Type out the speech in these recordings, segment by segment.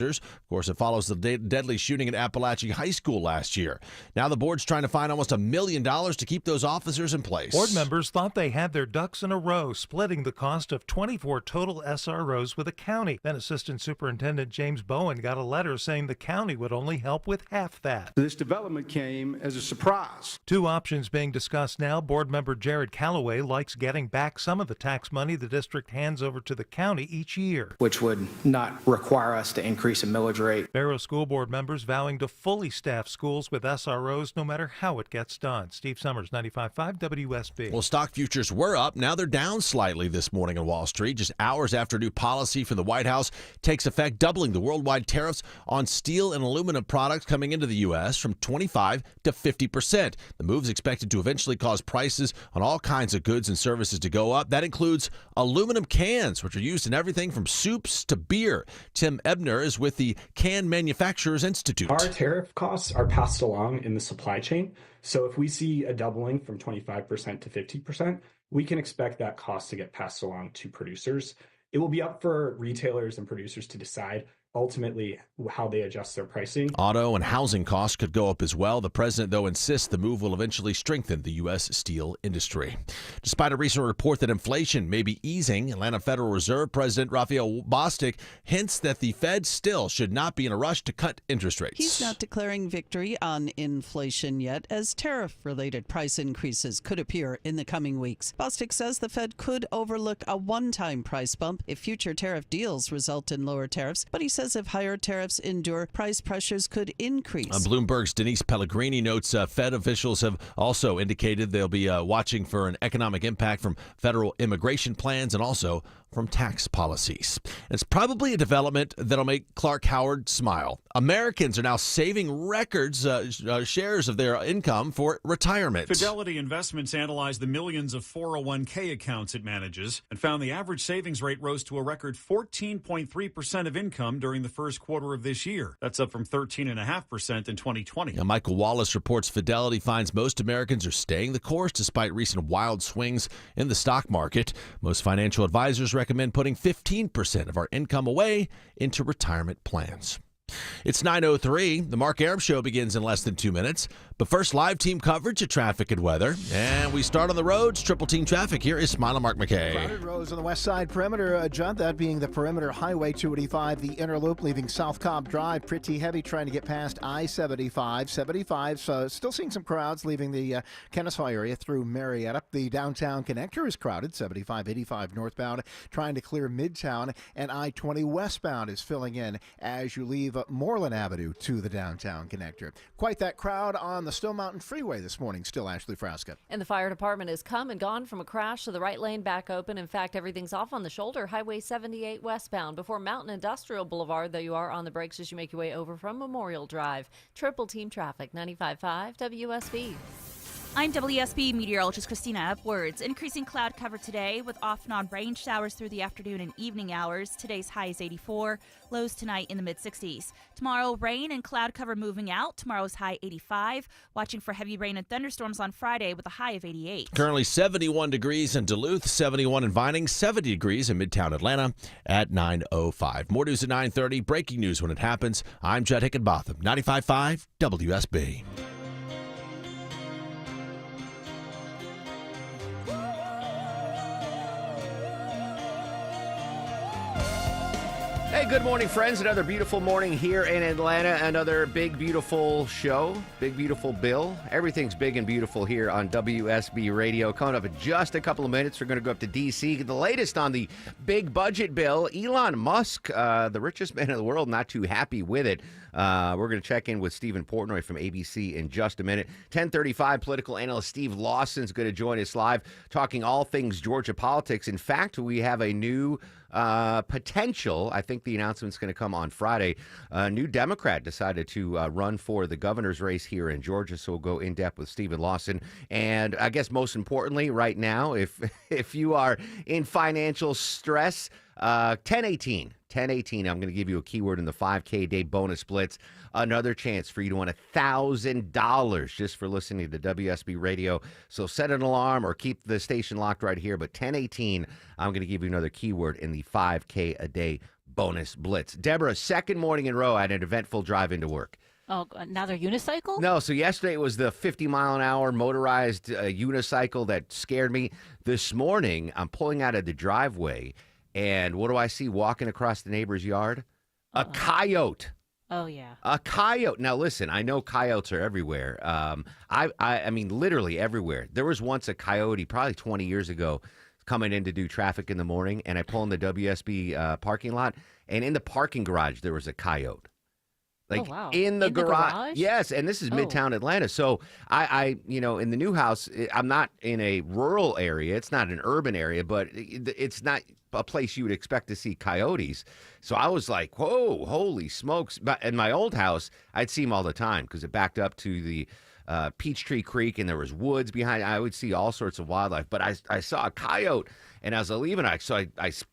Of course, it follows the deadly shooting at Appalachian High School last year. Now the board's trying to find almost $1 million to keep those officers in place. Board members thought they had their ducks in a row, splitting the cost of 24 total SROs with the county. Then Assistant Superintendent James Bowen got a letter saying the county would only help with half that. This development came as a surprise. Two options being discussed now. Board member Jared Calloway likes getting back some of the tax money the district hands over to the county each year, which would not require us to increase a millage rate. Barrow School Board members vowing to fully staff schools with SROs no matter how it gets done. Steve Summers, 95.5 WSB. Well, stock futures were up. Now they're down slightly this morning on Wall Street, just hours after new policy from the White House takes effect, doubling the worldwide tariffs on steel and aluminum products coming into the U.S. from 25 to 50%. The move is expected to eventually cause prices on all kinds of goods and services to go up. That includes aluminum cans, which are used in everything from soups to beer. Tim Ebner is with the Can Manufacturers Institute. Our tariff costs are passed along in the supply chain. So if we see a doubling from 25% to 50%, we can expect that cost to get passed along to producers. It will be up for retailers and producers to decide ultimately how they adjust their pricing. Auto and housing costs could go up as well. The president, though, insists the move will eventually strengthen the U.S. steel industry. Despite a recent report that inflation may be easing, Atlanta Federal Reserve President Raphael Bostic hints that the Fed still should not be in a rush to cut interest rates. He's not declaring victory on inflation yet, as tariff-related price increases could appear in the coming weeks. Bostic says the Fed could overlook a one-time price bump if future tariff deals result in lower tariffs, but he says if higher tariffs endure, price pressures could increase. Bloomberg's Denise Pellegrini notes Fed officials have also indicated they'll be watching for an economic impact from federal immigration plans and also from tax policies. It's probably a development that'll make Clark Howard smile. Americans are now saving records shares of their income for retirement. Fidelity Investments analyzed the millions of 401k accounts it manages and found the average savings rate rose to a record 14.3% of income during the first quarter of this year. That's up from 13.5% in 2020. Now, Michael Wallace reports Fidelity finds most Americans are staying the course despite recent wild swings in the stock market. Most financial advisors recommend putting 15% of our income away into retirement plans. It's 9:03. The Mark Arum Show begins in less than 2 minutes. But first, live team coverage of traffic and weather. And we start on the roads. Triple team traffic. Here is Smile and Mark McKay. Crowded roads on the west side perimeter, Judd, that being the perimeter highway 285, the inner loop leaving South Cobb Drive. Pretty heavy trying to get past I-75. 75, still seeing some crowds leaving the Kennesaw area through Marietta. The downtown connector is crowded. 75, 85 northbound, trying to clear Midtown. And I-20 westbound is filling in as you leave Moreland Avenue to the downtown connector. Quite that crowd on the Stone Mountain Freeway this morning. Still Ashley Frasca. And the fire department has come and gone from a crash, so the right lane back open. In fact, everything's off on the shoulder, Highway 78 westbound. Before Mountain Industrial Boulevard, though you are on the brakes as you make your way over from Memorial Drive. Triple team traffic, 95.5 WSB. I'm WSB meteorologist Christina Upwards. Increasing cloud cover today with off and on rain showers through the afternoon and evening hours. Today's high is 84, lows tonight in the mid-60s. Tomorrow, rain and cloud cover moving out. Tomorrow's high 85. Watching for heavy rain and thunderstorms on Friday with a high of 88. Currently 71 degrees in Duluth, 71 in Vining, 70 degrees in Midtown Atlanta at 9:05. More news at 9:30. Breaking news when it happens. I'm Judd Hickenbotham, 95.5 WSB. Hey, good morning, friends. Another beautiful morning here in Atlanta. Another big, beautiful show. Big, beautiful bill. Everything's big and beautiful here on WSB Radio. Coming up in just a couple of minutes, we're going to go up to D.C. Get the latest on the big budget bill. Elon Musk, the richest man in the world, not too happy with it. We're going to check in with Stephen Portnoy from ABC in just a minute. 10:35, political analyst Steve Lawson's going to join us live, talking all things Georgia politics. In fact, we have a new potential, I think the announcement's going to come on Friday. A new Democrat decided to run for the governor's race here in Georgia, so we'll go in depth with Stephen Lawson. And I guess most importantly right now, if you are in financial stress, 1018, I'm going to give you a keyword in the 5K day bonus blitz. Another chance for you to win $1,000 just for listening to WSB Radio. So set an alarm or keep the station locked right here. But 1018, I'm going to give you another keyword in the 5K a day bonus blitz. Deborah, second morning in a row I had an eventful drive into work. Oh, another unicycle? No, so yesterday it was the 50-mile-an-hour motorized unicycle that scared me. This morning, I'm pulling out of the driveway, and what do I see walking across the neighbor's yard? A coyote. Oh, yeah. A coyote. Now, listen, I know coyotes are everywhere. I mean, literally everywhere. There was once a coyote, probably 20 years ago, coming in to do traffic in the morning, and I pull in the WSB parking lot, and in the parking garage, there was a coyote. Like, oh, wow. in the garage? Yes, and this is Midtown Atlanta. So I, in the new house, I'm not in a rural area. It's not an urban area, but it's not a place you would expect to see coyotes. So I was like, whoa, holy smokes. But in my old house, I'd see them all the time because it backed up to the Peachtree Creek, and there was woods behind. I would see all sorts of wildlife. But I saw a coyote, and as I was leaving, I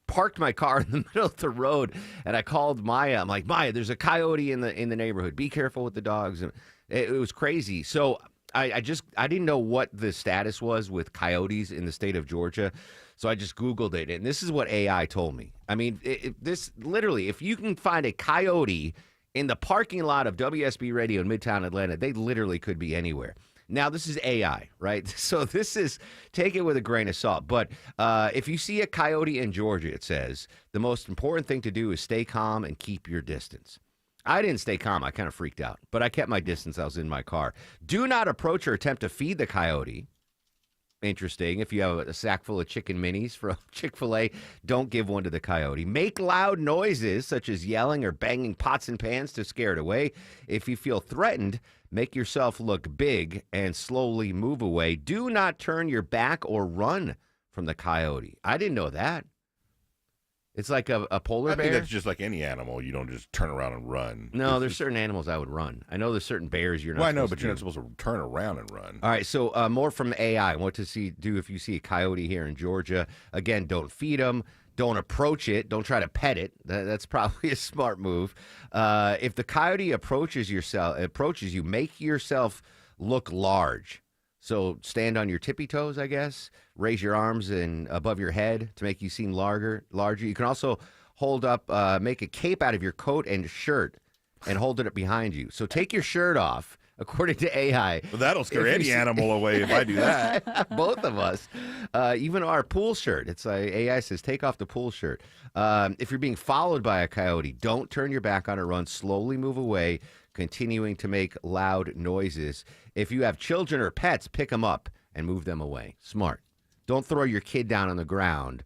parked my car in the middle of the road, and I called Maya. I'm like, Maya, there's a coyote in the neighborhood. Be careful with the dogs. And it was crazy. So I didn't know what the status was with coyotes in the state of Georgia. So I just Googled it, and this is what AI told me. I mean, this literally, if you can find a coyote in the parking lot of WSB Radio in Midtown Atlanta, they literally could be anywhere. Now, this is AI, right? So this is, take it with a grain of salt. But if you see a coyote in Georgia, it says, the most important thing to do is stay calm and keep your distance. I didn't stay calm. I kind of freaked out. But I kept my distance. I was in my car. Do not approach or attempt to feed the coyote. Interesting. If you have a sack full of chicken minis from Chick-fil-A, don't give one to the coyote. Make loud noises, such as yelling or banging pots and pans to scare it away. If you feel threatened, make yourself look big and slowly move away. Do not turn your back or run from the coyote. I didn't know that. It's like a polar bear. I think that's just like any animal. You don't just turn around and run. No, there's certain animals I would run. I know there's certain bears you're not Well, I supposed know, to but you're do. not supposed to turn around and run. All right, so more from AI. What to do if you see a coyote here in Georgia. Again, don't feed them. Don't approach it. Don't try to pet it. That's probably a smart move. If the coyote approaches you, make yourself look large. So stand on your tippy toes, I guess. Raise your arms and above your head to make you seem larger. You can also hold up, make a cape out of your coat and shirt and hold it up behind you. So take your shirt off, according to AI. Well, that'll scare any animal away if I do that. Both of us. Even our pool shirt. It's like AI says, take off the pool shirt. If you're being followed by a coyote, don't turn your back on it. Run slowly, move away, continuing to make loud noises. If you have children or pets, pick them up and move them away. Smart. Don't throw your kid down on the ground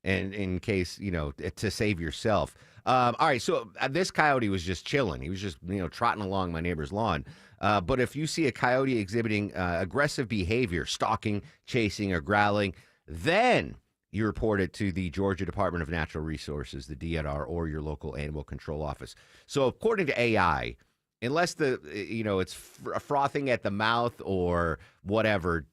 and in case, to save yourself. All right, so this coyote was just chilling. He was just, trotting along my neighbor's lawn. But if you see a coyote exhibiting aggressive behavior, stalking, chasing, or growling, then you report it to the Georgia Department of Natural Resources, the DNR, or your local animal control office. So according to AI, unless it's frothing at the mouth or whatever,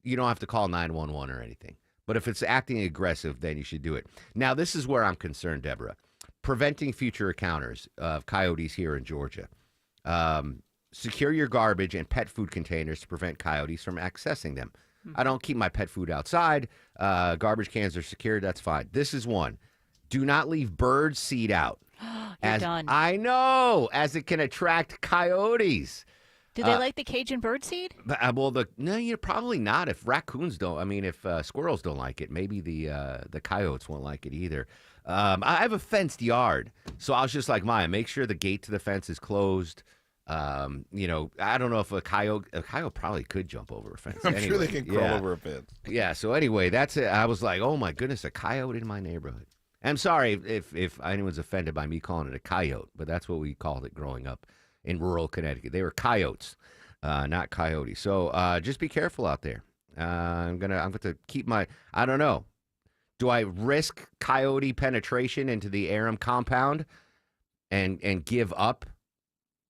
you don't have to call 911 or anything. But if it's acting aggressive, then you should do it. Now, this is where I'm concerned, Deborah. Preventing future encounters of coyotes here in Georgia. Secure your garbage and pet food containers to prevent coyotes from accessing them. I don't keep my pet food outside. Garbage cans are secured. That's fine. This is one. Do not leave bird seed out. You're done. I know, as it can attract coyotes. Do they like the Cajun bird seed? No, probably not. If raccoons don't, if squirrels don't like it, maybe the coyotes won't like it either. I have a fenced yard, so I was just like, Maya, make sure the gate to the fence is closed. I don't know if a coyote probably could jump over a fence. I'm sure they can crawl over a fence. Yeah. So anyway, that's it. I was like, oh my goodness, a coyote in my neighborhood. I'm sorry if anyone's offended by me calling it a coyote, but that's what we called it growing up in rural Connecticut. They were coyotes, not coyotes. So just be careful out there. I'm going to keep I don't know. Do I risk coyote penetration into the Aram compound and give up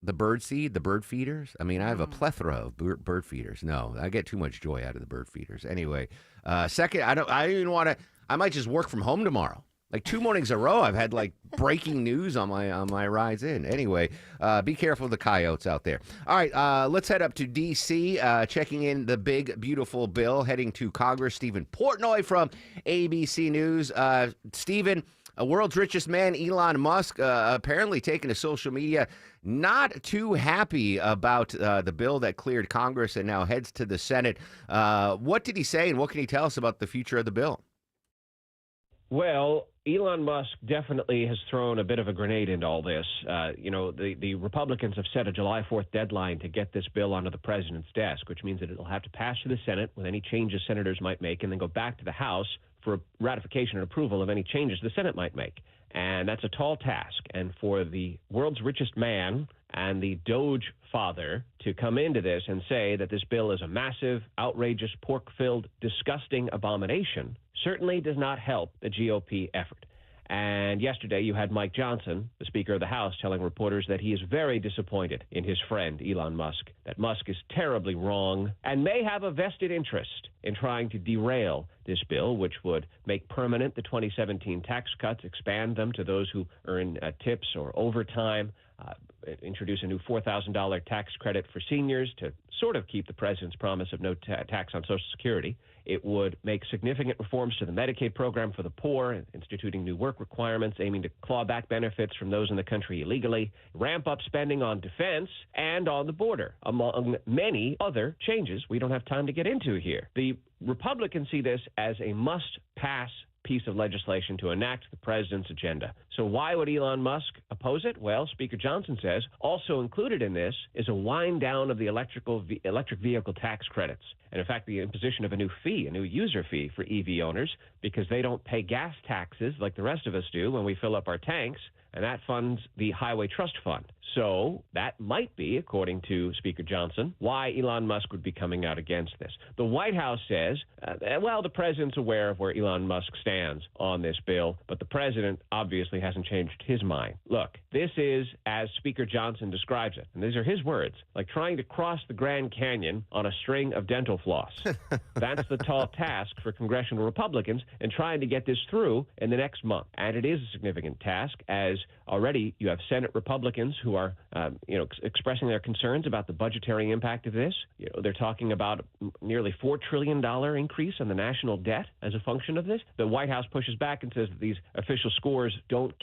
the bird seed, the bird feeders? I have a plethora of bird feeders. No, I get too much joy out of the bird feeders. Anyway, second, I don't even want to. I might just work from home tomorrow. Like 2 mornings in a row, I've had breaking news on my rides in. Anyway, be careful of the coyotes out there. All right, let's head up to D.C., checking in the big, beautiful bill, heading to Congress. Stephen Portnoy from ABC News. Stephen, World's richest man, Elon Musk, apparently taking to social media, not too happy about the bill that cleared Congress and now heads to the Senate. What did he say, and what can he tell us about the future of the bill? Well, Elon Musk definitely has thrown a bit of a grenade into all this. The Republicans have set a July 4th deadline to get this bill onto the president's desk, which means that it'll have to pass through the Senate with any changes senators might make and then go back to the House for ratification and approval of any changes the Senate might make. And that's a tall task. And for the world's richest man and the Doge father to come into this and say that this bill is a massive, outrageous, pork-filled, disgusting abomination certainly does not help the GOP effort. And yesterday you had Mike Johnson, the Speaker of the House, telling reporters that he is very disappointed in his friend Elon Musk, that Musk is terribly wrong and may have a vested interest in trying to derail this bill, which would make permanent the 2017 tax cuts, expand them to those who earn tips or overtime, introduce a new $4,000 tax credit for seniors to sort of keep the president's promise of no tax on Social Security. It would make significant reforms to the Medicaid program for the poor, instituting new work requirements, aiming to claw back benefits from those in the country illegally, ramp up spending on defense and on the border, among many other changes we don't have time to get into here. The Republicans see this as a must-pass piece of legislation to enact the president's agenda. So why would Elon Musk oppose it? Well, Speaker Johnson says also included in this is a wind down of the electric vehicle tax credits. And in fact, the imposition of a new fee, a new user fee for EV owners, because they don't pay gas taxes like the rest of us do when we fill up our tanks, and that funds the Highway Trust Fund. So that might be, according to Speaker Johnson, why Elon Musk would be coming out against this. The White House says, the president's aware of where Elon Musk stands on this bill, but the president obviously hasn't changed his mind. Look, this is, as Speaker Johnson describes it, and these are his words, like trying to cross the Grand Canyon on a string of dental floss. That's the tall task for congressional Republicans in trying to get this through in the next month. And it is a significant task, as already you have Senate Republicans who are expressing their concerns about the budgetary impact of this. They're talking about nearly $4 trillion increase in the national debt as a function of this. The White House pushes back and says that these official scores don't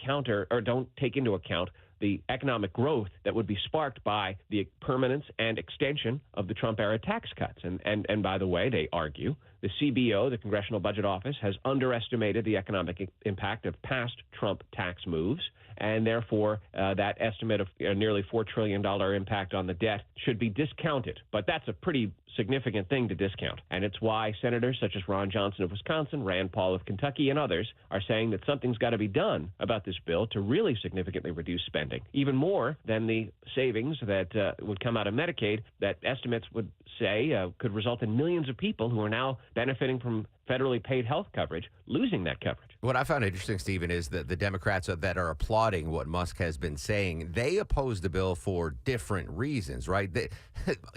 take into account the economic growth that would be sparked by the permanence and extension of the Trump-era tax cuts. And by the way, they argue, the CBO, the Congressional Budget Office, has underestimated the economic impact of past Trump tax moves, and therefore that estimate of nearly $4 trillion impact on the debt should be discounted. But that's a pretty significant thing to discount. And it's why senators such as Ron Johnson of Wisconsin, Rand Paul of Kentucky, and others are saying that something's got to be done about this bill to really significantly reduce spending, even more than the savings that would come out of Medicaid that estimates would say could result in millions of people who are now benefiting from federally paid health coverage losing that coverage. What I found interesting, Stephen, is that the Democrats that are applauding what Musk has been saying, they oppose the bill for different reasons, right?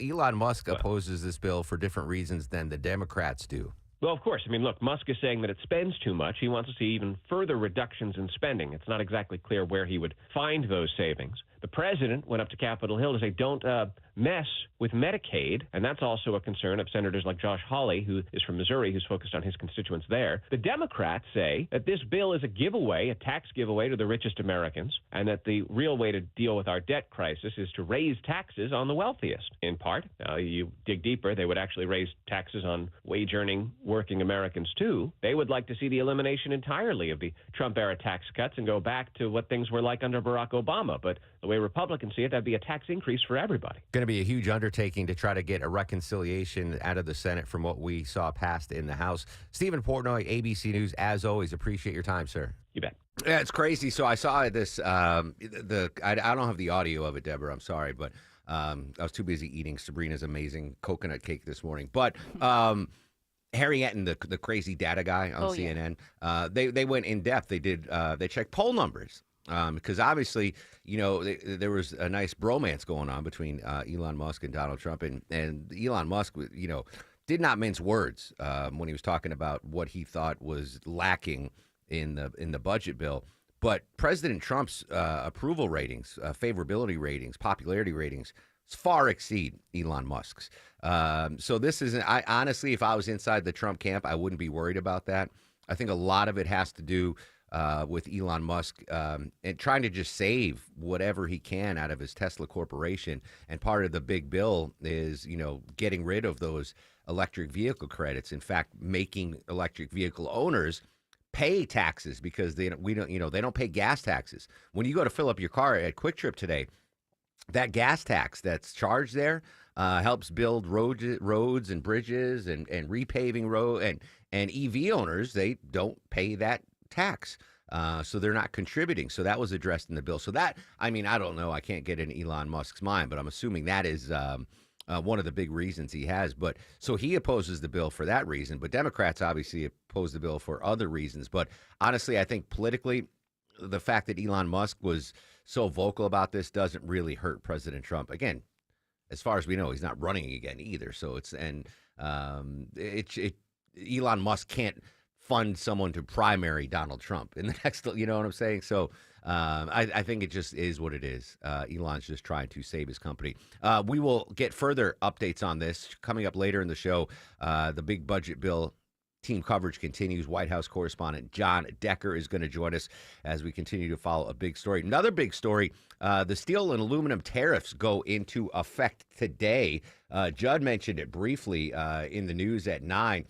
Elon Musk opposes this bill for different reasons than the Democrats do. Well, of course. I mean, look, Musk is saying that it spends too much. He wants to see even further reductions in spending. It's not exactly clear where he would find those savings. The president went up to Capitol Hill to say, don't mess with Medicaid, and that's also a concern of senators like Josh Hawley, who is from Missouri, who's focused on his constituents there. The Democrats say that this bill is a giveaway, a tax giveaway to the richest Americans, and that the real way to deal with our debt crisis is to raise taxes on the wealthiest, in part. Now, you dig deeper, they would actually raise taxes on wage-earning working Americans, too. They would like to see the elimination entirely of the Trump-era tax cuts and go back to what things were like under Barack Obama, but the way Republicans see it, that'd be a tax increase for everybody. Going to be a huge undertaking to try to get a reconciliation out of the Senate from what we saw passed in the House. Stephen Portnoy, ABC News, as always, appreciate your time, sir. You bet. Yeah, it's crazy. So I saw this, I don't have the audio of it, Deborah, I'm sorry, but I was too busy eating Sabrina's amazing coconut cake this morning. But Harry Etten, the crazy data guy on CNN, they went in depth. They checked poll numbers. Because obviously, there was a nice bromance going on between Elon Musk and Donald Trump, and Elon Musk, did not mince words when he was talking about what he thought was lacking in the budget bill. But President Trump's approval ratings, favorability ratings, popularity ratings far exceed Elon Musk's. So this isn't. Honestly, if I was inside the Trump camp, I wouldn't be worried about that. I think a lot of it has to do with Elon Musk and trying to just save whatever he can out of his Tesla corporation. And part of the big bill is, getting rid of those electric vehicle credits. In fact, making electric vehicle owners pay taxes because they don't pay gas taxes. When you go to fill up your car at Quick Trip today, that gas tax that's charged there helps build roads and bridges and repaving road and EV owners, they don't pay that tax. So they're not contributing. So that was addressed in the bill. So that, I don't know. I can't get in Elon Musk's mind, but I'm assuming that is one of the big reasons he has. But so he opposes the bill for that reason. But Democrats obviously oppose the bill for other reasons. But honestly, I think politically, the fact that Elon Musk was so vocal about this doesn't really hurt President Trump. Again, as far as we know, he's not running again either. So Elon Musk can't fund someone to primary Donald Trump in the next, you know what I'm saying? So I think it just is what it is. Elon's just trying to save his company. We will get further updates on this coming up later in the show. The big budget bill team coverage continues. White House correspondent John Decker is going to join us as we continue to follow a big story. Another big story, the steel and aluminum tariffs go into effect today. Judd mentioned it briefly in the news at 9.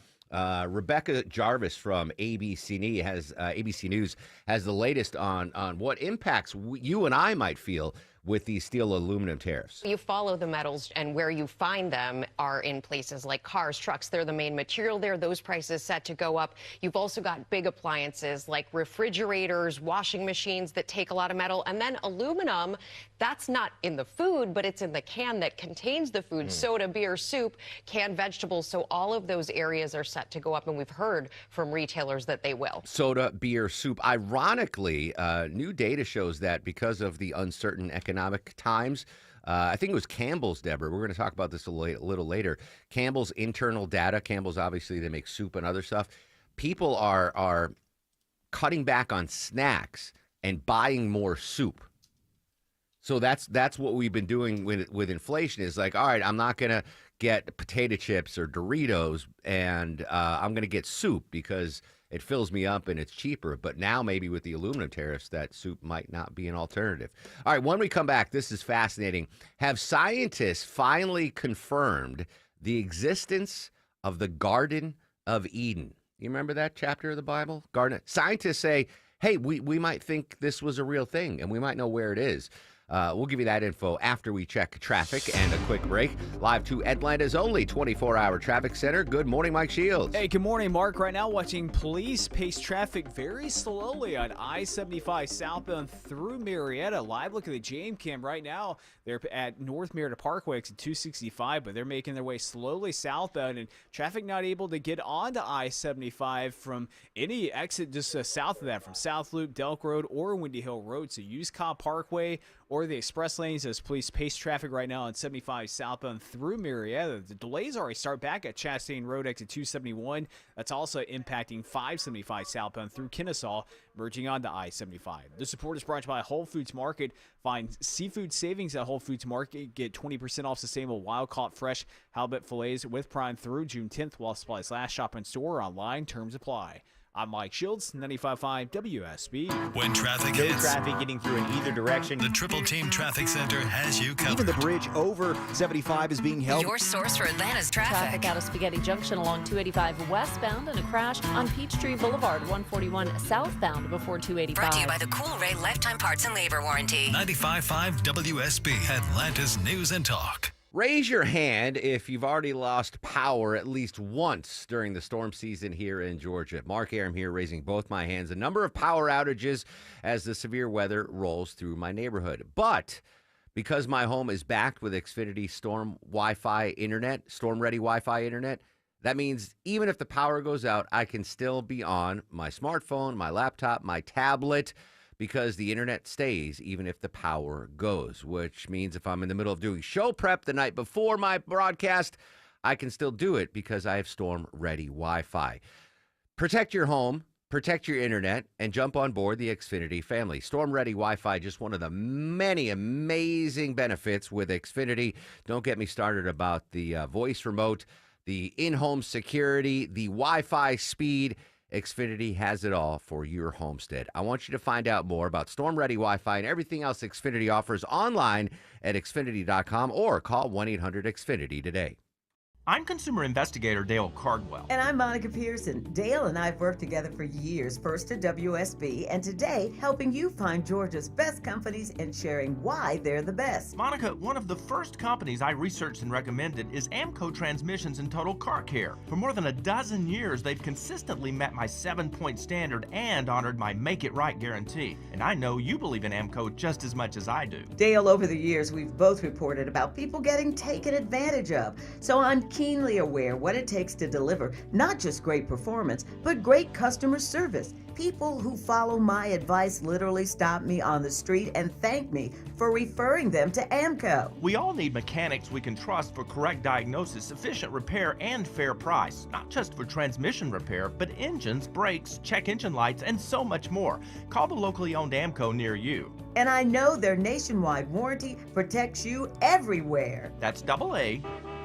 Rebecca Jarvis from ABC News has the latest on what impacts you and I might feel with these steel aluminum tariffs. You follow the metals, and where you find them are in places like cars, trucks. They're the main material there. Those prices set to go up. You've also got big appliances like refrigerators, washing machines that take a lot of metal. And then aluminum, that's not in the food, but it's in the can that contains the food. Soda, beer, soup, canned vegetables. So all of those areas are set to go up, and we've heard from retailers that they will. Soda, beer, soup. Ironically, new data shows that because of the uncertain economic times, I think it was Campbell's, Deborah. We're going to talk about this a little later. Campbell's internal data. Campbell's, obviously, they make soup and other stuff. People are cutting back on snacks and buying more soup. So that's what we've been doing with inflation is like, all right, I'm not going to get potato chips or Doritos, and I'm going to get soup because it fills me up and it's cheaper. But now maybe with the aluminum tariffs, that soup might not be an alternative. All right, when we come back, this is fascinating. Have scientists finally confirmed the existence of the Garden of Eden? You remember that chapter of the Bible? Garden. Scientists say, hey, we might think this was a real thing, and we might know where it is. We'll give you that info after we check traffic and a quick break. Live to Atlanta's only 24-hour traffic center. Good morning, Mike Shields. Hey, good morning, Mark. Right now, watching police pace traffic very slowly on I-75 southbound through Marietta. Live look at the jam cam right now. They're at North Marietta Parkway at 265, but they're making their way slowly southbound, and traffic not able to get onto I-75 from any exit just south of that, from South Loop, Delk Road, or Windy Hill Road. So use Cobb Parkway or the express lanes as police pace traffic right now on 75 southbound through Marietta. The delays already start back at Chastain Road exit 271. That's also impacting 575 southbound through Kennesaw, merging onto I-75. The support is brought to you by Whole Foods Market. Find seafood savings at Whole Foods Market. Get 20% off sustainable wild-caught fresh halibut fillets with Prime through June 10th while supplies last. Shop in store or online. Terms apply. I'm Mike Shields, 95.5 WSB. When traffic no hits, traffic getting through in either direction. The Triple Team Traffic Center has you covered. Even the bridge over 75 is being held. Your source for Atlanta's traffic out of Spaghetti Junction along 285 westbound and a crash on Peachtree Boulevard 141 southbound before 285. Brought to you by the Cool Ray Lifetime Parts and Labor Warranty. 95.5 WSB, Atlanta's News and Talk. Raise your hand if you've already lost power at least once during the storm season here in Georgia. Mark Aram here, raising both my hands. A number of power outages as the severe weather rolls through my neighborhood. But because my home is backed with Xfinity Storm Wi-Fi internet, storm-ready Wi-Fi internet, that means even if the power goes out, I can still be on my smartphone, my laptop, my tablet, because the internet stays even if the power goes, which means if I'm in the middle of doing show prep the night before my broadcast, I can still do it because I have storm-ready Wi-Fi. Protect your home, protect your internet, and jump on board the Xfinity family. Storm-ready Wi-Fi, just one of the many amazing benefits with Xfinity. Don't get me started about the voice remote, the in-home security, the Wi-Fi speed. Xfinity has it all for your homestead. I want you to find out more about storm-ready Wi-Fi and everything else Xfinity offers online at Xfinity.com or call 1-800-XFINITY today. I'm consumer investigator Dale Cardwell. And I'm Monica Pearson. Dale and I have worked together for years, first at WSB, and today helping you find Georgia's best companies and sharing why they're the best. Monica, one of the first companies I researched and recommended is Amco Transmissions and Total Car Care. For more than a dozen years, they've consistently met my 7-point standard and honored my Make It Right guarantee. And I know you believe in Amco just as much as I do. Dale, over the years, we've both reported about people getting taken advantage of. So I'm keenly aware what it takes to deliver not just great performance, but great customer service. People who follow my advice literally stop me on the street and thank me for referring them to Amco. We all need mechanics we can trust for correct diagnosis, efficient repair, and fair price. Not just for transmission repair, but engines, brakes, check engine lights, and so much more. Call the locally owned Amco near you. And I know their nationwide warranty protects you everywhere. That's AA.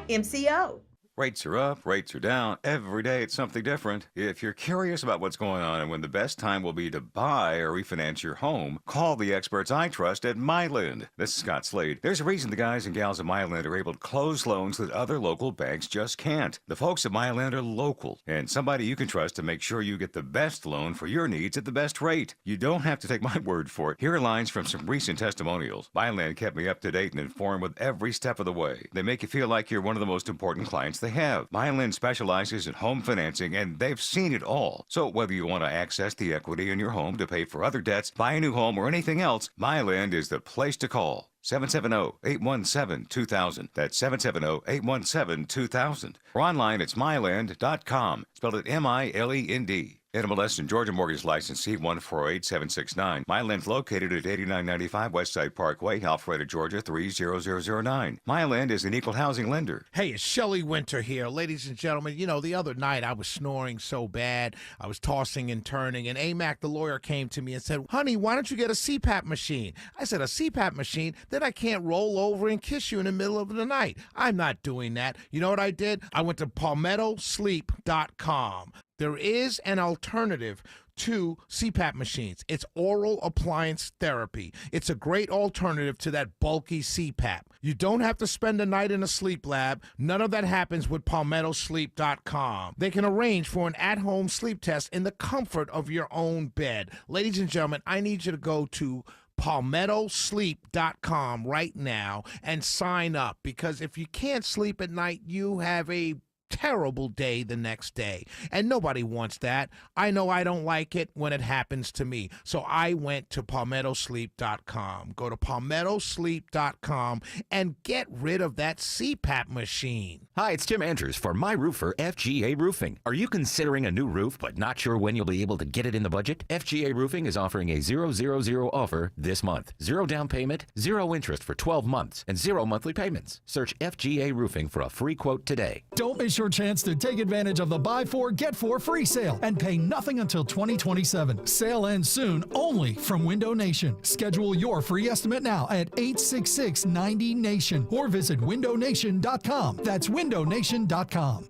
MCO. Rates are up, rates are down. Every day it's something different. If you're curious about what's going on and when the best time will be to buy or refinance your home, call the experts I trust at Myland. This is Scott Slade. There's a reason the guys and gals at Myland are able to close loans that other local banks just can't. The folks at Myland are local and somebody you can trust to make sure you get the best loan for your needs at the best rate. You don't have to take my word for it. Here are lines from some recent testimonials. Myland kept me up to date and informed with every step of the way. They make you feel like you're one of the most important clients they have. Myland specializes in home financing, and they've seen it all. So whether you want to access the equity in your home to pay for other debts, buy a new home, or anything else, Myland is the place to call. 770-817-2000. That's 770-817-2000. Or online, it's myland.com. Spelled it M-I-L-E-N-D. NMLS and Georgia Mortgage License C148769. Myland's located at 8995 Westside Parkway, Alpharetta, Georgia 30009. Myland is an equal housing lender. Hey, it's Shelley Winter here. Ladies and gentlemen, you know, the other night I was snoring so bad. I was tossing and turning, and AMAC, the lawyer, came to me and said, honey, why don't you get a CPAP machine? I said, a CPAP machine? Then I can't roll over and kiss you in the middle of the night. I'm not doing that. You know what I did? I went to PalmettoSleep.com. There is an alternative to CPAP machines. It's oral appliance therapy. It's a great alternative to that bulky CPAP. You don't have to spend a night in a sleep lab. None of that happens with PalmettoSleep.com. They can arrange for an at-home sleep test in the comfort of your own bed. Ladies and gentlemen, I need you to go to PalmettoSleep.com right now and sign up, because if you can't sleep at night, you have a terrible day the next day, and nobody wants that. I know I don't like it when it happens to me, so I went to PalmettoSleep.com. Go to PalmettoSleep.com and get rid of that CPAP machine. Hi, it's Tim Andrews for My Roofer FGA Roofing. Are you considering a new roof but not sure when you'll be able to get it in the budget? FGA Roofing is offering a 000 offer this month. 0 down payment, 0 interest for 12 months, and 0 monthly payments. Search FGA Roofing for a free quote today. Don't miss your chance to take advantage of the Buy 4, Get 4 free sale and pay nothing until 2027. Sale ends soon, only from Window Nation. Schedule your free estimate now at 866-90-NATION or visit windownation.com. That's windownation.com.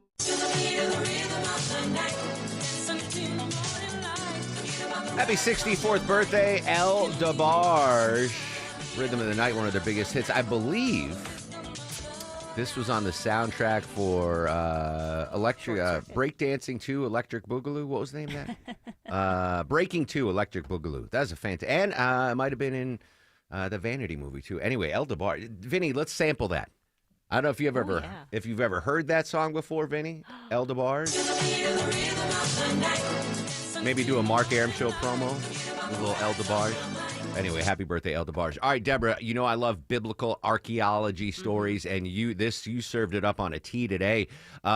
Happy 64th birthday, El DeBarge. Rhythm of the Night, one of their biggest hits. I believe this was on the soundtrack for Breakdancing 2, Electric Boogaloo. What was the name of that? Breaking 2, Electric Boogaloo. That was a fantastic. And it might have been in the Vanity movie, too. Anyway, El DeBarge. Vinny, let's sample that. I don't know if you've ever heard that song before, Vinny. El DeBarge. Maybe do a Mark Aram Show promo. A little El DeBarge. Anyway, happy birthday, El DeBarge. All right, Deborah, you know I love biblical archaeology stories, and you served it up on a tee today.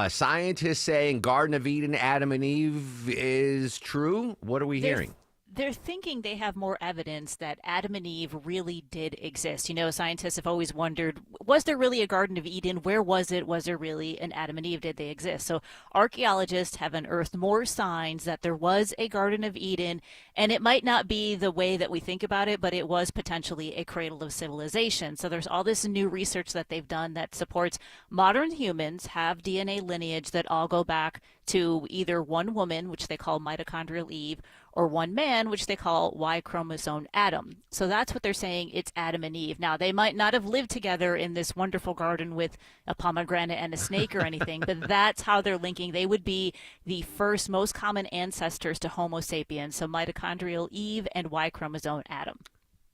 Scientists saying Garden of Eden, Adam and Eve is true. What are we hearing? They're thinking they have more evidence that Adam and Eve really did exist. You know, scientists have always wondered, was there really a Garden of Eden? Where was it? Was there really an Adam and Eve? Did they exist? So archaeologists have unearthed more signs that there was a Garden of Eden, and it might not be the way that we think about it, but it was potentially a cradle of civilization. So there's all this new research that they've done that supports modern humans have DNA lineage that all go back to either one woman, which they call mitochondrial Eve, or one man, which they call Y chromosome Adam. So that's what they're saying, it's Adam and Eve. Now, they might not have lived together in this wonderful garden with a pomegranate and a snake or anything, but that's how they're linking. They would be the first, most common ancestors to Homo sapiens, so mitochondrial Eve and Y chromosome Adam.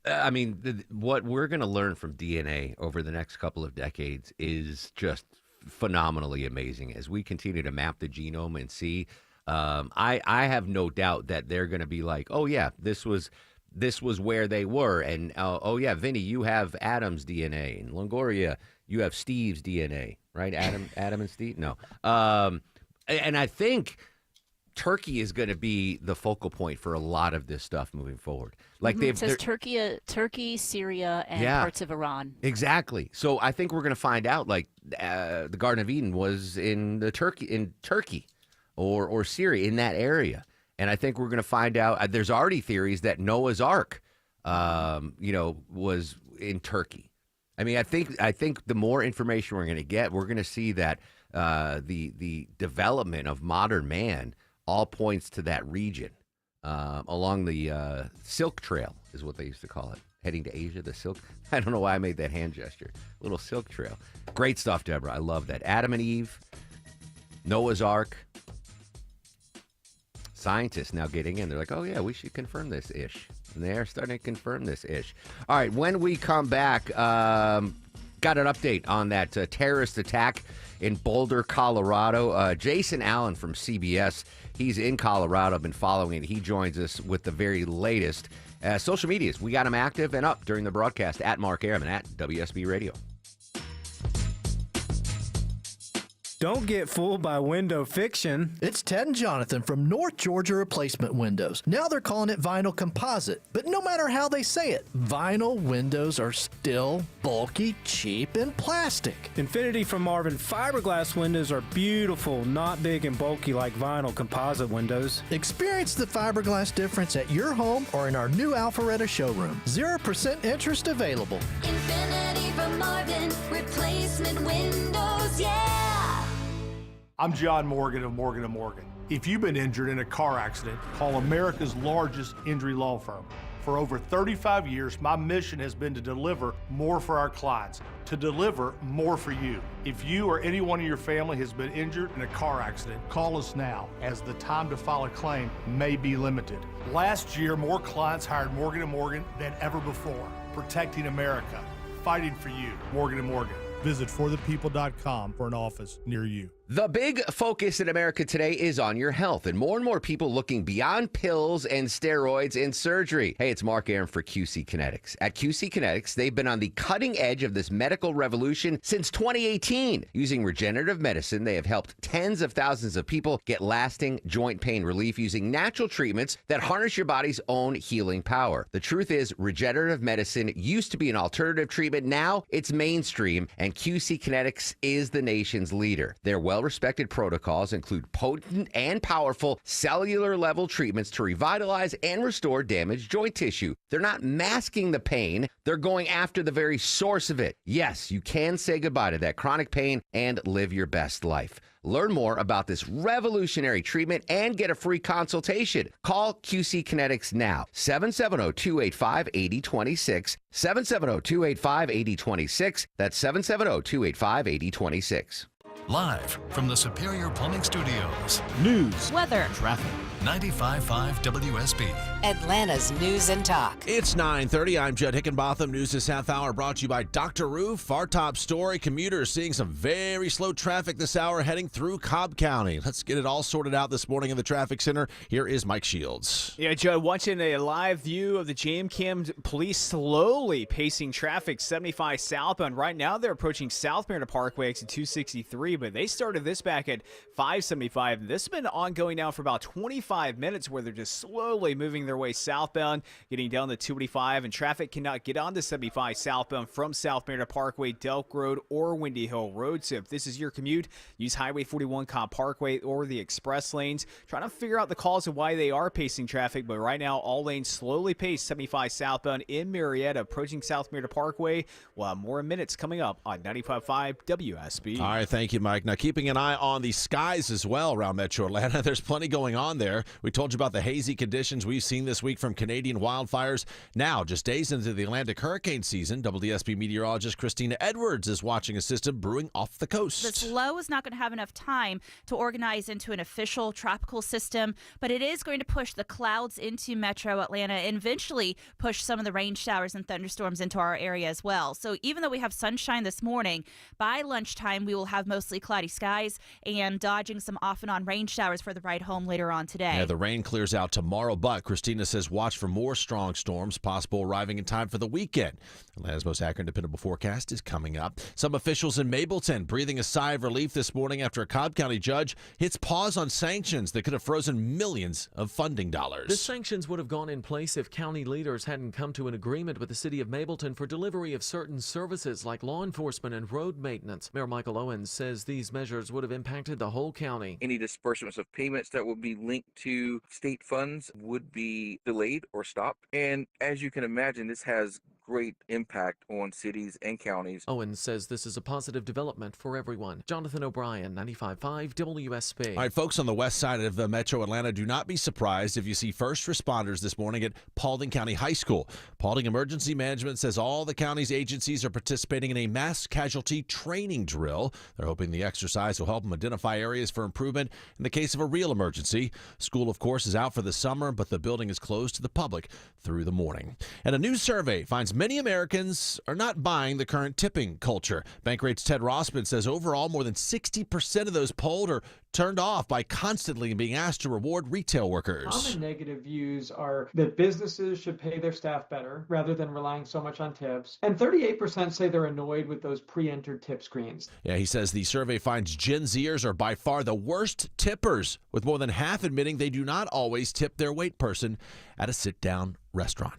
I mean, what we're going to learn from DNA over the next couple of decades is just phenomenally amazing as we continue to map the genome and see. I have no doubt that they're going to be like, oh yeah, this was where they were, and oh yeah, Vinny, you have Adam's DNA, and Longoria, you have Steve's DNA, right? Adam and Steve. No, and I think Turkey is going to be the focal point for a lot of this stuff moving forward. Like it says Turkey, Syria, and parts of Iran. Exactly. So I think we're going to find out like the Garden of Eden was in Turkey or Syria, in that area. And I think we're going to find out there's already theories that Noah's Ark was in Turkey. I mean, I think the more information we're going to get, we're going to see that the development of modern man all points to that region along the Silk Trail is what they used to call it. Heading to Asia, the Silk. I don't know why I made that hand gesture. Little Silk Trail. Great stuff, Deborah. I love that. Adam and Eve, Noah's Ark. Scientists now getting in. They're like, oh, yeah, we should confirm this ish. And they're starting to confirm this ish. All right, when we come back, got an update on that terrorist attack in Boulder, Colorado. Jason Allen from CBS, he's in Colorado, been following it. He joins us with the very latest. Social medias, we got him active and up during the broadcast at Mark Airman at WSB Radio. Don't get fooled by window fiction. It's Ted and Jonathan from North Georgia Replacement Windows. Now they're calling it vinyl composite, but no matter how they say it, vinyl windows are still bulky, cheap, and plastic. Infinity from Marvin fiberglass windows are beautiful, not big and bulky like vinyl composite windows. Experience the fiberglass difference at your home or in our new Alpharetta showroom. 0% interest available. Infinity from Marvin Replacement Windows, yeah! I'm John Morgan of Morgan & Morgan. If you've been injured in a car accident, call America's largest injury law firm. For over 35 years, my mission has been to deliver more for our clients, to deliver more for you. If you or anyone in your family has been injured in a car accident, call us now, as the time to file a claim may be limited. Last year, more clients hired Morgan & Morgan than ever before, protecting America, fighting for you. Morgan & Morgan. Visit forthepeople.com for an office near you. The big focus in America today is on your health, and more people looking beyond pills and steroids and surgery. Hey, it's Mark Arum for QC Kinetics. At QC Kinetics, they've been on the cutting edge of this medical revolution since 2018. Using regenerative medicine, they have helped tens of thousands of people get lasting joint pain relief using natural treatments that harness your body's own healing power. The truth is, regenerative medicine used to be an alternative treatment. Now it's mainstream, and QC Kinetics is the nation's leader. Their well-respected protocols include potent and powerful cellular-level treatments to revitalize and restore damaged joint tissue. They're not masking the pain. They're going after the very source of it. Yes, you can say goodbye to that chronic pain and live your best life. Learn more about this revolutionary treatment and get a free consultation. Call QC Kinetics now. 770-285-8026. 770-285-8026. That's 770-285-8026. Live from the Superior Plumbing Studios. News, weather, traffic. 95.5 WSB. Atlanta's News and Talk. It's 9:30. I'm Judd Hickenbotham. News this half hour brought to you by Dr. Roof. Our top story, commuters seeing some very slow traffic this hour heading through Cobb County. Let's get it all sorted out this morning in the traffic center. Here is Mike Shields. Yeah, Judd, watching a live view of the jam cam, police slowly pacing traffic 75 southbound. Right now they're approaching South Mariner Parkway exit 263, but they started this back at 575. This has been ongoing now for about 25 45 minutes where they're just slowly moving their way southbound, getting down the 285, and traffic cannot get onto 75 southbound from South Merida Parkway, Delk Road, or Windy Hill Road. So if this is your commute, use Highway 41 Cobb Parkway or the express lanes. Trying to figure out the cause of why they are pacing traffic, but right now all lanes slowly pace 75 southbound in Marietta, approaching South Merida Parkway. We'll have more minutes coming up on 95.5 WSB. All right, thank you, Mike. Now, keeping an eye on the skies as well around Metro Atlanta. There's plenty going on there. We told you about the hazy conditions we've seen this week from Canadian wildfires. Now, just days into the Atlantic hurricane season, WSB meteorologist Christina Edwards is watching a system brewing off the coast. This low is not going to have enough time to organize into an official tropical system, but it is going to push the clouds into Metro Atlanta and eventually push some of the rain showers and thunderstorms into our area as well. So even though we have sunshine this morning, by lunchtime we will have mostly cloudy skies and dodging some off and on rain showers for the ride home later on today. Yeah, the rain clears out tomorrow, but Christina says watch for more strong storms, possible arriving in time for the weekend. Atlanta's most accurate and dependable forecast is coming up. Some officials in Mableton breathing a sigh of relief this morning after a Cobb County judge hits pause on sanctions that could have frozen millions of funding dollars. The sanctions would have gone in place if county leaders hadn't come to an agreement with the city of Mableton for delivery of certain services like law enforcement and road maintenance. Mayor Michael Owens says these measures would have impacted the whole county. Any disbursements of payments that would be linked to state funds would be delayed or stopped. And as you can imagine, this has great impact on cities and counties. Owens says this is a positive development for everyone. Jonathan O'Brien, 95.5 WSB. All right, folks on the west side of Metro Atlanta, do not be surprised if you see first responders this morning at Paulding County High School. Paulding Emergency Management says all the county's agencies are participating in a mass casualty training drill. They're hoping the exercise will help them identify areas for improvement in the case of a real emergency. School, of course, is out for the summer, but the building is closed to the public through the morning. And a new survey finds many Americans are not buying the current tipping culture. Bankrate's Ted Rossman says overall more than 60% of those polled are turned off by constantly being asked to reward retail workers. Common negative views are that businesses should pay their staff better rather than relying so much on tips. And 38% say they're annoyed with those pre-entered tip screens. Yeah, he says the survey finds Gen Zers are by far the worst tippers, with more than half admitting they do not always tip their wait person at a sit-down restaurant.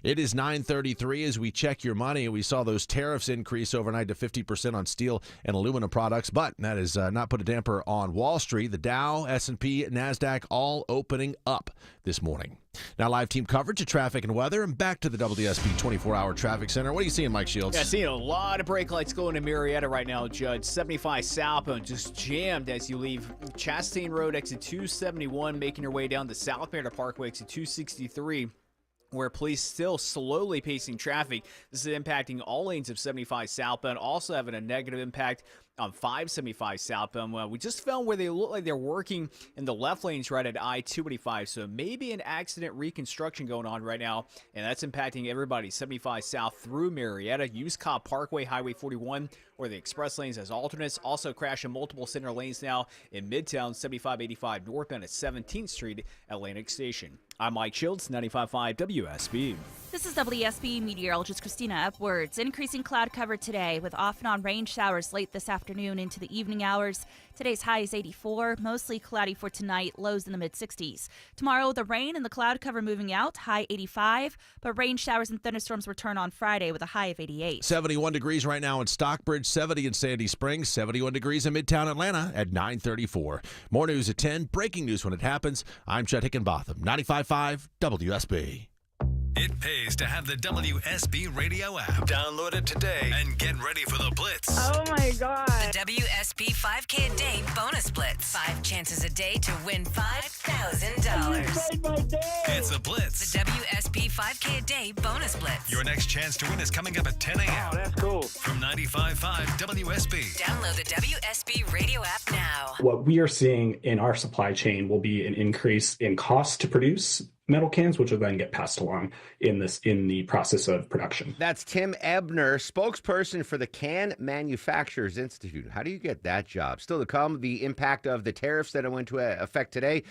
It is 9:33 as we check your money. We saw those tariffs increase overnight to 50% on steel and aluminum products, but that has not put a damper on Wall Street. The Dow, S&P, NASDAQ all opening up this morning. Now live team coverage of traffic and weather, and back to the WSB 24-hour traffic center. What are you seeing, Mike Shields? Yeah, seeing a lot of brake lights going to Marietta right now, Judge. 75 southbound just jammed as you leave Chastain Road, exit 271, making your way down the South Merida Parkway, exit 263. Where police still slowly pacing traffic. This is impacting all lanes of 75 southbound, also having a negative impact on 575 southbound. Well, we just found where they look like they're working in the left lanes right at I-285, so maybe an accident reconstruction going on right now, and that's impacting everybody 75 south through Marietta. Use Cobb Parkway, Highway 41, or the express lanes as alternates. Also crashing multiple center lanes now in Midtown, 7585 northbound at 17th Street, Atlantic Station. I'm Mike Shields, 95.5 WSB. This is WSB meteorologist Christina Upwards. Increasing cloud cover today with off and on rain showers late this afternoon into the evening hours. Today's high is 84, mostly cloudy for tonight, lows in the mid-60s. Tomorrow, the rain and the cloud cover moving out, high 85, but rain showers and thunderstorms return on Friday with a high of 88. 71 degrees right now in Stockbridge, 70 in Sandy Springs, 71 degrees in Midtown Atlanta at 9:34. More news at 10, breaking news when it happens. I'm Chet Hickenbotham, 95.5 WSB. It pays to have the WSB radio app. Download it today and get ready for the Blitz. Oh my God. The WSB 5K a day bonus blitz. 5 chances a day to win $5,000. It's a Blitz. The WSB 5K a day bonus blitz. Your next chance to win is coming up at 10 a.m. Oh, that's cool. From 95.5 WSB. Download the WSB radio app now. What we are seeing in our supply chain will be an increase in cost to produce metal cans, which will then get passed along in the process of production. That's Tim Ebner, spokesperson for the Can Manufacturers Institute. How do you get that job? Still to come, the impact of the tariffs that went into effect today.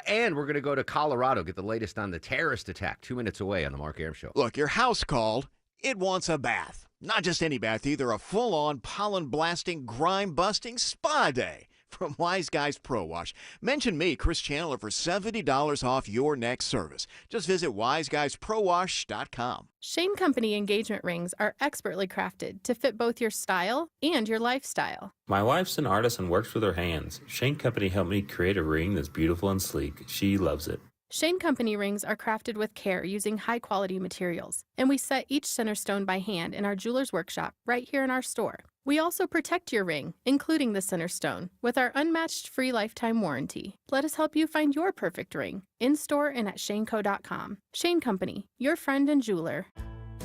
And we're going to go to Colorado, get the latest on the terrorist attack 2 minutes away on the Mark Arum Show. Look, your house called. It wants a bath. Not just any bath either, a full-on pollen-blasting, grime-busting spa day. from Wise Guys Pro Wash. Mention me, Chris Chandler, for $70 off your next service. Just visit wiseguysprowash.com. Shane Company engagement rings are expertly crafted to fit both your style and your lifestyle. My wife's an artist and works with her hands. Shane Company helped me create a ring that's beautiful and sleek. She loves it. Shane Company rings are crafted with care using high-quality materials, and we set each center stone by hand in our jeweler's workshop right here in our store. We also protect your ring, including the center stone, with our unmatched free lifetime warranty. Let us help you find your perfect ring, in-store and at shaneco.com. Shane Company, your friend and jeweler.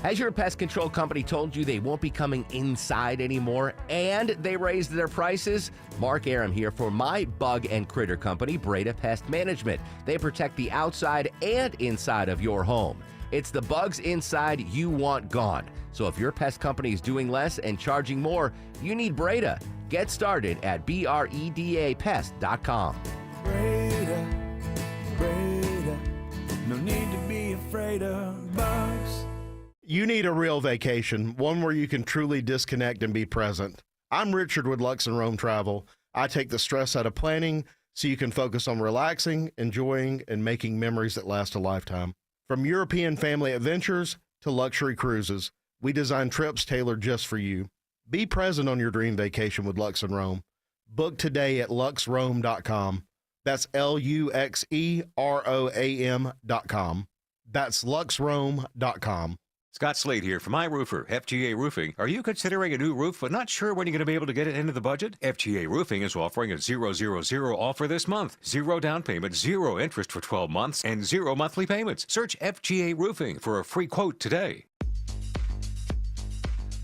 Has your pest control company told you they won't be coming inside anymore and they raised their prices? Mark Aram here for my bug and critter company, Breda Pest Management. They protect the outside and inside of your home. It's the bugs inside you want gone. So if your pest company is doing less and charging more, you need Breda. Get started at BREDAPest.com. Breda, no need to be afraid of bugs. You need a real vacation, one where you can truly disconnect and be present. I'm Richard with Lux and Rome Travel. I take the stress out of planning so you can focus on relaxing, enjoying, and making memories that last a lifetime. From European family adventures to luxury cruises, we design trips tailored just for you. Be present on your dream vacation with Lux and Rome. Book today at luxrome.com. That's LUXEROAM.com. That's luxrome.com. Scott Slade here from iRoofer, FGA Roofing. Are you considering a new roof but not sure when you're going to be able to get it into the budget? FGA Roofing is offering a 000 offer this month. 0 down payment, 0 interest for 12 months, and 0 monthly payments. Search FGA Roofing for a free quote today.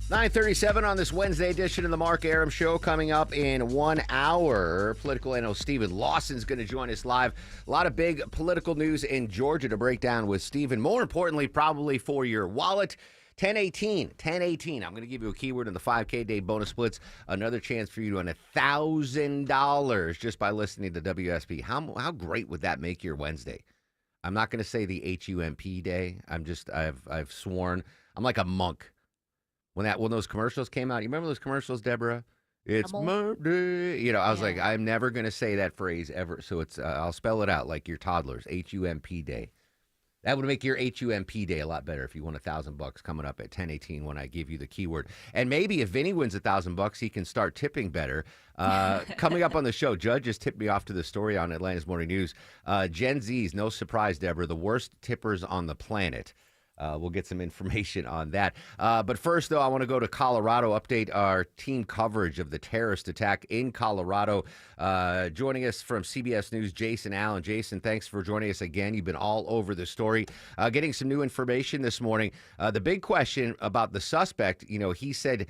9:37 on this Wednesday edition of the Mark Aram Show. Coming up in 1 hour, political analyst Stephen Lawson's going to join us live. A lot of big political news in Georgia to break down with Stephen. More importantly, probably for your wallet. 1018. I'm going to give you a keyword in the 5K day bonus splits. Another chance for you to win $1,000 just by listening to WSB. How great would that make your Wednesday? I'm not going to say the HUMP day. I've sworn. I'm like a monk. When those commercials came out, you remember those commercials, Deborah? It's Monday. You know, I was like, I'm never going to say that phrase ever. So it's I'll spell it out like your toddlers. HUMP day. That would make your HUMP day a lot better if you won $1,000 coming up at 10:18 when I give you the keyword. And maybe if Vinny wins $1,000, he can start tipping better. Coming up on the show, Judd just tipped me off to the story on Atlanta's Morning News. Gen Z's, no surprise, Deborah, the worst tippers on the planet. We'll get some information on that. But first, though, I want to go to Colorado, update our team coverage of the terrorist attack in Colorado. Joining us from CBS News, Jason Allen. Jason, thanks for joining us again. You've been all over the story. Getting some new information this morning. The big question about the suspect, he said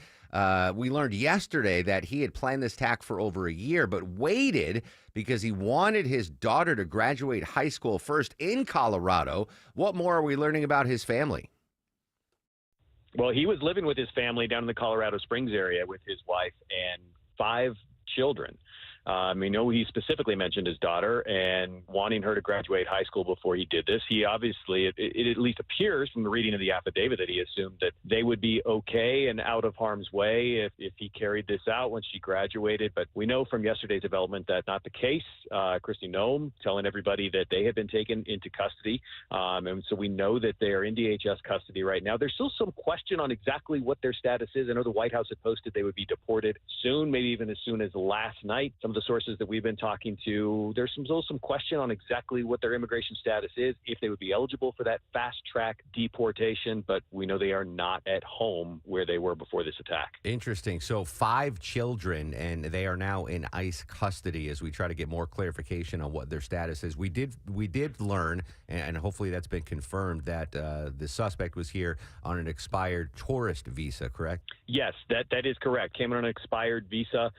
we learned yesterday that he had planned this attack for over a year, but waited because he wanted his daughter to graduate high school first in Colorado. What more are we learning about his family? Well, he was living with his family down in the Colorado Springs area with his wife and 5 children. We know he specifically mentioned his daughter and wanting her to graduate high school before he did this. He obviously, it at least appears from the reading of the affidavit that he assumed that they would be okay and out of harm's way if he carried this out when she graduated. But we know from yesterday's development that's not the case. Kristi Noem telling everybody that they have been taken into custody. And so we know that they are in DHS custody right now. There's still some question on exactly what their status is. I know the White House had posted they would be deported soon, maybe even as soon as last night. Some of the sources that we've been talking to, there's still some question on exactly what their immigration status is, if they would be eligible for that fast-track deportation, but we know they are not at home where they were before this attack. Interesting. So 5 children, and they are now in ICE custody as we try to get more clarification on what their status is. We did learn, and hopefully that's been confirmed, that the suspect was here on an expired tourist visa, correct? Yes, that is correct. Came on an expired visa,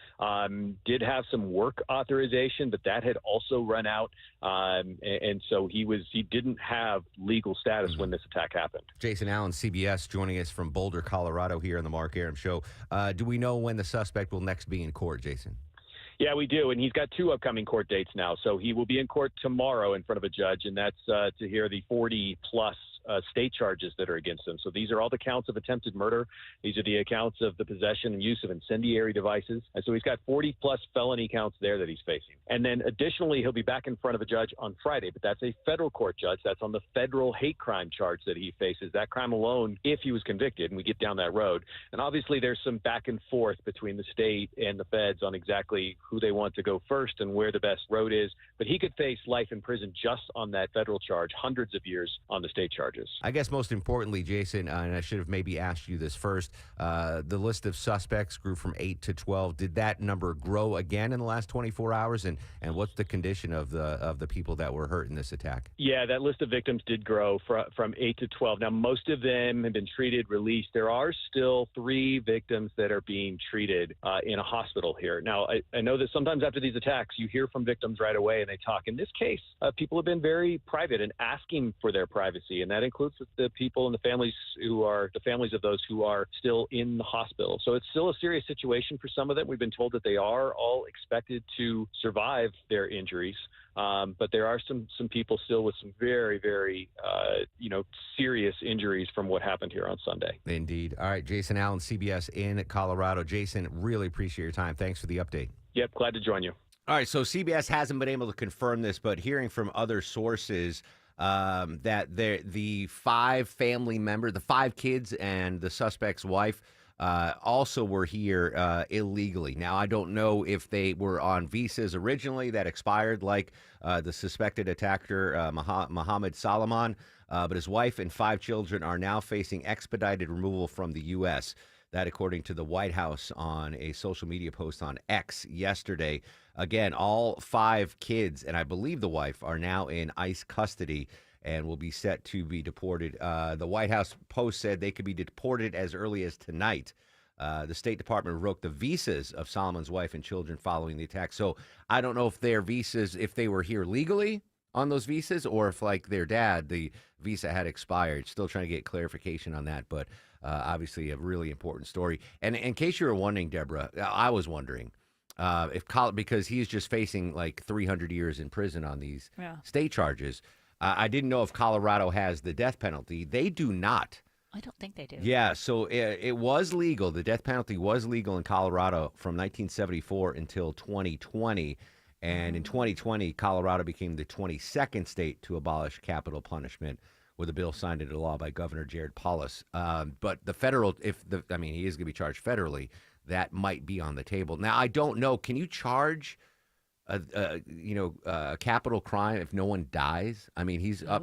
did have some work authorization, but that had also run out, and so he didn't have legal status when this attack happened. Jason Allen, CBS, joining us from Boulder, Colorado, here on the Mark Aram Show. Do we know when the suspect will next be in court, Jason? Yeah, we do, and he's got 2 upcoming court dates now. So he will be in court tomorrow in front of a judge, and that's to hear the 40-plus state charges that are against him. So these are all the counts of attempted murder. These are the accounts of the possession and use of incendiary devices. And so he's got 40-plus felony counts there that he's facing. And then additionally, he'll be back in front of a judge on Friday, but that's a federal court judge. That's on the federal hate crime charge that he faces. That crime alone, if he was convicted, and we get down that road. And obviously there's some back and forth between the state and the feds on exactly who they want to go first and where the best road is. But he could face life in prison just on that federal charge, hundreds of years on the state charges. I guess most importantly, Jason, and I should have maybe asked you this first, the list of suspects grew from 8 to 12. Did that number grow again in the last 24 hours? And what's the condition of the people that were hurt in this attack? Yeah, that list of victims did grow from 8 to 12. Now, most of them have been treated, released. There are still 3 victims that are being treated in a hospital here. Now, I know that sometimes after these attacks, you hear from victims right away and they talk. In this case, people have been very private and asking for their privacy, and that includes the people and the families of those who are still in the hospital. So it's still a serious situation for some of them. We've been told that they are all expected to survive their injuries. But there are some people still with some very, very, serious injuries from what happened here on Sunday. Indeed. All right, Jason Allen, CBS in Colorado. Jason, really appreciate your time. Thanks for the update. Yep, glad to join you. All right, so CBS hasn't been able to confirm this, but hearing from other sources that the 5 family members, the 5 kids and the suspect's wife also were here illegally. Now, I don't know if they were on visas originally that expired like the suspected attacker, Mohammed Salman, but his wife and 5 children are now facing expedited removal from the U.S. That, according to the White House on a social media post on X yesterday. Again, all 5 kids, and I believe the wife, are now in ICE custody and will be set to be deported. The White House post said they could be deported as early as tonight. The State Department revoked the visas of Solomon's wife and children following the attack. So I don't know if their visas, if they were here legally on those visas, or if, like their dad, the visa had expired. Still trying to get clarification on that, but obviously a really important story. And in case you were wondering, Deborah, I was wondering because he's just facing like 300 years in prison on these state charges. I didn't know if Colorado has the death penalty. They do not. I don't think they do. Yeah, so it was legal. The death penalty was legal in Colorado from 1974 until 2020. And in 2020, Colorado became the 22nd state to abolish capital punishment with a bill signed into law by Governor Jared Polis. But the federal, he is going to be charged federally. That might be on the table. Now, I don't know. Can you charge a capital crime if no one dies? I mean, he's up,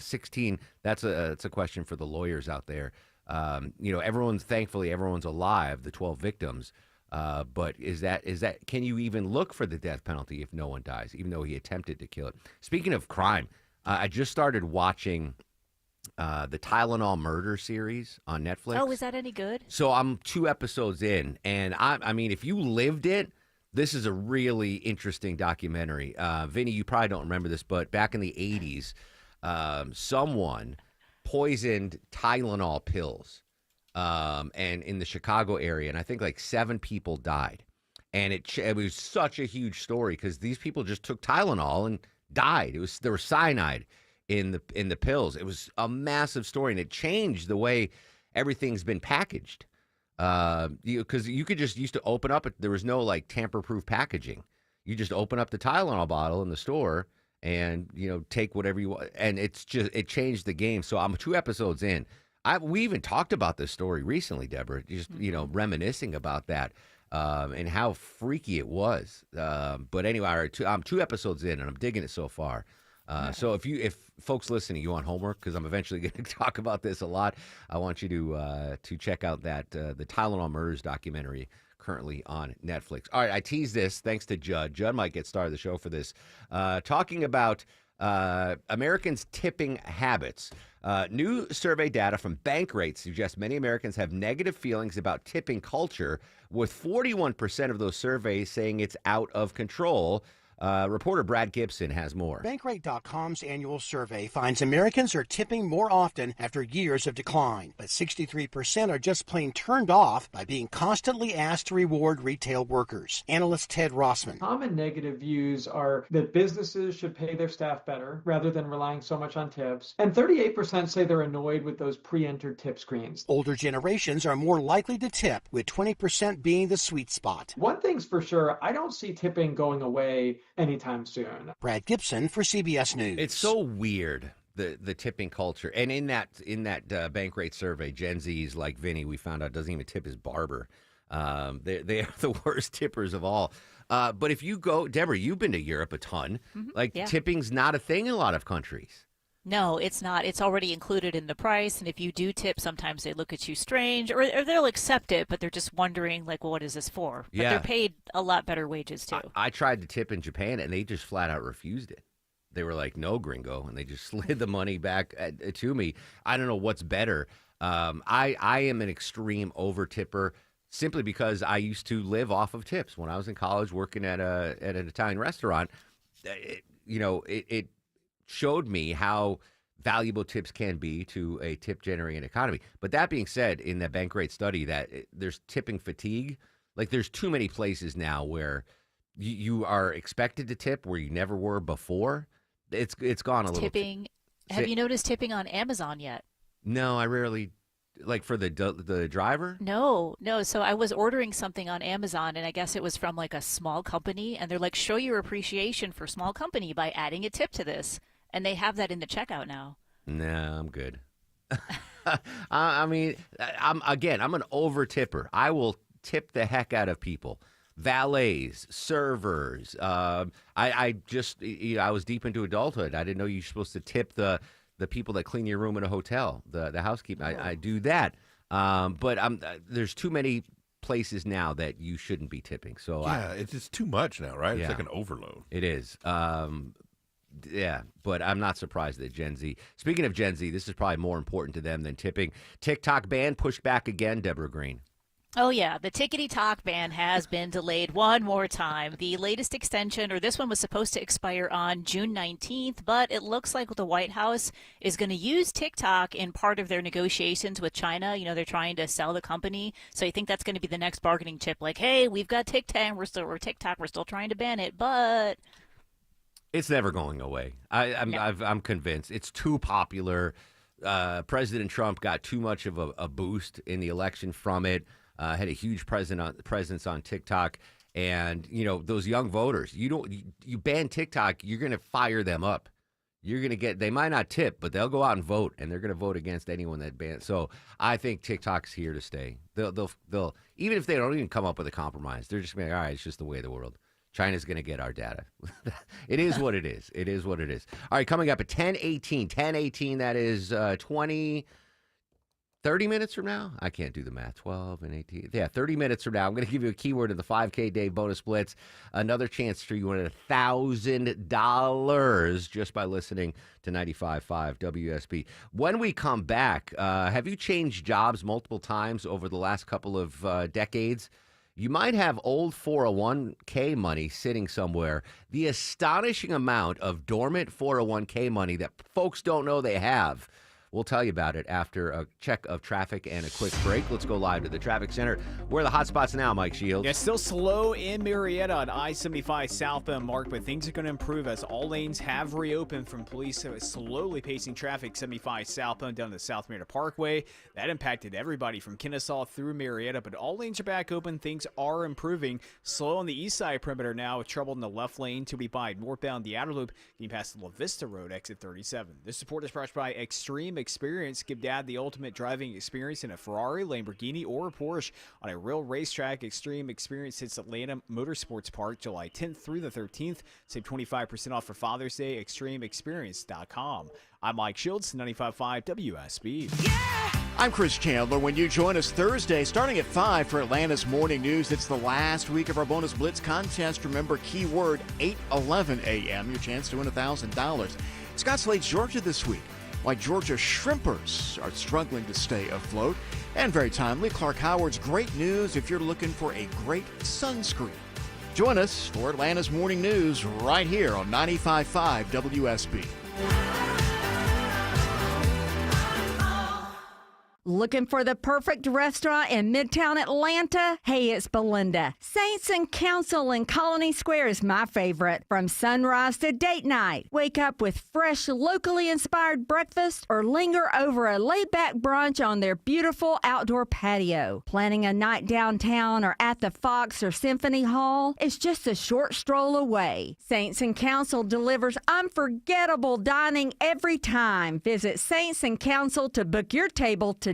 16. That's a question for the lawyers out there. Thankfully everyone's alive, the 12 victims. But is that can you even look for the death penalty if no one dies, even though he attempted to kill it? Speaking of crime, I just started watching the Tylenol murder series on Netflix. Oh, is that any good? So I'm 2 episodes in, and I mean, if you lived it, this is a really interesting documentary. Vinny, you probably don't remember this, but back in the 80s, someone poisoned Tylenol pills and in the Chicago area, and I think like 7 people died. And it was such a huge story because these people just took Tylenol and died. There was cyanide in the pills. It was a massive story, and it changed the way everything's been packaged. Because you could just used to open up there was no like tamper-proof packaging. You just open up the Tylenol bottle in the store and take whatever you want, and it changed the game. So I'm 2 episodes in. We even talked about this story recently, Deborah. Just reminiscing about that and how freaky it was. But anyway, I'm 2 episodes in and I'm digging it so far. So if folks listening, you want homework, because I'm eventually going to talk about this a lot, I want you to check out that the Tylenol Murders documentary currently on Netflix. All right, I teased this thanks to Judd. Judd might get star of the show for this. Talking about Americans' tipping habits. New survey data from Bankrate suggests many Americans have negative feelings about tipping culture, with 41% of those surveys saying it's out of control. Reporter Brad Gibson has more. Bankrate.com's annual survey finds Americans are tipping more often after years of decline, but 63% are just plain turned off by being constantly asked to reward retail workers. Analyst Ted Rossman. Common negative views are that businesses should pay their staff better rather than relying so much on tips, and 38% say they're annoyed with those pre-entered tip screens. Older generations are more likely to tip, with 20% being the sweet spot. One thing's for sure, I don't see tipping going away anytime soon. Brad Gibson for CBS News. It's so weird, the tipping culture. And in that Bankrate survey, Gen Z's like Vinny, we found out, doesn't even tip his barber. They are the worst tippers of all. But if you go, Deborah, you've been to Europe a ton. Yeah. Tipping's not a thing in a lot of countries. No, it's not. It's already included in the price, and if you do tip, sometimes they look at you strange, or they'll accept it, but they're just wondering, like, well, what is this for? But they're paid a lot better wages, too. I tried to tip in Japan, and they just flat out refused it. They were like, no, gringo, and they just slid the money back to me. I don't know what's better. I am an extreme over-tipper simply because I used to live off of tips. When I was in college working at an Italian restaurant, it showed me how valuable tips can be to a tip-generating economy. But that being said, in that Bankrate study, that there's tipping fatigue. Like, there's too many places now where you are expected to tip where you never were before. It's gone a little. Tipping. Have you noticed tipping on Amazon yet? No, I rarely. Like for the driver? No. So I was ordering something on Amazon, and I guess it was from like a small company, and they're like, show your appreciation for small company by adding a tip to this. And they have that in the checkout now. No, I'm good. I mean, I'm an over tipper. I will tip the heck out of people. Valets, servers. I was deep into adulthood. I didn't know you're supposed to tip the people that clean your room in a hotel, the housekeeper. I do that. But there's too many places now that you shouldn't be tipping. So it's just too much now, right? Yeah. It's like an overload. It is. Yeah, but I'm not surprised that Gen Z. Speaking of Gen Z, this is probably more important to them than tipping. TikTok ban pushed back again, Deborah Green. Oh, yeah. The Tickety-Talk ban has been delayed one more time. The latest extension, or this one, was supposed to expire on June 19th, but it looks like the White House is going to use TikTok in part of their negotiations with China. You know, they're trying to sell the company. So I think that's going to be the next bargaining chip. Like, hey, we've got TikTok. We're still trying to ban it, but it's never going away. I'm convinced. It's too popular. President Trump got too much of a boost in the election from it. Had a huge presence on TikTok, and those young voters. You ban TikTok, you're going to fire them up. You're going to get. They might not tip, but they'll go out and vote, and they're going to vote against anyone that bans. So I think TikTok's here to stay. They'll even if they don't even come up with a compromise, they're just going to be like, all right, it's just the way of the world. China's going to get our data. It is what it is. It is what it is. All right, coming up at 10:18, that is 30 minutes from now? I can't do the math. 12 and 18. Yeah, 30 minutes from now. I'm going to give you a keyword in the 5K Day bonus blitz. Another chance for you win $1,000 just by listening to 95.5 WSB. When we come back, have you changed jobs multiple times over the last couple of decades? You might have old 401k money sitting somewhere. The astonishing amount of dormant 401k money that folks don't know they have. We'll tell you about it after a check of traffic and a quick break. Let's go live to the traffic center. Where are the hot spots now, Mike Shields? Yeah, still slow in Marietta on I-75 southbound, Mark, but things are going to improve as all lanes have reopened from police slowly pacing traffic 75 southbound down the South Marietta Parkway. That impacted everybody from Kennesaw through Marietta, but all lanes are back open. Things are improving. Slow on the east side perimeter now with trouble in the left lane to be by northbound the outer loop, getting past the La Vista Road, exit 37. This support is brought by Extreme Experience. Give Dad the ultimate driving experience in a Ferrari, Lamborghini, or a Porsche on a real racetrack. Extreme Experience hits Atlanta Motorsports Park July 10th through the 13th. Save 25% off for Father's Day. ExtremeExperience.com. I'm Mike Shields, 95.5 WSB. I'm Chris Chandler. When you join us Thursday, starting at 5 for Atlanta's Morning News, it's the last week of our Bonus Blitz contest. Remember, keyword 8:11 a.m. Your chance to win $1,000. Scott Slade's Georgia this week. Why Georgia shrimpers are struggling to stay afloat. And very timely, Clark Howard's great news if you're looking for a great sunscreen. Join us for Atlanta's Morning News right here on 95.5 WSB. Looking for the perfect restaurant in Midtown Atlanta? Hey, it's Belinda. Saints and Council in Colony Square is my favorite. From sunrise to date night, wake up with fresh, locally inspired breakfast or linger over a laid-back brunch on their beautiful outdoor patio. Planning a night downtown or at the Fox or Symphony Hall is just a short stroll away. Saints and Council delivers unforgettable dining every time. Visit Saints and Council to book your table today.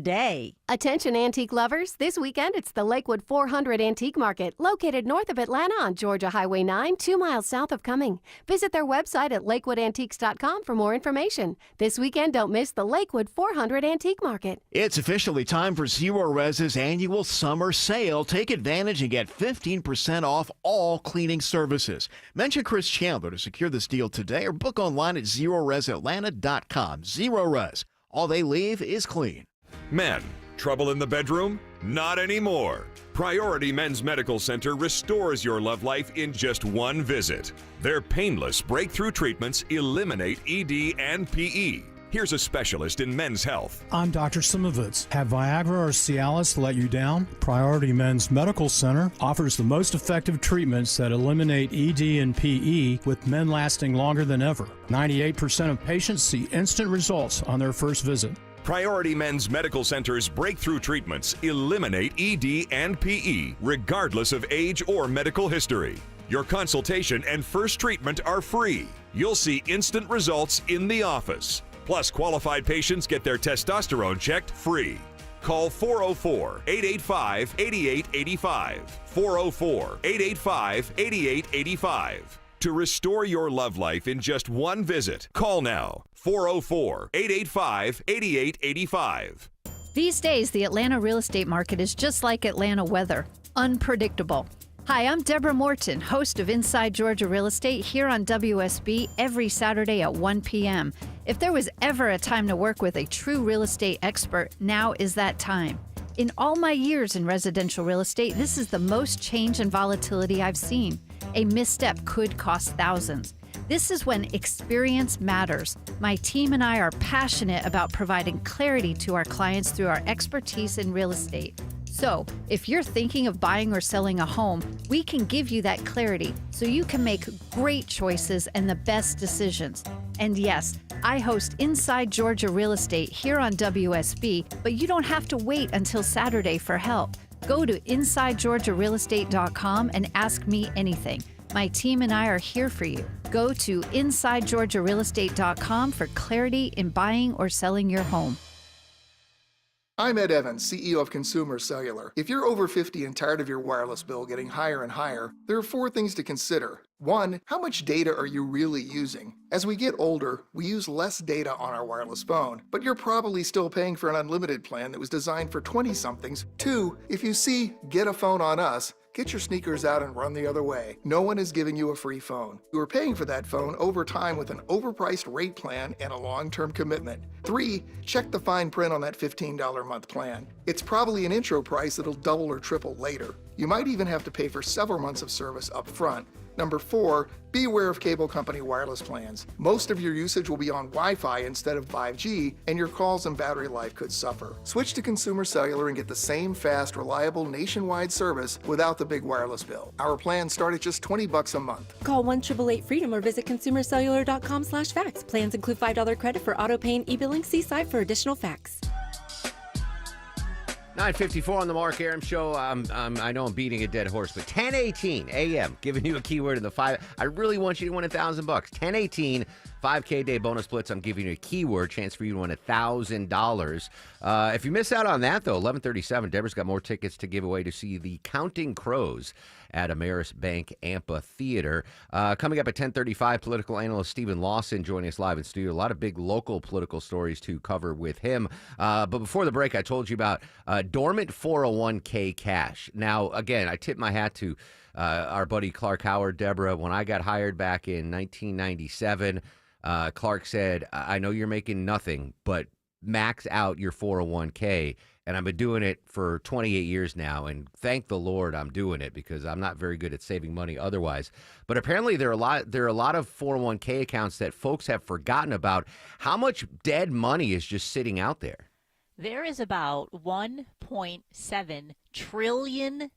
Attention antique lovers, this weekend it's the Lakewood 400 Antique Market, located north of Atlanta on Georgia Highway 9, 2 miles south of Cumming. Visit their website at lakewoodantiques.com for more information. This weekend, don't miss the Lakewood 400 Antique Market. It's officially time for Zero Res's annual summer sale. Take advantage and get 15% off all cleaning services. Mention Chris Chandler to secure this deal today or book online at ZeroResAtlanta.com. Zero Res. All they leave is clean. Men, trouble in the bedroom? Not anymore. Priority Men's Medical Center restores your love life in just one visit. Their painless breakthrough treatments eliminate ED and PE. Here's a specialist in men's health. I'm Dr. Simovitz. Have Viagra or Cialis let you down? Priority Men's Medical Center offers the most effective treatments that eliminate ED and PE, with men lasting longer than ever. 98% of patients see instant results on their first visit. Priority Men's Medical Center's breakthrough treatments eliminate ED and PE, regardless of age or medical history. Your consultation and first treatment are free. You'll see instant results in the office. Plus, qualified patients get their testosterone checked free. Call 404-885-8885. 404-885-8885. To restore your love life in just one visit, call now. 404-885-8885. These days, the Atlanta real estate market is just like Atlanta weather, unpredictable. Hi, I'm Deborah Morton, host of Inside Georgia Real Estate here on WSB every Saturday at 1 p.m. If there was ever a time to work with a true real estate expert, now is that time. In all my years in residential real estate, this is the most change and volatility I've seen. A misstep could cost thousands. This is when experience matters. My team and I are passionate about providing clarity to our clients through our expertise in real estate. So, if you're thinking of buying or selling a home, we can give you that clarity so you can make great choices and the best decisions. And yes, I host Inside Georgia Real Estate here on WSB, but you don't have to wait until Saturday for help. Go to InsideGeorgiaRealEstate.com and ask me anything. My team and I are here for you. Go to InsideGeorgiaRealEstate.com for clarity in buying or selling your home. I'm Ed Evans, CEO of Consumer Cellular. If you're over 50 and tired of your wireless bill getting higher and higher, there are 4 things to consider. 1, how much data are you really using? As we get older, we use less data on our wireless phone, but you're probably still paying for an unlimited plan that was designed for 20-somethings. 2, if you see "Get a phone on us," get your sneakers out and run the other way. No one is giving you a free phone. You are paying for that phone over time with an overpriced rate plan and a long-term commitment. 3, check the fine print on that $15 a month plan. It's probably an intro price that'll double or triple later. You might even have to pay for several months of service up front. Number 4, be aware of cable company wireless plans. Most of your usage will be on Wi-Fi instead of 5G, and your calls and battery life could suffer. Switch to Consumer Cellular and get the same fast, reliable, nationwide service without the big wireless bill. Our plans start at just $20 a month. Call 1-888-FREEDOM or visit consumercellular.com/facts. Plans include $5 credit for auto pay and e-billing. See site for additional facts. 9:54 on the Mark Arum Show. I know I'm beating a dead horse, but 10:18 a.m. giving you a keyword in the 5. I really want you to win $1,000. 10:18 5K day bonus blitz. I'm giving you a keyword, chance for you to win $1,000. If you miss out on that, though, 11:37. Deborah's got more tickets to give away to see the Counting Crows at Ameris Bank Amphitheater. Coming up at 10:35, political analyst Stephen Lawson joining us live in studio. A lot of big local political stories to cover with him. But before the break, I told you about dormant 401k cash. Now, again, I tip my hat to our buddy Clark Howard, Deborah. When I got hired back in 1997, Clark said, I know you're making nothing, but max out your 401k. And I've been doing it for 28 years now, and thank the Lord I'm doing it because I'm not very good at saving money otherwise. But apparently there are a lot of 401k accounts that folks have forgotten about. How much dead money is just sitting out there? There is about 1.7 trillion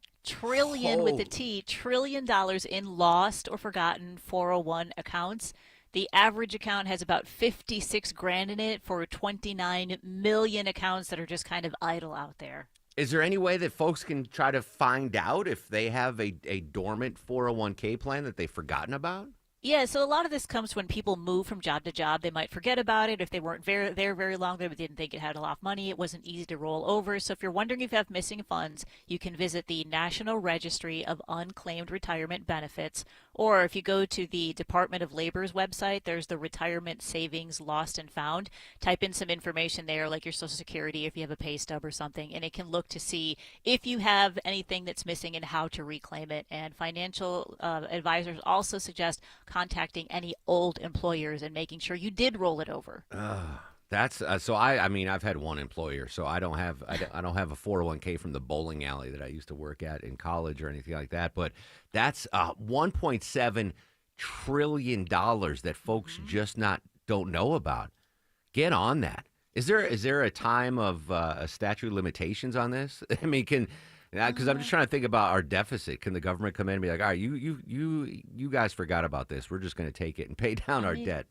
with a T, trillion dollars in lost or forgotten 401 accounts. The average account has about 56 grand in it for 29 million accounts that are just kind of idle out there. Is there any way that folks can try to find out if they have a dormant 401k plan that they've forgotten about? Yeah, so a lot of this comes when people move from job to job. They might forget about it. If they weren't there very long, they didn't think it had a lot of money. It wasn't easy to roll over. So if you're wondering if you have missing funds, you can visit the National Registry of Unclaimed Retirement Benefits. Or if you go to the Department of Labor's website, there's the Retirement Savings Lost and Found. Type in some information there, like your Social Security, if you have a pay stub or something, and it can look to see if you have anything that's missing and how to reclaim it. And financial advisors also suggest contacting any old employers and making sure you did roll it over. That's so. I mean, I've had one employer, so I don't have a 401k from the bowling alley that I used to work at in college or anything like that. But that's $1.7 trillion that folks just don't know about. Get on that. Is there a time of a statute of limitations on this? I mean, because I'm just trying to think about our deficit. Can the government come in and be like, all right, you guys forgot about this. We're just going to take it and pay down our debt.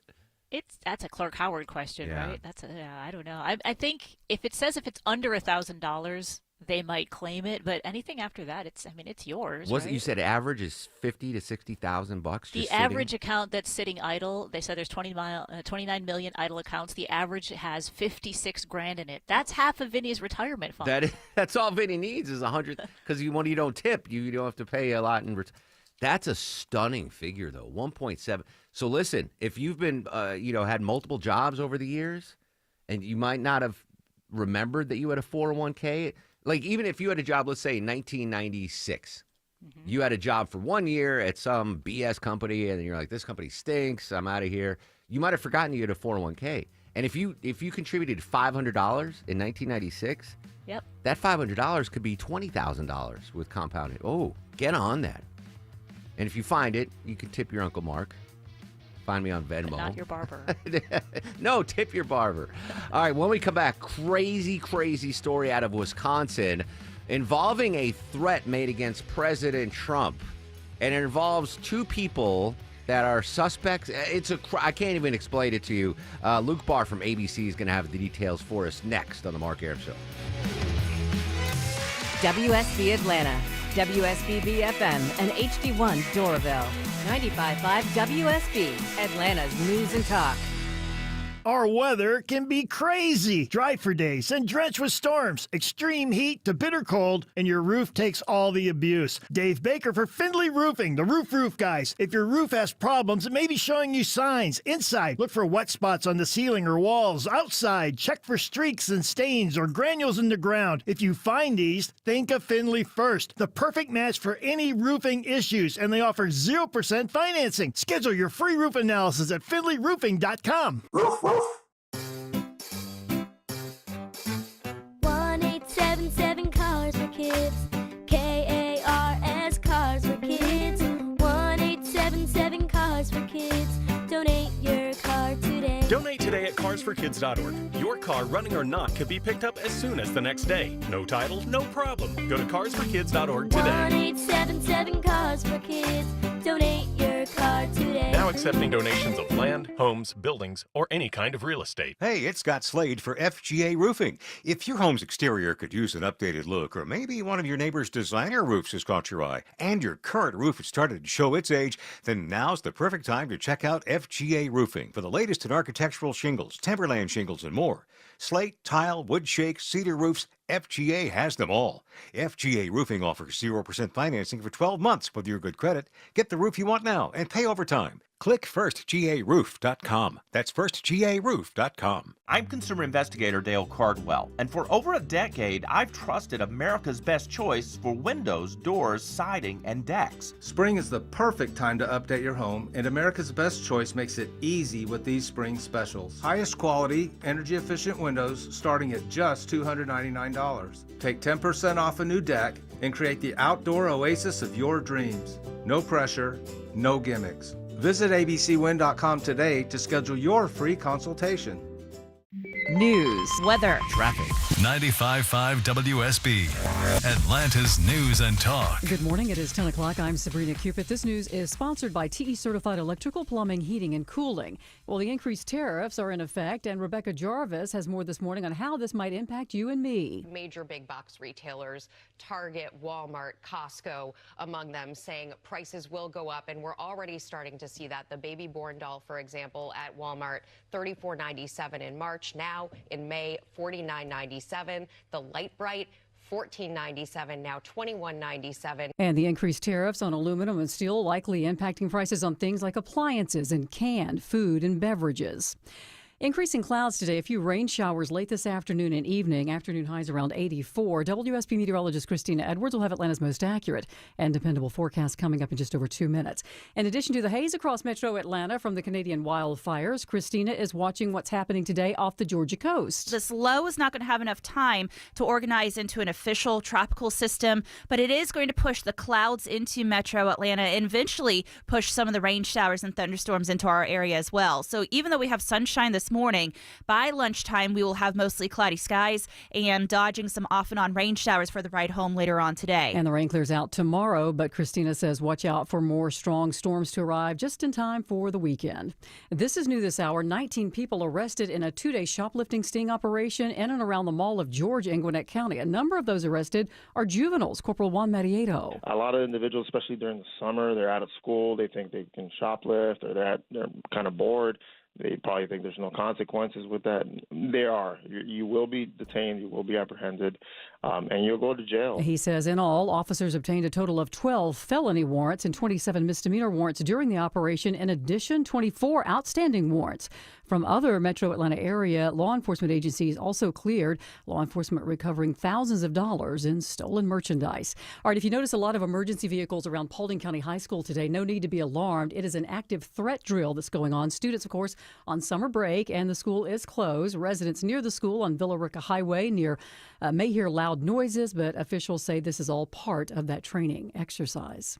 That's a Clark Howard question, Yeah. right? I don't know. I think if it's under $1,000, they might claim it, but anything after that, it's yours. Right? You said average is $50,000 to $60,000? The average account that's sitting idle, they said there's 29 million idle accounts. The average has 56 grand in it. That's half of Vinny's retirement fund. That's all Vinny needs is 100. Because when you don't tip, you don't have to pay a lot in. That's a stunning figure, though. 1.7. So listen, if you've been, had multiple jobs over the years, and you might not have remembered that you had a 401k. Like, even if you had a job, let's say in 1996, you had a job for 1 year at some BS company, and you're like, this company stinks, I'm out of here. You might have forgotten you had a 401k. And if you contributed $500 in 1996, yep, that $500 could be $20,000 with compounded. Oh, get on that. And if you find it, you can tip your Uncle Mark. Find me on Venmo. But not your barber. No, tip your barber. All right, when we come back, crazy story out of Wisconsin involving a threat made against President Trump. And it involves two people that are suspects. I can't even explain it to you. Luke Barr from ABC is going to have the details for us next on The Mark Arum Show. WSB Atlanta, WSB BFM, and HD1 Doraville. 95.5 WSB, Atlanta's News and Talk. Our weather can be crazy. Dry for days and drenched with storms. Extreme heat to bitter cold, and your roof takes all the abuse. Dave Baker for Findlay Roofing, the roof guys. If your roof has problems, it may be showing you signs. Inside, look for wet spots on the ceiling or walls. Outside, check for streaks and stains or granules in the ground. If you find these, think of Findlay first. The perfect match for any roofing issues, and they offer 0% financing. Schedule your free roof analysis at FindlayRoofing.com. 1-877 Cars for Kids. KARS Cars for Kids. 1-877 Cars for Kids. Donate your car today. Donate today at carsforkids.org. Your car, running or not, could be picked up as soon as the next day. No title, no problem. Go to carsforkids.org today. 1-877 Cars for Kids. Donate your car today. Now accepting donations of land, homes, buildings, or any kind of real estate. Hey, it's Scott Slade for FGA Roofing. If your home's exterior could use an updated look, or maybe one of your neighbor's designer roofs has caught your eye, and your current roof has started to show its age, then now's the perfect time to check out FGA Roofing for the latest in architectural shingles, timberland shingles, and more. Slate, tile, wood shake, cedar roofs, FGA has them all. FGA Roofing offers 0% financing for 12 months with your good credit. Get the roof you want now and pay over time. Click firstgaroof.com. That's firstgaroof.com. I'm consumer investigator Dale Cardwell, and for over a decade, I've trusted America's best choice for windows, doors, siding, and decks. Spring is the perfect time to update your home, and America's Best Choice makes it easy with these spring specials. Highest quality, energy-efficient windows windows starting at just $299. Take 10% off a new deck and create the outdoor oasis of your dreams. No pressure, no gimmicks. Visit abcwind.com today to schedule your free consultation. News, weather, traffic. 95.5 WSB, Atlanta's News and Talk. Good morning. It is 10 o'clock. I'm Sabrina Cupid. This news is sponsored by TE Certified Electrical, Plumbing, Heating, and Cooling. Well, the increased tariffs are in effect, and Rebecca Jarvis has more this morning on how this might impact you and me. Major big box retailers, Target, Walmart, Costco, among them, saying prices will go up, and we're already starting to see that. The baby born doll, for example, at Walmart, $34.97 in March. Now in May, $49.97. The Light Bright, $14.97, now $21.97. And the increased tariffs on aluminum and steel likely impacting prices on things like appliances and canned food and beverages. Increasing clouds today, a few rain showers late this afternoon and evening. Afternoon highs around 84. WSB meteorologist Christina Edwards will have Atlanta's most accurate and dependable forecast coming up in just over 2 minutes. In addition to the haze across metro Atlanta from the Canadian wildfires, Christina is watching what's happening today off the Georgia coast. This low is not going to have enough time to organize into an official tropical system, but it is going to push the clouds into metro Atlanta and eventually push some of the rain showers and thunderstorms into our area as well. So even though we have sunshine this morning, by lunchtime we will have mostly cloudy skies and dodging some off and on rain showers for the ride home later on today. And the rain clears out tomorrow, but Christina says watch out for more strong storms to arrive just in time for the weekend. This is new this hour. 19 people arrested in a 2-day shoplifting sting operation in and around the Mall of George in Gwinnett County. A number of those arrested are juveniles. Corporal Juan Marieto. A lot of individuals, especially during the summer, they're out of school, they think they can shoplift, or they're kind of bored. They probably think there's no consequences with that. There are. You will be detained, you will be apprehended, and you'll go to jail. He says in all, officers obtained a total of 12 felony warrants and 27 misdemeanor warrants during the operation. In addition, 24 outstanding warrants. From other metro Atlanta area law enforcement agencies also cleared. Law enforcement recovering thousands of dollars in stolen merchandise. All right, if you notice a lot of emergency vehicles around Paulding County High School today, no need to be alarmed. It is an active threat drill that's going on. Students, of course, on summer break, and the school is closed. Residents near the school on Villa Rica Highway may hear loud noises, but officials say this is all part of that training exercise.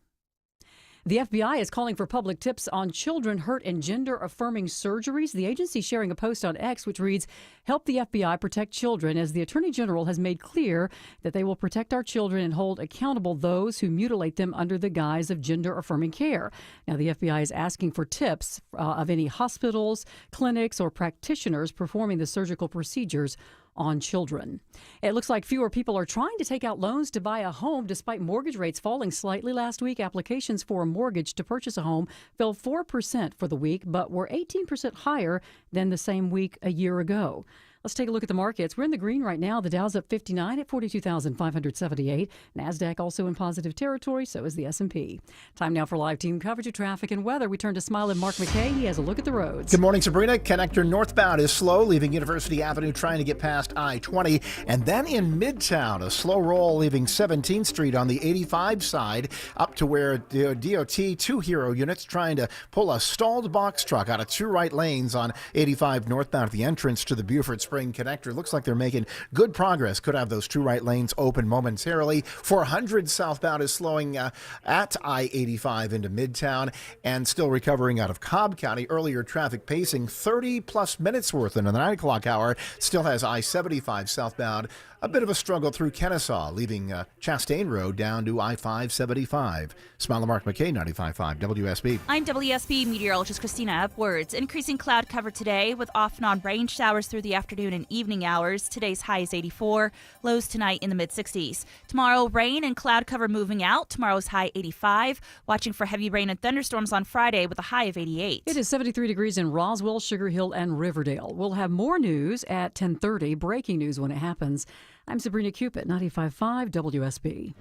The FBI is calling for public tips on children hurt in gender-affirming surgeries. The agency sharing a post on X which reads, "Help the FBI protect children," as the Attorney General has made clear that they will protect our children and hold accountable those who mutilate them under the guise of gender-affirming care. Now, the FBI is asking for tips of any hospitals, clinics, or practitioners performing the surgical procedures on children. It looks like fewer people are trying to take out loans to buy a home despite mortgage rates falling slightly last week. Applications for a mortgage to purchase a home fell 4% for the week, but were 18% higher than the same week a year ago. Let's take a look at the markets. We're in the green right now. The Dow's up 59 at 42,578. NASDAQ also in positive territory. So is the S&P. Time now for live team coverage of traffic and weather. We turn to Smile and Mark McKay. He has a look at the roads. Good morning, Sabrina. Connector northbound is slow, leaving University Avenue trying to get past I-20. And then in Midtown, a slow roll leaving 17th Street on the 85 side up to where DOT 2 Hero units trying to pull a stalled box truck out of 2 right lanes on 85 northbound at the entrance to the Buford Spring Connector. Looks like they're making good progress. Could have those 2 right lanes open momentarily. 400 southbound is slowing at I-85 into Midtown and still recovering out of Cobb County. Earlier traffic pacing 30-plus minutes worth in the 9 o'clock hour. Still has I-75 southbound. A bit of a struggle through Kennesaw, leaving Chastain Road down to I-575. Smile and Mark McKay, 95.5 WSB. I'm WSB meteorologist Christina Edwards. Increasing cloud cover today with off and on rain showers through the afternoon and evening hours. Today's high is 84. Lows tonight in the mid-60s. Tomorrow, rain and cloud cover moving out. Tomorrow's high 85. Watching for heavy rain and thunderstorms on Friday with a high of 88. It is 73 degrees in Roswell, Sugar Hill, and Riverdale. We'll have more news at 10:30. Breaking news when it happens. I'm Sabrina Cupid, 95.5 WSB.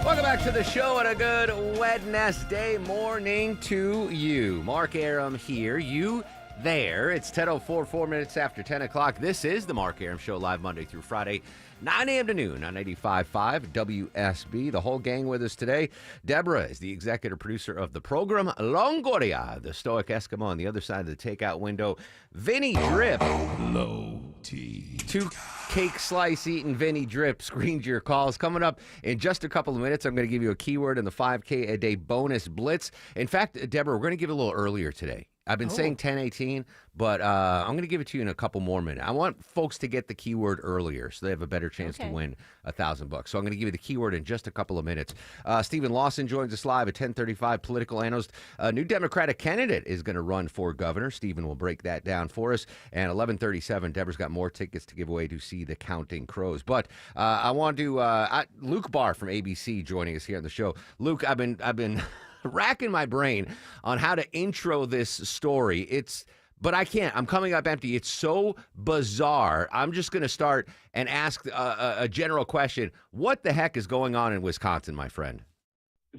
Welcome back to the show and a good Wednesday morning to you. Mark Aram here. You there. It's 10:04, 4 minutes after 10 o'clock. This is the Mark Arum Show, live Monday through Friday, 9 a.m. to noon on 85.5 WSB. The whole gang with us today. Deborah is the executive producer of the program. Longoria, the stoic Eskimo on the other side of the takeout window. Vinny Drip. Low T. 2 cake slice eating Vinny Drip screens your calls. Coming up in just a couple of minutes, I'm going to give you a keyword in the 5K a day bonus blitz. In fact, Deborah, we're going to give it a little earlier today. I've been saying 10:18, but I'm going to give it to you in a couple more minutes. I want folks to get the keyword earlier so they have a better chance to win $1,000. So I'm going to give you the keyword in just a couple of minutes. Stephen Lawson joins us live at 10:35. Political analyst. A new Democratic candidate is going to run for governor. Stephen will break that down for us. And 11:37, Deborah's got more tickets to give away to see the Counting Crows. But I want to Luke Barr from ABC joining us here on the show. Luke, I've been racking my brain on how to intro this story. But I can't. I'm coming up empty. It's so bizarre. I'm just going to start and ask a general question. What the heck is going on in Wisconsin, my friend?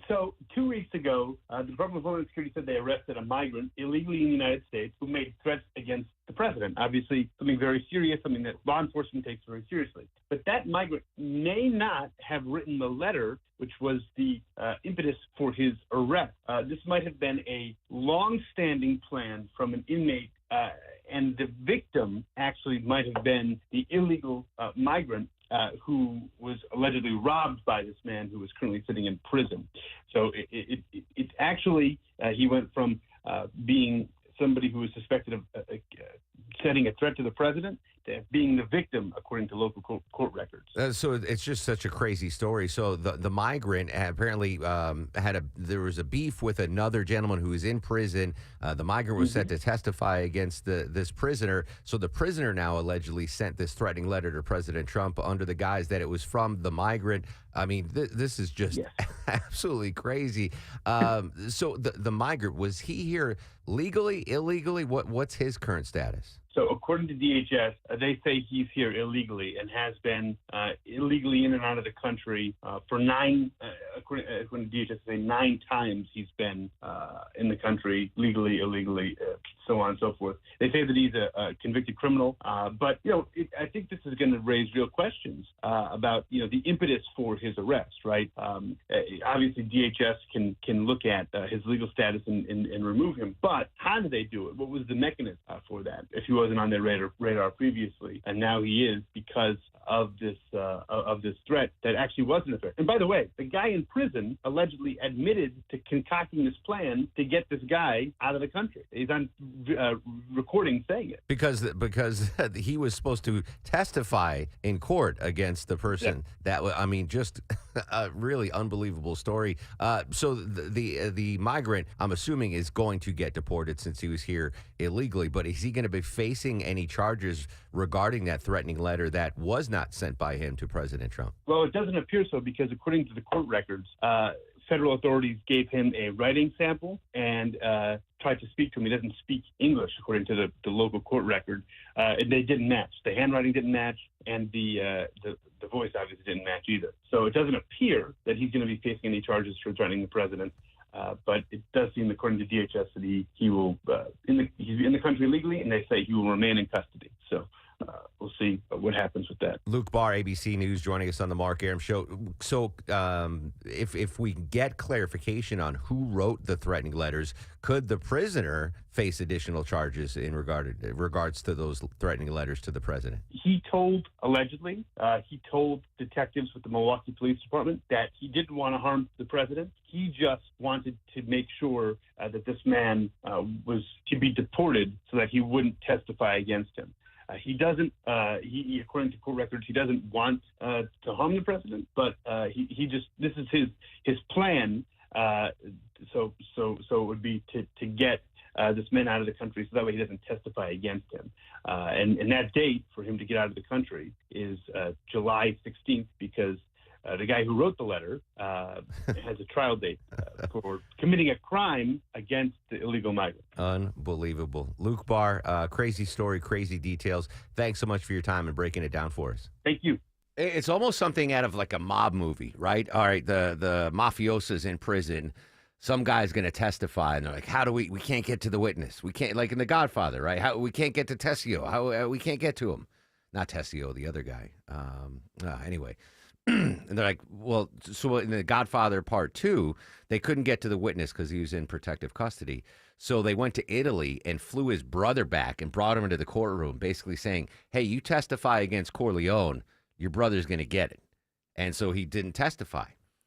So 2 weeks ago, the Department of Homeland Security said they arrested a migrant illegally in the United States who made threats against the president. Obviously, something very serious, something that law enforcement takes very seriously. But that migrant may not have written the letter which was the impetus for his arrest. This might have been a long-standing plan from an inmate, and the victim actually might have been the illegal migrant who was allegedly robbed by this man who is currently sitting in prison. So it actually, he went from being somebody who was suspected of setting a threat to the president to being the victim, according to local court records. So it's just such a crazy story. So the migrant apparently there was a beef with another gentleman who was in prison. The migrant was set to testify against this prisoner. So the prisoner now allegedly sent this threatening letter to President Trump under the guise that it was from the migrant. I mean, this is just absolutely crazy. So the migrant, was he here legally, illegally? What's his current status? So according to DHS, they say he's here illegally and has been illegally in and out of the country for according to DHS, 9 times he's been in the country legally, illegally, so on and so forth. They say that he's a convicted criminal, but I think this is going to raise real questions about the impetus for his arrest, right? Obviously, DHS can look at his legal status and remove him, but how did they do it? What was the mechanism for that? If he wasn't on their radar previously, and now he is because of this threat that actually wasn't a threat. And by the way, the guy in prison allegedly admitted to concocting this plan to get this guy out of the country. He's on recording saying it because he was supposed to testify in court against the person. Just a really unbelievable story. So the migrant, I'm assuming, is going to get deported since he was here illegally. But is he going to be facing any charges regarding that threatening letter that was not sent by him to President Trump? Well, it doesn't appear so, because according to the court records, federal authorities gave him a writing sample and tried to speak to him. He doesn't speak English, according to the local court record. And they didn't match. The handwriting didn't match, and the voice obviously didn't match either. So it doesn't appear that he's going to be facing any charges for threatening the president. But it does seem, according to DHS, that he will he's in the country legally, and they say he will remain in custody. So we'll see what happens with that. Luke Barr, ABC News, joining us on the Mark Arum Show. So if we get clarification on who wrote the threatening letters, could the prisoner face additional charges in regards to those threatening letters to the president? He told detectives with the Milwaukee Police Department that he didn't want to harm the president. He just wanted to make sure that this man was to be deported so that he wouldn't testify against him. He doesn't, according to court records, he doesn't want to harm the president, but this is his plan. So it would be to get this man out of the country so that way he doesn't testify against him. And that date for him to get out of the country is July 16th, because the guy who wrote the letter has a trial date for committing a crime against the illegal migrant. Unbelievable. Luke Barr, crazy story, crazy details. Thanks so much for your time and breaking it down for us. Thank you. It's almost something out of like a mob movie, right? All right, the mafioso's in prison. some guy's going to testify, and they're like, how do we can't get to the witness. We can't, like in The Godfather, right? We can't get to Tessio. We can't get to him. Not Tessio, the other guy. Anyway. And they're like, well, so in The Godfather Part 2, they couldn't get to the witness because he was in protective custody. So they went to Italy and flew his brother back and brought him into the courtroom, basically saying, hey, you testify against Corleone, your brother's going to get it. And so he didn't testify.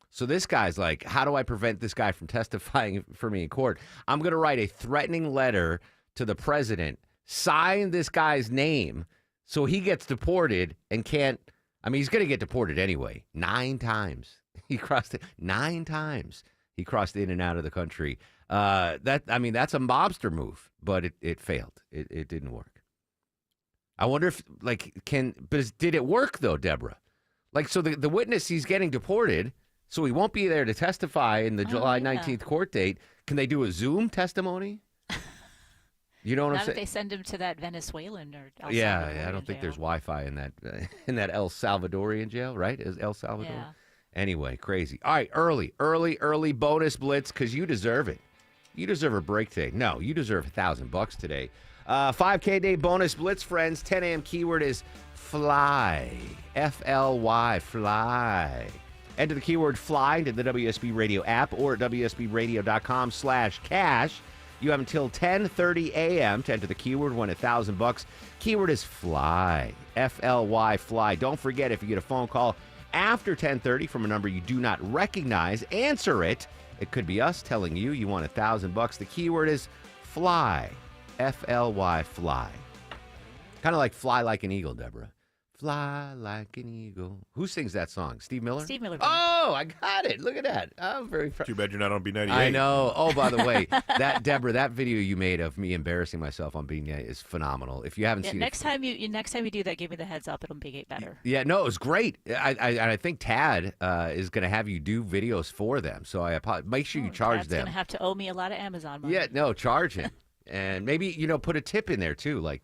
So this guy's like, how do I prevent this guy from testifying for me in court? I'm going to write a threatening letter to the president, sign this guy's name so he gets deported and can't. I mean, he's going to get deported anyway. 9 times. He crossed it 9 times. He crossed in and out of the country. That's a mobster move, but it failed. It didn't work. I wonder if, did it work, though, Deborah? Like, so the witness, he's getting deported, so he won't be there to testify in the July 19th court date. Can they do a Zoom testimony? You know what I'm saying? Not if they send him to that Venezuelan or El Yeah, I don't think there's Wi-Fi in that El Salvadorian jail, right? Is El Salvador? Yeah. Anyway, crazy. All right, early bonus blitz because you deserve it. You deserve a break today. No, you deserve $1,000 today. 5K day bonus blitz, friends. 10 a.m. keyword is fly. F-L-Y, fly. Enter the keyword fly into the WSB Radio app or at WSBradio.com/cash. You have until 10:30 a.m. to enter the keyword, win $1,000. Keyword is fly. F-L-Y, fly. Don't forget, if you get a phone call after 10:30 from a number you do not recognize, answer it. It could be us telling you you want $1,000. The keyword is fly. F-L-Y, fly. Kind of like fly like an eagle, Deborah. Fly like an eagle. Who sings that song? Steve Miller? Steve Miller. Oh, I got it. Look at that. I'm very proud. Too bad you're not on B98. I know. Oh, by the way, that video you made of me embarrassing myself on B98 is phenomenal. If you haven't seen next time you do that, give me the heads up. It'll be better. Yeah, no, it was great. I think Tad is going to have you do videos for them. So I make sure you charge Tad's them. Going to have to owe me a lot of Amazon money. Yeah, no, charge him, and maybe put a tip in there too, like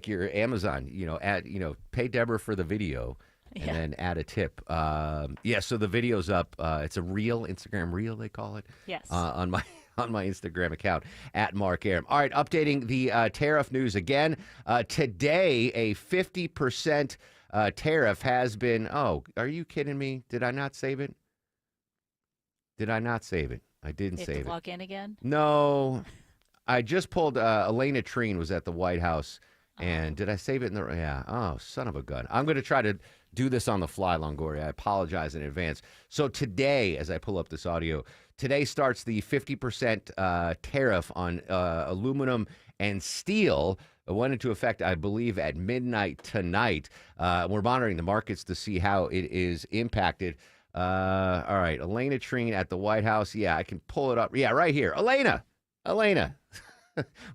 your Amazon, pay Deborah for the video and then add a tip. So the video's up. It's a reel, Instagram reel, they call it. Yes. On my Instagram account at Mark Arum. All right, updating the tariff news again. Today, a 50% tariff has been. Oh, are you kidding me? Did I not save it? I didn't save it. Log in again? No. I just pulled. Elena Treen was at the White House. And did I save it in the... Yeah. Oh, son of a gun. I'm going to try to do this on the fly, Longoria. I apologize in advance. So today, as I pull up this audio, today starts the 50% tariff on aluminum and steel. It went into effect, I believe, at midnight tonight. We're monitoring the markets to see how it is impacted. All right. Elena Treen at the White House. Yeah, I can pull it up. Yeah, right here. Elena.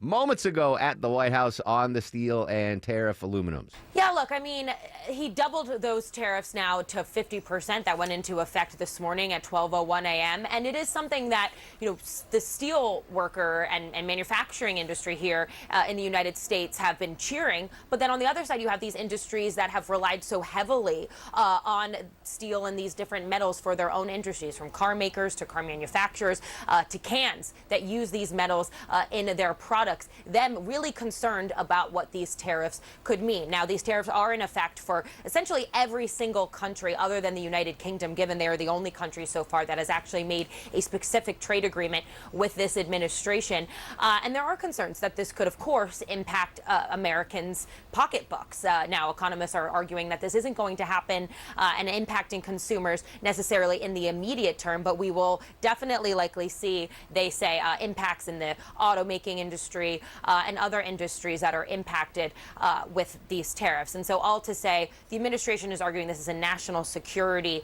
Moments ago at the White House on the steel and tariff aluminums. Yeah, look, I mean, he doubled those tariffs now to 50%. That went into effect this morning at 12:01 a.m. And it is something that, the steel worker and manufacturing industry here in the United States have been cheering. But then on the other side, you have these industries that have relied so heavily on steel and these different metals for their own industries, from car makers to car manufacturers to cans that use these metals in their products, them really concerned about what these tariffs could mean. Now, these tariffs are in effect for essentially every single country other than the United Kingdom, given they are the only country so far that has actually made a specific trade agreement with this administration. And there are concerns that this could, of course, impact Americans' pocketbooks. Now, economists are arguing that this isn't going to happen and impacting consumers necessarily in the immediate term, but we will definitely likely see, they say, impacts in the automaking industry and other industries that are impacted with these tariffs. And so all to say, the administration is arguing this is a national security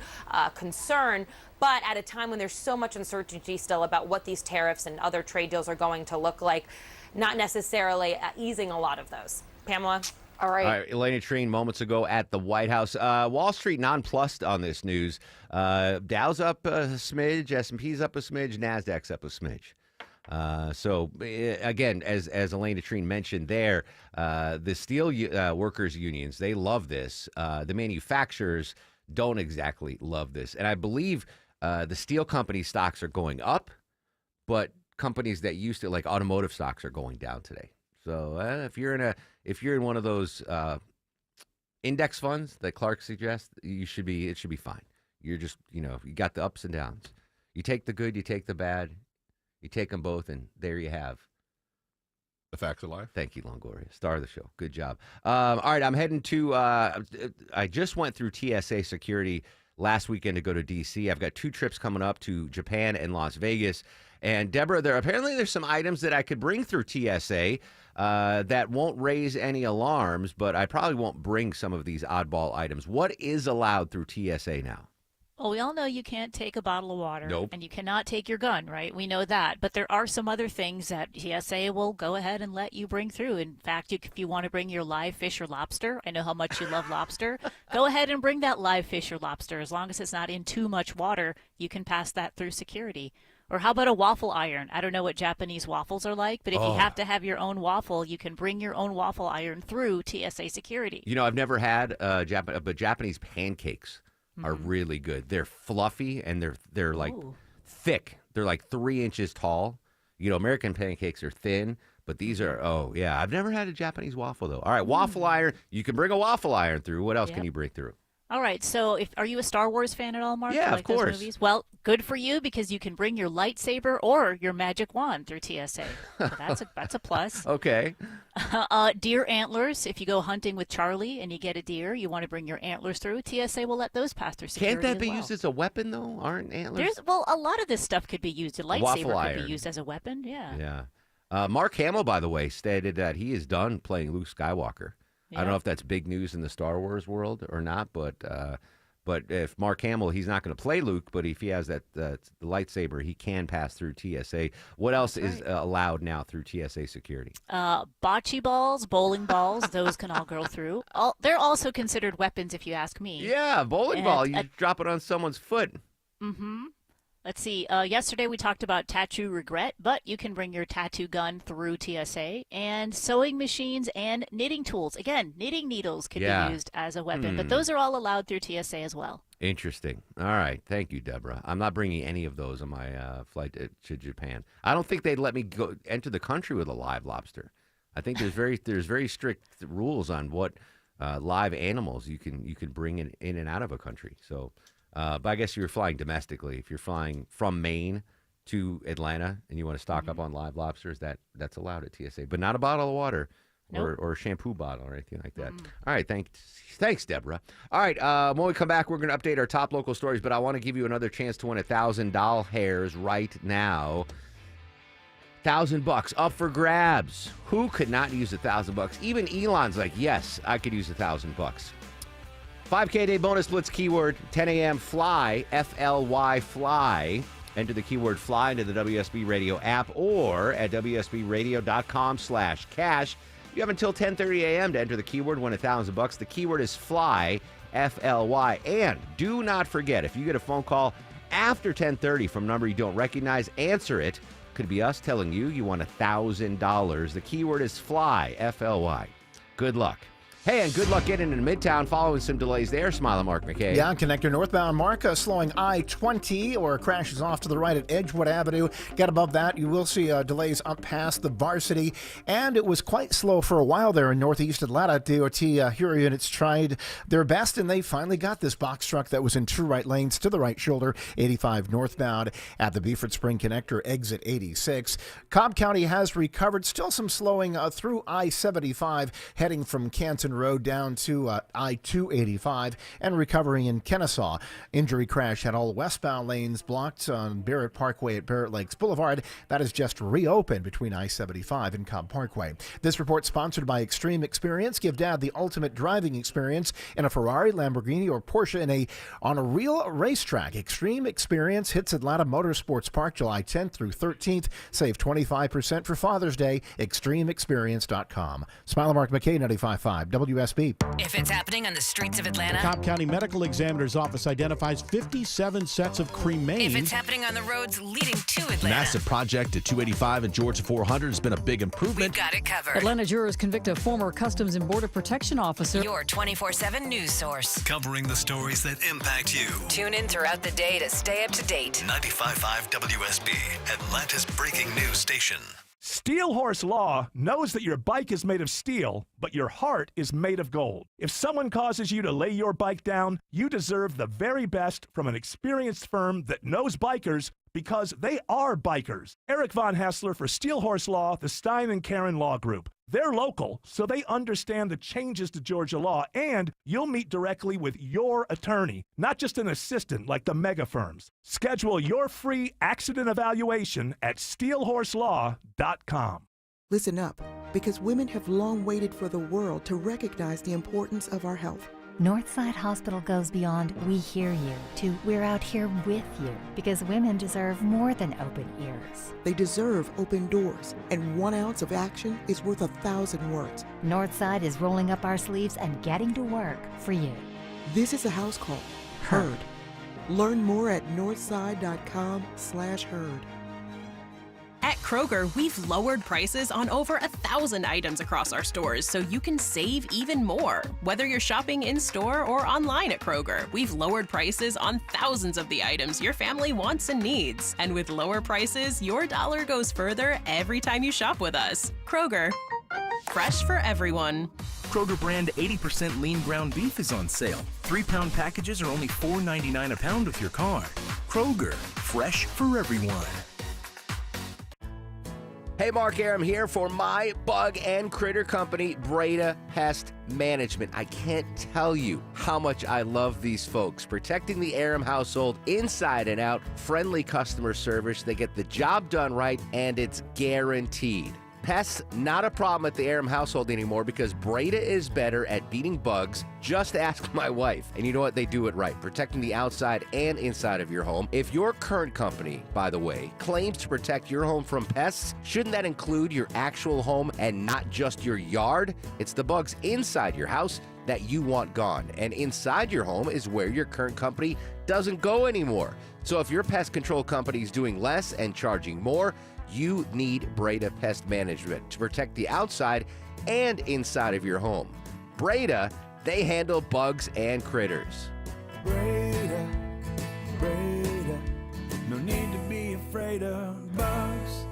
concern, but at a time when there's so much uncertainty still about what these tariffs and other trade deals are going to look like, not necessarily easing a lot of those. Pamela? All right. Elena Treen moments ago at the White House. Wall Street nonplussed on this news. Dow's up a smidge, S&P's up a smidge, NASDAQ's up a smidge. So again, as Elena Treen mentioned there, the steel workers unions, they love this. The manufacturers don't exactly love this. And I believe the steel company stocks are going up. but companies that used to, like automotive stocks, are going down today. So if you're in one of those index funds that Clark suggests, it should be fine. You're just, you got the ups and downs. You take the good, you take the bad, you take them both, and there you have the facts of life. Thank you, Longoria, star of the show. Good job. All right, I'm heading to. I just went through TSA security last weekend to go to D.C. I've got 2 trips coming up to Japan and Las Vegas. And Deborah, there's some items that I could bring through TSA that won't raise any alarms, but I probably won't bring some of these oddball items. What is allowed through TSA now? Well, we all know you can't take a bottle of water. Nope. And you cannot take your gun, right? We know that. But there are some other things that TSA will go ahead and let you bring through. In fact, if you want to bring your live fish or lobster, I know how much you love lobster, go ahead and bring that live fish or lobster. As long as it's not in too much water, you can pass that through security. Or how about a waffle iron? I don't know what Japanese waffles are like, but if you have to have your own waffle, you can bring your own waffle iron through TSA security. I've never had but Japanese pancakes are really good. They're fluffy and they're like thick. They're like 3 inches tall. American pancakes are thin, but these are, I've never had a Japanese waffle, though. All right, waffle iron. You can bring a waffle iron through. What else can you bring through? All right, so are you a Star Wars fan at all, Mark? Yeah, like of course. Those movies? Well, good for you because you can bring your lightsaber or your magic wand through TSA. So that's a plus. Okay. Deer antlers. If you go hunting with Charlie and you get a deer, you want to bring your antlers through. TSA will let those pass through security. Can't that be used as a weapon, though? Aren't antlers? A lot of this stuff could be used. A lightsaber iron could be used as a weapon. Yeah. Yeah. Mark Hamill, by the way, stated that he is done playing Luke Skywalker. Yeah. I don't know if that's big news in the Star Wars world or not, but if Mark Hamill, he's not going to play Luke, but if he has that the lightsaber, he can pass through TSA. What else is allowed now through TSA security? Bocce balls, bowling balls, those can all go through. They're also considered weapons, if you ask me. Yeah, bowling ball. You drop it on someone's foot. Mm-hmm. Let's see. Yesterday we talked about tattoo regret, but you can bring your tattoo gun through TSA, and sewing machines and knitting tools. Again, knitting needles can be used as a weapon, but those are all allowed through TSA as well. Interesting. All right. Thank you, Deborah. I'm not bringing any of those on my flight to Japan. I don't think they'd let me go enter the country with a live lobster. I think there's very strict rules on what live animals you can bring in and out of a country. So. But I guess you're flying domestically. If you're flying from Maine to Atlanta and you want to stock up on live lobsters, that's allowed at TSA. But not a bottle of water or a shampoo bottle or anything like that. All right, thanks, Deborah. All right, when we come back, we're going to update our top local stories, but I want to give you another chance to win 1,000 doll hairs right now. $1,000 up for grabs. Who could not use $1,000? Even Elon's like, yes, I could use $1,000. 5K day bonus blitz keyword 10 a.m. fly, F-L-Y, fly. Enter the keyword fly into the WSB Radio app or at WSBradio.com/cash. You have until 10:30 a.m. to enter the keyword, win $1,000. The keyword is fly, F-L-Y. And do not forget, if you get a phone call after 10:30 from a number you don't recognize, answer it. Could be us telling you won $1,000. The keyword is fly, F-L-Y. Good luck. Hey, and good luck getting into Midtown following some delays there. Smile at Mark McKay. Yeah, connector northbound Mark slowing I-20 or crashes off to the right at Edgewood Avenue. Get above that, you will see delays up past the Varsity. And it was quite slow for a while there in northeast Atlanta. DOT Hero units tried their best, and they finally got this box truck that was in two right lanes to the right shoulder, 85 northbound at the Beaufort Spring connector, exit 86. Cobb County has recovered. Still some slowing through I-75, heading from Canton Road down to I-285, and recovery in Kennesaw. Injury crash had all westbound lanes blocked on Barrett Parkway at Barrett Lakes Boulevard. That is just reopened between I-75 and Cobb Parkway. This report sponsored by Extreme Experience. Give Dad the ultimate driving experience in a Ferrari, Lamborghini, or Porsche on a real racetrack. Extreme Experience hits Atlanta Motorsports Park July 10th through 13th. Save 25% for Father's Day. ExtremeExperience.com. Smile, Mark McKay, 95.5 WSB. If it's happening on the streets of Atlanta. Cobb County Medical Examiner's Office identifies 57 sets of cremains. If it's happening on the roads leading to Atlanta. Massive project at 285 and Georgia 400 has been a big improvement. We've got it covered. Atlanta jurors convict a former Customs and Border Protection officer. Your 24/7 news source. Covering the stories that impact you. Tune in throughout the day to stay up to date. 95.5 WSB, Atlanta's breaking news station. Steel Horse Law knows that your bike is made of steel, but your heart is made of gold. If someone causes you to lay your bike down, you deserve the very best from an experienced firm that knows bikers because they are bikers. Eric Von Hassler for Steel Horse Law, the Stein and Karen Law Group. They're local, so they understand the changes to Georgia law, and you'll meet directly with your attorney, not just an assistant like the mega firms. Schedule your free accident evaluation at steelhorselaw.com. Listen up, because women have long waited for the world to recognize the importance of our health. Northside Hospital goes beyond "we hear you" to "we're out here with you," because women deserve more than open ears. They deserve open doors, and 1 ounce of action is worth 1,000 words. Northside is rolling up our sleeves and getting to work for you. This is a house call. Heard. Learn more at northside.com/heard. At Kroger, we've lowered prices on over 1,000 items across our stores so you can save even more. Whether you're shopping in-store or online at Kroger, we've lowered prices on thousands of the items your family wants and needs. And with lower prices, your dollar goes further every time you shop with us. Kroger, fresh for everyone. Kroger brand 80% lean ground beef is on sale. 3-pound packages are only $4.99 a pound with your card. Kroger, fresh for everyone. Hey, Mark Aram here for my bug and critter company, Breda Pest Management. I can't tell you how much I love these folks. Protecting the Aram household inside and out, friendly customer service. They get the job done right, and it's guaranteed. Pests, not a problem at the Aram household anymore because Breda is better at beating bugs. Just ask my wife. And you know what? They do it right, protecting the outside and inside of your home. If your current company, by the way, claims to protect your home from pests, shouldn't that include your actual home and not just your yard? It's the bugs inside your house that you want gone. And inside your home is where your current company doesn't go anymore. So if your pest control company is doing less and charging more, you need Breda Pest Management to protect the outside and inside of your home. Breda, they handle bugs and critters. Breda, no need to be afraid of bugs.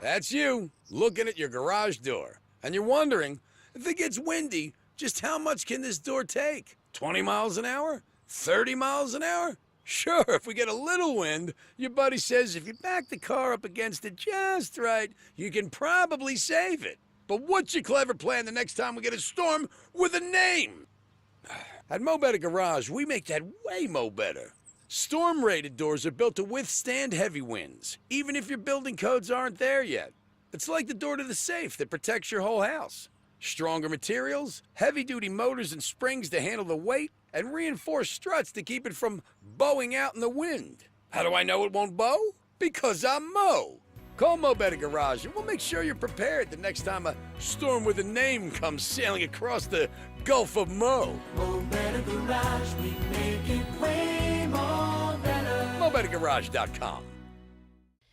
That's you, looking at your garage door. And you're wondering, if it gets windy, just how much can this door take? 20 miles an hour? 30 miles an hour? Sure, if we get a little wind, your buddy says if you back the car up against it just right, you can probably save it. But what's your clever plan the next time we get a storm with a name? At Mo Better Garage, we make that way mo better. Storm-rated doors are built to withstand heavy winds, even if your building codes aren't there yet. It's like the door to the safe that protects your whole house. Stronger materials, heavy-duty motors and springs to handle the weight, and reinforced struts to keep it from bowing out in the wind. How do I know it won't bow? Because I'm Mo. Call Mo Better Garage and we'll make sure you're prepared the next time a storm with a name comes sailing across the Gulf of Mo. Mo Better Garage, we make it way more better. MoBetterGarage.com.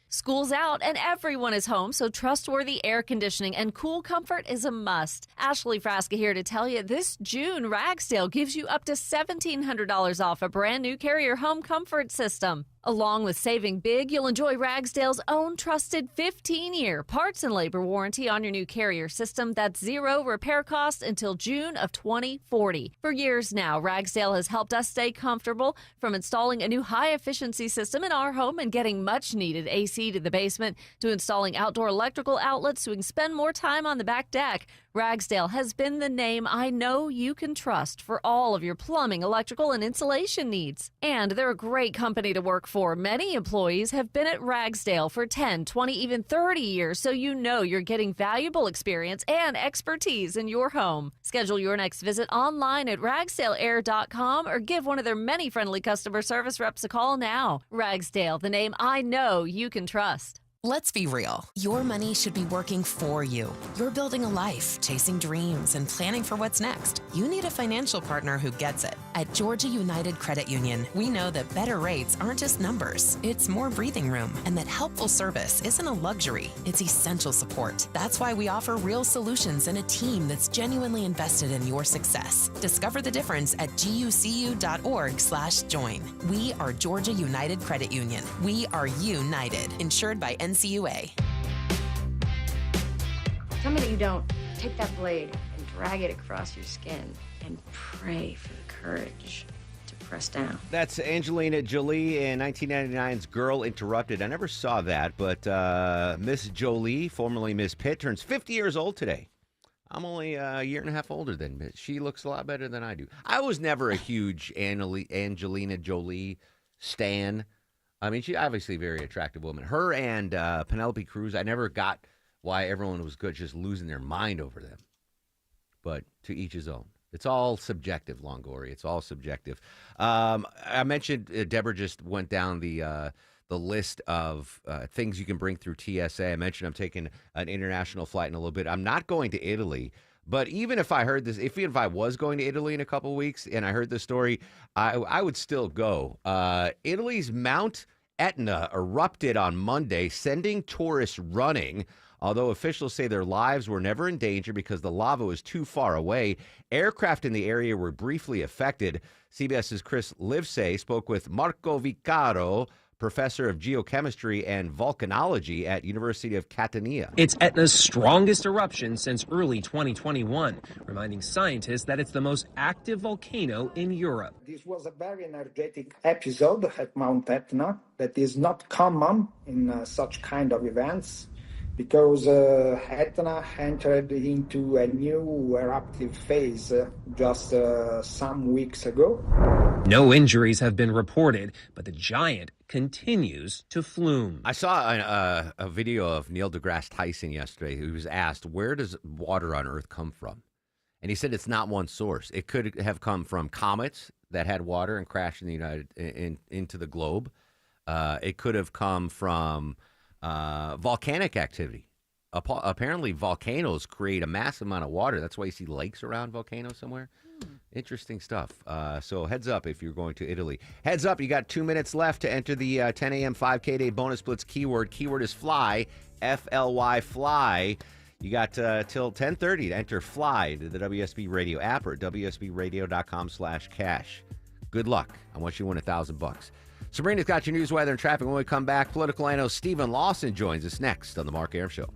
School's out and everyone is home, so trustworthy air conditioning and cool comfort is a must. Ashley Frasca here to tell you this June, Ragsdale gives you up to $1,700 off a brand new Carrier home comfort system. Along with saving big, you'll enjoy Ragsdale's own trusted 15-year parts and labor warranty on your new Carrier system that's zero repair cost until June of 2040. For years now, Ragsdale has helped us stay comfortable, from installing a new high-efficiency system in our home and getting much-needed AC to the basement, to installing outdoor electrical outlets so we can spend more time on the back deck. Ragsdale has been the name I know you can trust for all of your plumbing, electrical, and insulation needs. And they're a great company to work for. Many employees have been at Ragsdale for 10, 20, even 30 years, so you know you're getting valuable experience and expertise in your home. Schedule your next visit online at ragsdaleair.com or give one of their many friendly customer service reps a call now. Ragsdale, the name I know you can trust. Let's be real. Your money should be working for you. You're building a life, chasing dreams, and planning for what's next. You need a financial partner who gets it. At Georgia United Credit Union, we know that better rates aren't just numbers. It's more breathing room, and that helpful service isn't a luxury. It's essential support. That's why we offer real solutions and a team that's genuinely invested in your success. Discover the difference at gucu.org/join. We are Georgia United Credit Union. We are united. Insured by NCUA. Tell me that you don't take that blade and drag it across your skin and pray for the courage to press down. That's Angelina Jolie in 1999's Girl Interrupted. I never saw that, but Miss Jolie, formerly Miss Pitt, turns 50 years old today. I'm only a year and a half older than Miss. She looks a lot better than I do. I was never a huge Angelina Jolie stan. I mean, she's obviously a very attractive woman. Her and Penelope Cruz, I never got why everyone was good, just losing their mind over them. But to each his own. It's all subjective, Longoria. It's all subjective. I mentioned Deborah just went down the list of things you can bring through TSA. I mentioned I'm taking an international flight in a little bit. I'm not going to Italy. But even if I heard this, even if I was going to Italy in a couple of weeks and I heard this story, I would still go. Italy's Mount Etna erupted on Monday, sending tourists running. Although officials say their lives were never in danger because the lava was too far away, aircraft in the area were briefly affected. CBS's Chris Livesay spoke with Marco Vicaro, professor of geochemistry and volcanology at University of Catania. It's Etna's strongest eruption since early 2021, reminding scientists that it's the most active volcano in Europe. This was a very energetic episode at Mount Etna that is not common in such kind of events, because Etna entered into a new eruptive phase just some weeks ago. No injuries have been reported, but the giant continues to flume. I saw a video of Neil deGrasse Tyson yesterday, who was asked, where does water on Earth come from? And he said it's not one source. It could have come from comets that had water and crashed into the globe. It could have come from volcanic activity. Apparently, volcanoes create a massive amount of water. That's why you see lakes around volcanoes somewhere. Interesting stuff. So heads up if you're going to Italy. Heads up, you got 2 minutes left to enter the 10 a.m. 5K Day Bonus Blitz keyword. Keyword is fly, F-L-Y, fly. You got till 10:30 to enter fly to the WSB Radio app or at WSBRadio.com/cash. Good luck. I want you to win $1,000. Sabrina's got your news, weather, and traffic. When we come back, political analyst Stephen Lawson joins us next on The Mark Arum Show.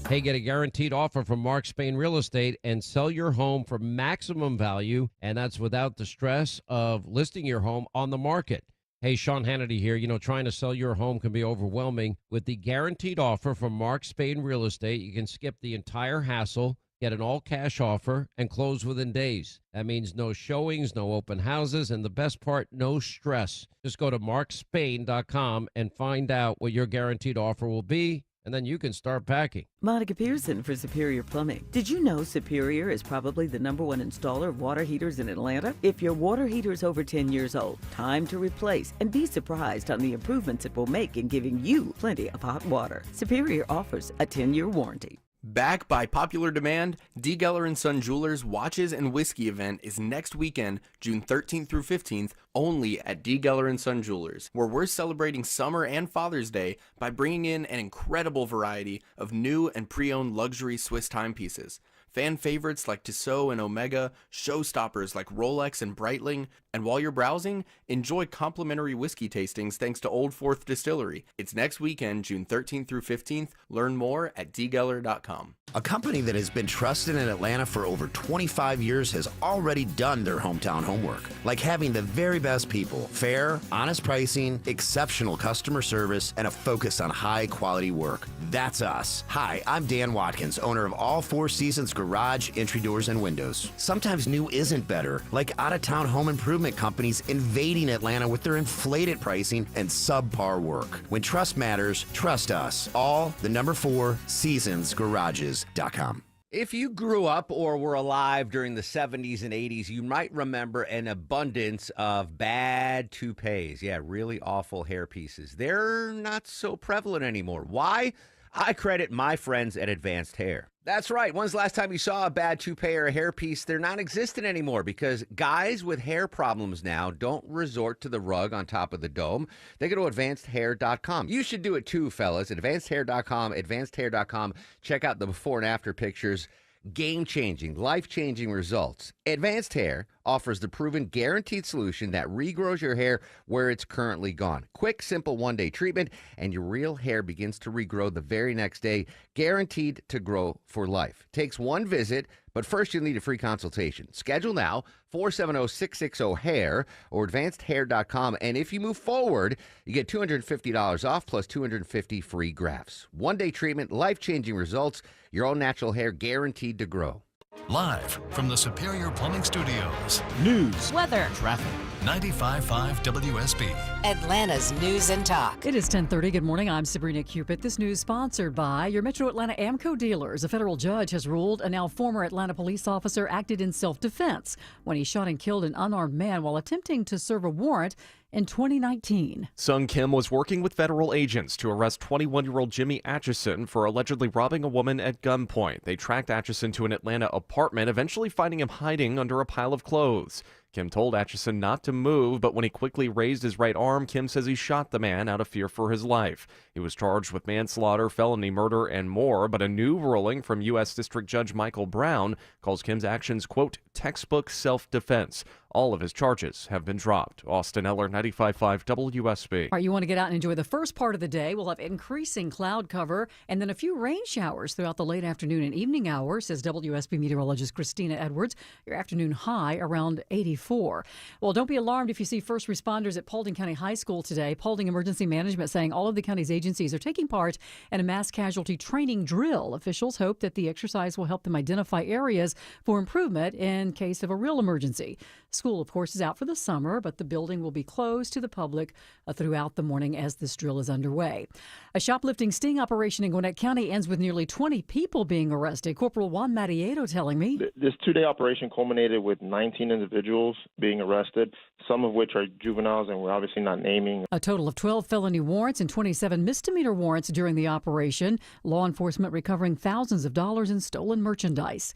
Hey, get a guaranteed offer from Mark Spain Real Estate and sell your home for maximum value, and that's without the stress of listing your home on the market. Hey, Sean Hannity here. You know, trying to sell your home can be overwhelming. With the guaranteed offer from Mark Spain Real Estate, you can skip the entire hassle, get an all-cash offer, and close within days. That means no showings, no open houses, and the best part, no stress. Just go to markspain.com and find out what your guaranteed offer will be, and then you can start packing. Monica Pearson for Superior Plumbing. Did you know Superior is probably the #1 installer of water heaters in Atlanta? If your water heater is over 10 years old, time to replace and be surprised on the improvements it will make in giving you plenty of hot water. Superior offers a 10-year warranty. Back by popular demand, D. Geller & Son Jewelers Watches and Whiskey event is next weekend, June 13th through 15th, only at D. Geller & Son Jewelers, where we're celebrating summer and Father's Day by bringing in an incredible variety of new and pre-owned luxury Swiss timepieces. Fan favorites like Tissot and Omega, showstoppers like Rolex and Breitling, and while you're browsing, enjoy complimentary whiskey tastings thanks to Old Fourth Distillery. It's next weekend, June 13th through 15th. Learn more at dgeller.com. A company that has been trusted in Atlanta for over 25 years has already done their hometown homework, like having the very best people, fair, honest pricing, exceptional customer service, and a focus on high-quality work. That's us. Hi, I'm Dan Watkins, owner of All Four Seasons Garage, Entry Doors, and Windows. Sometimes new isn't better, like out-of-town home improvement companies invading Atlanta with their inflated pricing and subpar work. When trust matters, trust us. All the #4 Seasons Garages.com. If you grew up or were alive during the 70s and 80s, you might remember an abundance of bad toupees. Yeah, really awful hair pieces. They're not so prevalent anymore. Why? I credit my friends at Advanced Hair. That's right. When's the last time you saw a bad toupee or a hairpiece? They're non-existent anymore because guys with hair problems now don't resort to the rug on top of the dome. They go to advancedhair.com. You should do it too, fellas. Advancedhair.com, advancedhair.com. Check out the before and after pictures. Game-changing, life-changing results. Advanced Hair offers the proven guaranteed solution that regrows your hair where it's currently gone. Quick, simple one-day treatment, and your real hair begins to regrow the very next day, guaranteed to grow for life. Takes one visit, but first you'll need a free consultation. Schedule now, 470-660-HAIR or advancedhair.com. And if you move forward, you get $250 off plus 250 free grafts. One-day treatment, life-changing results, your own natural hair guaranteed to grow. Live from the Superior Plumbing Studios. News, weather, Traffic. 95.5 WSB. Atlanta's News and Talk. It is 10:30. Good morning. I'm Sabrina Cupid. This news sponsored by your Metro Atlanta Amco dealers. A federal judge has ruled a now former Atlanta police officer acted in self-defense when he shot and killed an unarmed man while attempting to serve a warrant in 2019. Sung Kim was working with federal agents to arrest 21-year-old Jimmy Atchison for allegedly robbing a woman at gunpoint. They tracked Atchison to an Atlanta apartment, eventually finding him hiding under a pile of clothes. Kim told Atchison not to move, but when he quickly raised his right arm, Kim says he shot the man out of fear for his life. He was charged with manslaughter, felony murder, and more, but a new ruling from U.S. District Judge Michael Brown calls Kim's actions, quote, textbook self-defense. All of his charges have been dropped. Austin Eller, 95.5 WSB. All right, you want to get out and enjoy the first part of the day. We'll have increasing cloud cover and then a few rain showers throughout the late afternoon and evening hours, says WSB meteorologist Christina Edwards. Your afternoon high around 84. Well, don't be alarmed if you see first responders at Paulding County High School today. Paulding Emergency Management saying all of the county's agencies are taking part in a mass casualty training drill. Officials hope that the exercise will help them identify areas for improvement in case of a real emergency. School, of course, is out for the summer, but the building will be closed to the public throughout the morning as this drill is underway. A shoplifting sting operation in Gwinnett County ends with nearly 20 people being arrested. Corporal Juan Marieto telling me. This two-day operation culminated with 19 individuals being arrested, some of which are juveniles, and we're obviously not naming. A total of 12 felony warrants and 27 misdemeanor warrants during the operation. Law enforcement recovering thousands of dollars in stolen merchandise.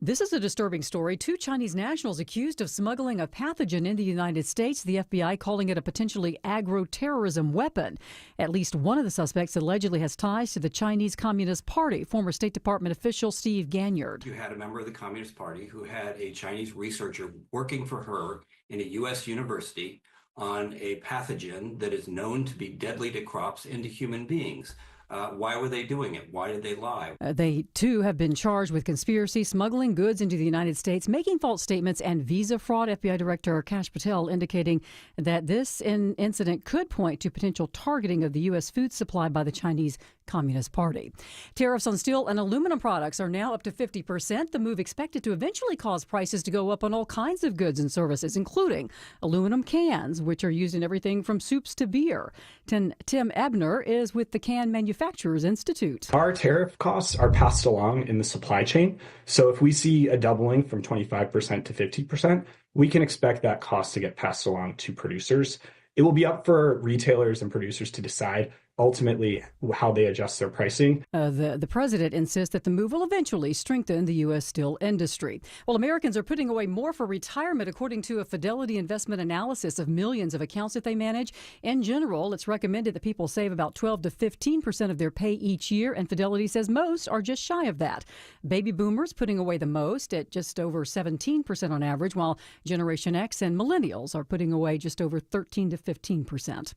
This is a disturbing story. 2 Chinese nationals accused of smuggling a pathogen in the United States, the FBI calling it a potentially agro-terrorism weapon. At least one of the suspects allegedly has ties to the Chinese Communist Party. Former State Department official Steve Ganyard. You had a member of the Communist Party who had a Chinese researcher working for her in a U.S. university on a pathogen that is known to be deadly to crops and to human beings. Why were they doing it? Why did they lie? They, too, have been charged with conspiracy, smuggling goods into the United States, making false statements, and visa fraud. FBI Director Kash Patel indicating that this incident could point to potential targeting of the U.S. food supply by the Chinese Communist Party. Tariffs on steel and aluminum products are now up to 50%. The move expected to eventually cause prices to go up on all kinds of goods and services, including aluminum cans, which are used in everything from soups to beer. Tim Ebner is with the Can Manufacturers Institute. Our tariff costs are passed along in the supply chain. So if we see a doubling from 25% to 50%, we can expect that cost to get passed along to producers. It will be up for retailers and producers to decide ultimately how they adjust their pricing. The president insists that the move will eventually strengthen the U.S. steel industry. Well, Americans are putting away more for retirement, according to a Fidelity investment analysis of millions of accounts that they manage. In general, it's recommended that people save about 12 to 15% of their pay each year, and Fidelity says most are just shy of that. Baby boomers putting away the most at just over 17% on average, while Generation X and millennials are putting away just over 13 to 15%.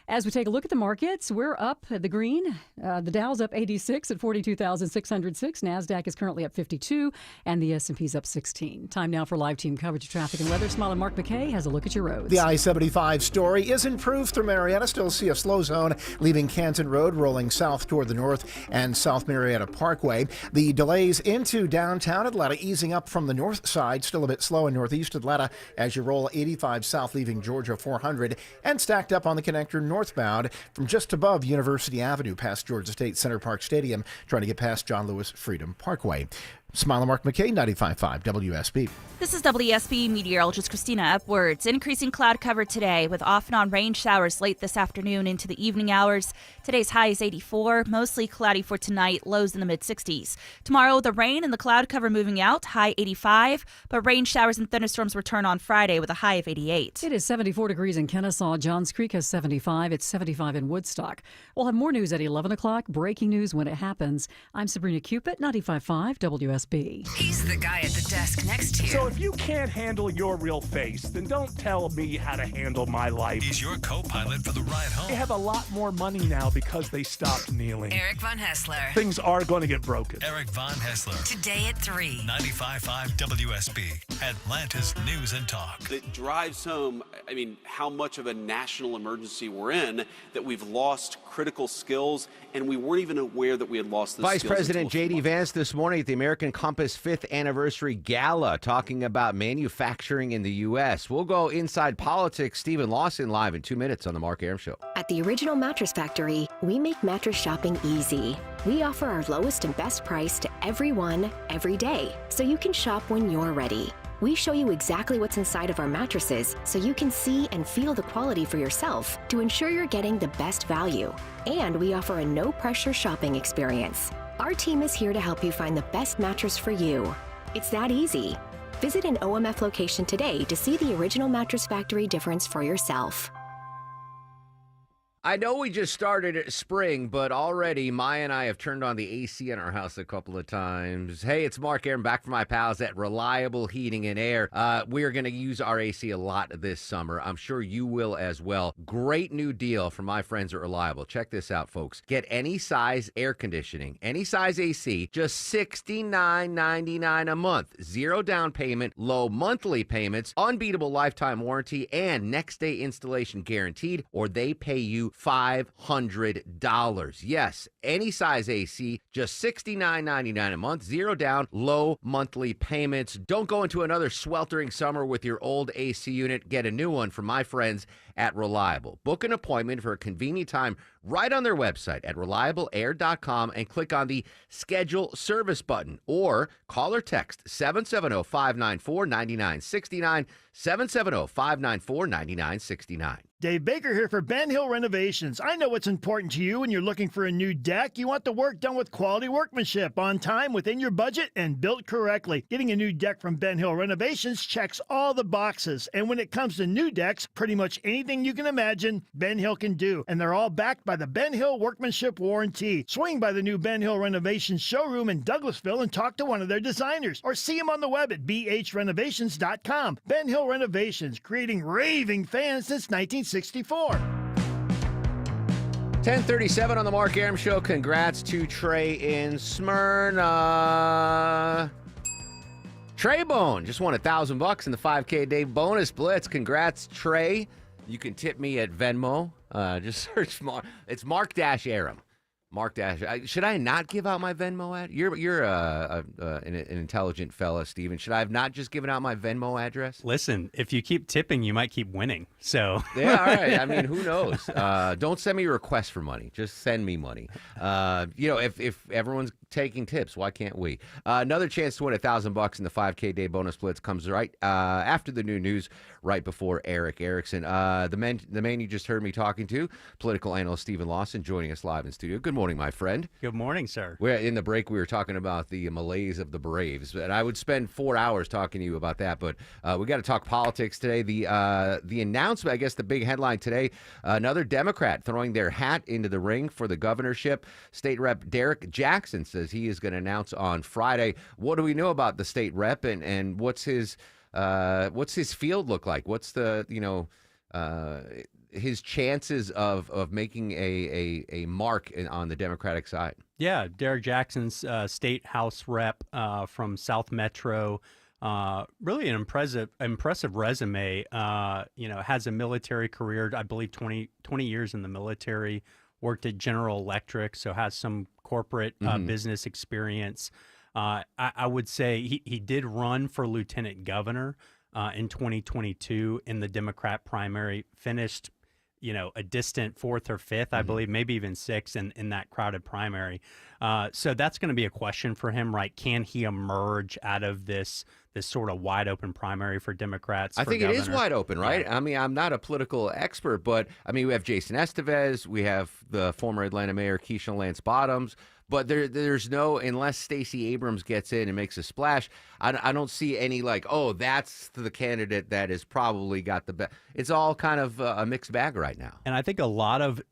As we take a look at the markets, we're up at the green. The Dow's up 86 at 42,606. NASDAQ is currently up 52, and the S&P's up 16. Time now for live team coverage of traffic and weather. Smiling Mark McKay has a look at your roads. The I-75 story is improved through Marietta. Still see a slow zone leaving Canton Road, rolling south toward the north and South Marietta Parkway. The delays into downtown Atlanta easing up from the north side. Still a bit slow in northeast Atlanta as you roll 85 south leaving Georgia 400, and stacked up on the connector northbound from just above University Avenue past Georgia State Center Park Stadium, trying to get past John Lewis Freedom Parkway. Smile Mark McKay, 95.5 WSB. This is WSB meteorologist Christina Upwards. Increasing cloud cover today with off and on rain showers late this afternoon into the evening hours. Today's high is 84, mostly cloudy for tonight, lows in the mid-60s. Tomorrow, the rain and the cloud cover moving out, high 85, but rain showers and thunderstorms return on Friday with a high of 88. It is 74 degrees in Kennesaw. Johns Creek has 75. It's 75 in Woodstock. We'll have more news at 11 o'clock. Breaking news when it happens. I'm Sabrina Cupid, 95.5 WSB. He's the guy at the desk next to you. So if you can't handle your real face, then don't tell me how to handle my life. He's your co-pilot for the ride home. They have a lot more money now because they stopped kneeling. Eric Von Hessler. Things are going to get broken. Eric Von Hessler. Today at 3. 95.5 WSB, Atlanta's News and Talk. It drives home, how much of a national emergency we're in, that we've lost critical skills, and we weren't even aware that we had lost those Vice skills. President J.D. Vance this morning at the American Compass 5th Anniversary Gala talking about manufacturing in the U.S. We'll go inside politics. Stephen Lawson live in 2 minutes on The Mark Arum Show. At the Original Mattress Factory, we make mattress shopping easy. We offer our lowest and best price to everyone, every day, so you can shop when you're ready. We show you exactly what's inside of our mattresses so you can see and feel the quality for yourself to ensure you're getting the best value. And we offer a no-pressure shopping experience. Our team is here to help you find the best mattress for you. It's that easy. Visit an OMF location today to see the Original Mattress Factory difference for yourself. I know we just started spring, but already Maya and I have turned on the AC in our house a couple of times. Hey, it's Mark Arum back from my pals at Reliable Heating and Air. We are going to use our AC a lot this summer. I'm sure you will as well. Great new deal from my friends at Reliable. Check this out, folks. Get any size air conditioning, any size AC, just $69.99 a month. Zero down payment, low monthly payments, unbeatable lifetime warranty, and next day installation guaranteed, or they pay you $500. Yes, any size AC, just $69.99 a month, zero down, low monthly payments. Don't go into another sweltering summer with your old AC unit. Get a new one from my friends at Reliable. Book an appointment for a convenient time right on their website at reliableair.com and click on the Schedule Service button, or call or text 770-594-9969, 770-594-9969. Dave Baker here for Ben Hill Renovations. I know what's important to you when you're looking for a new deck. You want the work done with quality workmanship, on time, within your budget, and built correctly. Getting a new deck from Ben Hill Renovations checks all the boxes. And when it comes to new decks, pretty much anything you can imagine, Ben Hill can do. And they're all backed by the Ben Hill Workmanship Warranty. Swing by the new Ben Hill Renovations showroom in Douglasville and talk to one of their designers. Or see them on the web at bhrenovations.com. Ben Hill Renovations, creating raving fans since 1964. 10:37 on the Mark Arum Show. Congrats to Trey in Smyrna. Trey Bone just won $1,000 in the 5K day bonus blitz. Congrats, Trey. You can tip me at Venmo. Just search it's Mark-Arum. Should I not give out my Venmo ad? You're an intelligent fella, Steven. Should I have not just given out my Venmo address? Listen, if you keep tipping, you might keep winning. So yeah, all right. I mean, who knows? Don't send me requests for money. Just send me money. If everyone's taking tips, why can't we? Another chance to win $1,000 in the 5K day bonus blitz comes right after the new news, right before Eric Erickson. The man you just heard me talking to, political analyst Stephen Lawson, joining us live in studio. Good morning, my friend. Good morning, sir. In the break, we were talking about the malaise of the Braves, and I would spend 4 hours talking to you about that. But we got to talk politics today. The announcement, I guess, the big headline today: another Democrat throwing their hat into the ring for the governorship. State Rep Derek Jackson says he is going to announce on Friday. What do we know about the state rep, and what's his field look like? What's the his chances of making a mark on the Democratic side? Yeah, Derek Jackson's state house rep from South Metro. Really an impressive resume. Has a military career, I believe 20 years in the military, worked at General Electric, so has some corporate business experience. I would say he did run for lieutenant governor in 2022 in the Democrat primary, finished a distant fourth or fifth, I believe, maybe even sixth in that crowded primary. So that's going to be a question for him, right? Can he emerge out of this sort of wide open primary for Democrats? I think it is wide open, right? Yeah. I mean, I'm not a political expert, but I mean, we have Jason Estevez, we have the former Atlanta mayor Keisha Lance Bottoms, but there's no, unless Stacey Abrams gets in and makes a splash, I don't see any like, oh, that's the candidate that has probably got the best. It's all kind of a mixed bag right now. And I think a lot of,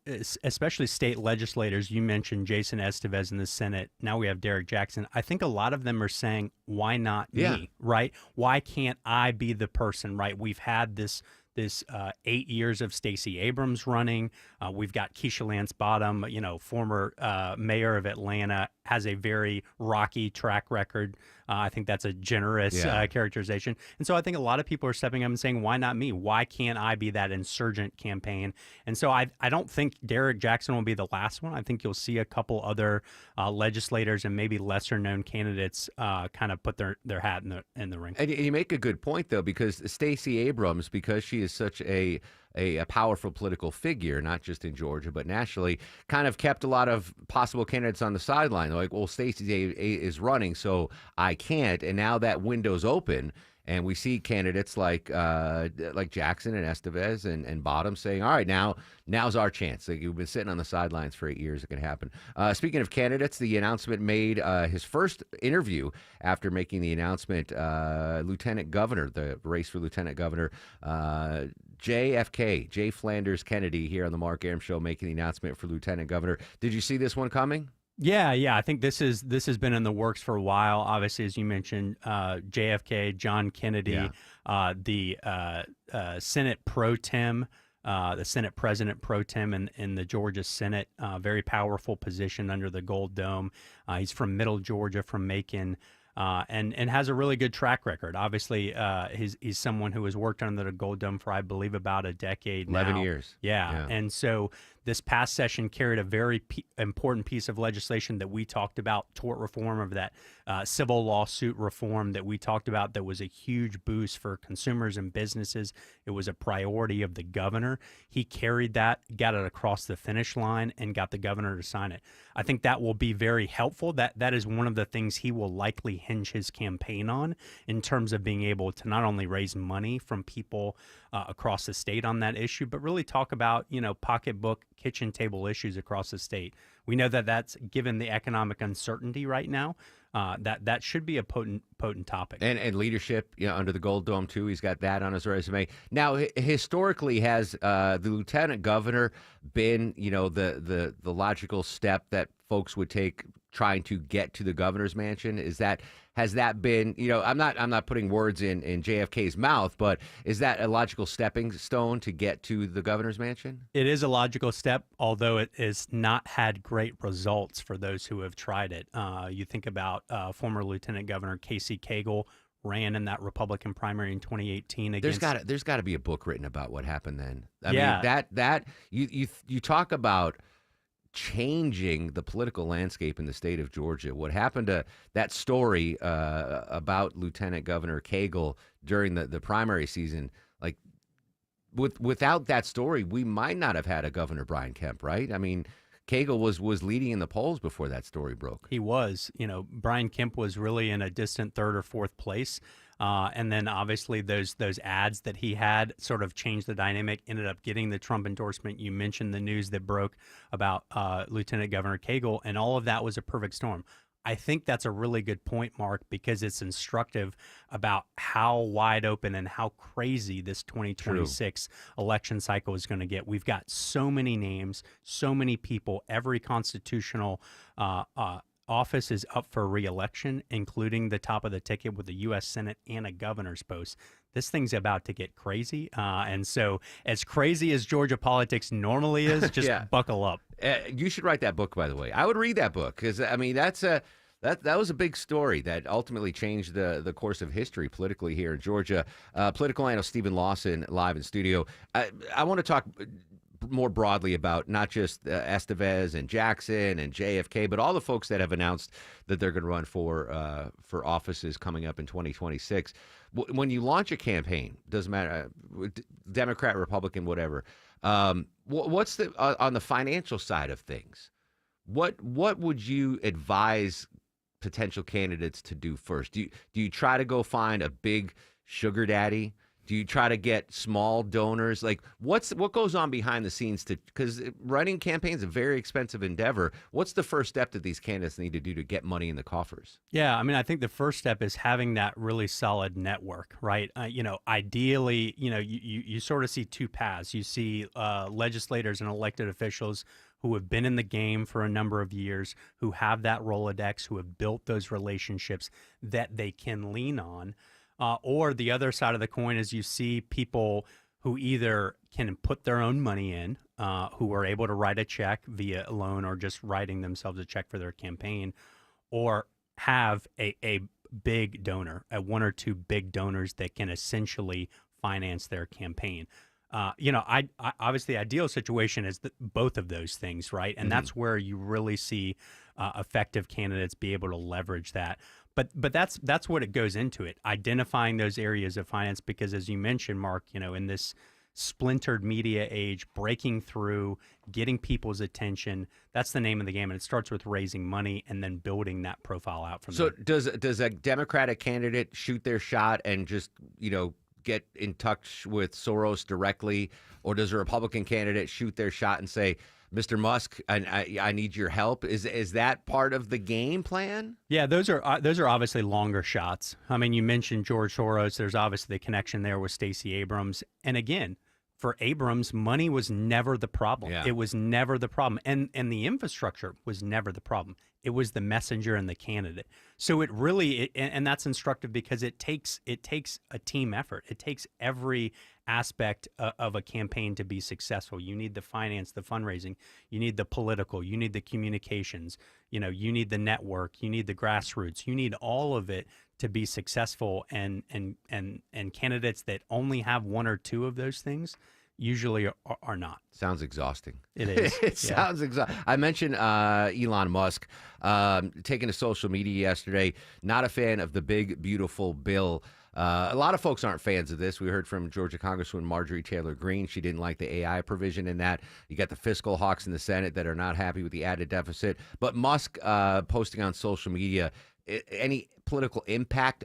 especially state legislators, you mentioned Jason Estevez in the Senate. Now we have Derek Jackson. I think a lot of them are saying, why not me, right? Why can't I be the person, right? We've had this 8 years of Stacey Abrams running. We've got Keisha Lance Bottom, former mayor of Atlanta, has a very rocky track record. I think that's a generous characterization. And so I think a lot of people are stepping up and saying, why not me? Why can't I be that insurgent campaign? And so I don't think Derek Jackson will be the last one. I think you'll see a couple other legislators and maybe lesser known candidates kind of put their hat in the ring. And you make a good point, though, because Stacey Abrams, because she is such a powerful political figure, not just in Georgia, but nationally, kind of kept a lot of possible candidates on the sideline. They're like, well, Stacey is running, so I can't. And now that window's open, and we see candidates like Jackson and Estevez and Bottom saying, all right, now's our chance. Like, you've been sitting on the sidelines for 8 years. It can happen. Speaking of candidates, the announcement made his first interview after making the announcement, Lieutenant Governor, the race for Lieutenant Governor, JFK, Jay Flanders Kennedy, here on the Mark Arum Show, making the announcement for Lieutenant Governor. Did you see this one coming? Yeah. I think this has been in the works for a while. Obviously, as you mentioned, JFK, John Kennedy, the Senate pro tem, the Senate President pro tem in the Georgia Senate, very powerful position under the Gold Dome. He's from Middle Georgia, from Macon. And has a really good track record. Obviously, he's someone who has worked under the Gold Dome for, I believe, about a decade now. 11 years. Yeah. And so this past session carried a very important piece of legislation that we talked about, tort reform, of that civil lawsuit reform that we talked about, that was a huge boost for consumers and businesses. It was a priority of the governor. He carried that, got it across the finish line, and got the governor to sign it. I think that will be very helpful. That is one of the things he will likely hinge his campaign on, in terms of being able to not only raise money from people across the state on that issue, but really talk about, pocketbook, kitchen table issues across the state. We know that that's, given the economic uncertainty right now, that should be a potent topic. And leadership, under the Gold Dome too. He's got that on his resume. Now, historically, has the lieutenant governor been, the logical step that folks would take trying to get to the governor's mansion? Has that been, I'm not putting words in JFK's mouth, but is that a logical stepping stone to get to the governor's mansion? It is a logical step, although it has not had great results for those who have tried it. You think about former Lieutenant Governor Casey Cagle, ran in that Republican primary in 2018 against. There's got to be a book written about what happened then. I mean, that you talk about changing the political landscape in the state of Georgia. What happened to that story about Lieutenant Governor Cagle during the primary season? Like, without that story, we might not have had a Governor Brian Kemp, right? I mean, Cagle was leading in the polls before that story broke. He was. Brian Kemp was really in a distant third or fourth place. And then obviously those ads that he had sort of changed the dynamic, ended up getting the Trump endorsement. You mentioned the news that broke about Lieutenant Governor Cagle, and all of that was a perfect storm. I think that's a really good point, Mark, because it's instructive about how wide open and how crazy this 2026 election cycle is going to get. We've got so many names, so many people, every constitutional office is up for re-election, including the top of the ticket with the U.S. Senate and a governor's post. This thing's about to get crazy. And so as crazy as Georgia politics normally is, just buckle up. You should write that book, by the way. I would read that book because, I mean, that was a big story that ultimately changed the course of history politically here in Georgia. Political analyst Stephen Lawson live in studio. I want to talk more broadly about not just Estevez and Jackson and JFK, but all the folks that have announced that they're going to run for offices coming up in 2026. When you launch a campaign, doesn't matter, Democrat, Republican, whatever, What's the on the financial side of things? What would you advise potential candidates to do first? Do you try to go find a big sugar daddy? Do you try to get small donors? Like, what goes on behind the scenes because running campaigns is a very expensive endeavor. What's the first step that these candidates need to do to get money in the coffers? Yeah, I mean, I think the first step is having that really solid network, right? Ideally, you sort of see two paths. You see legislators and elected officials who have been in the game for a number of years, who have that Rolodex, who have built those relationships that they can lean on. Or the other side of the coin is you see people who either can put their own money in, who are able to write a check via a loan or just writing themselves a check for their campaign, or have a big donor, one or two big donors that can essentially finance their campaign. I obviously the ideal situation is both of those things, right? And that's where you really see effective candidates be able to leverage that. But that's what it goes into it, identifying those areas of finance, because as you mentioned, Mark, in this splintered media age, breaking through, getting people's attention, that's the name of the game. And it starts with raising money and then building that profile out from there. So does a Democratic candidate shoot their shot and just, get in touch with Soros directly, or does a Republican candidate shoot their shot and say, Mr. Musk, I need your help? Is that part of the game plan? Yeah, those are obviously longer shots. I mean, you mentioned George Soros. There's obviously the connection there with Stacey Abrams. And again, for Abrams, money was never the problem. Yeah. It was never the problem. And the infrastructure was never the problem. It was the messenger and the candidate. So it really, and that's instructive because it takes a team effort. It takes every aspect of a campaign to be successful. You need the finance, the fundraising, you need the political, you need the communications, you need the network, you need the grassroots, you need all of it to be successful. And candidates that only have one or two of those things usually are not. Sounds exhausting. It is. It sounds exhausting. I mentioned Elon Musk taking to social media yesterday. Not a fan of the big, beautiful bill. A lot of folks aren't fans of this. We heard from Georgia Congresswoman Marjorie Taylor Greene. She didn't like the AI provision in that. You got the fiscal hawks in the Senate that are not happy with the added deficit. But Musk posting on social media, any political impact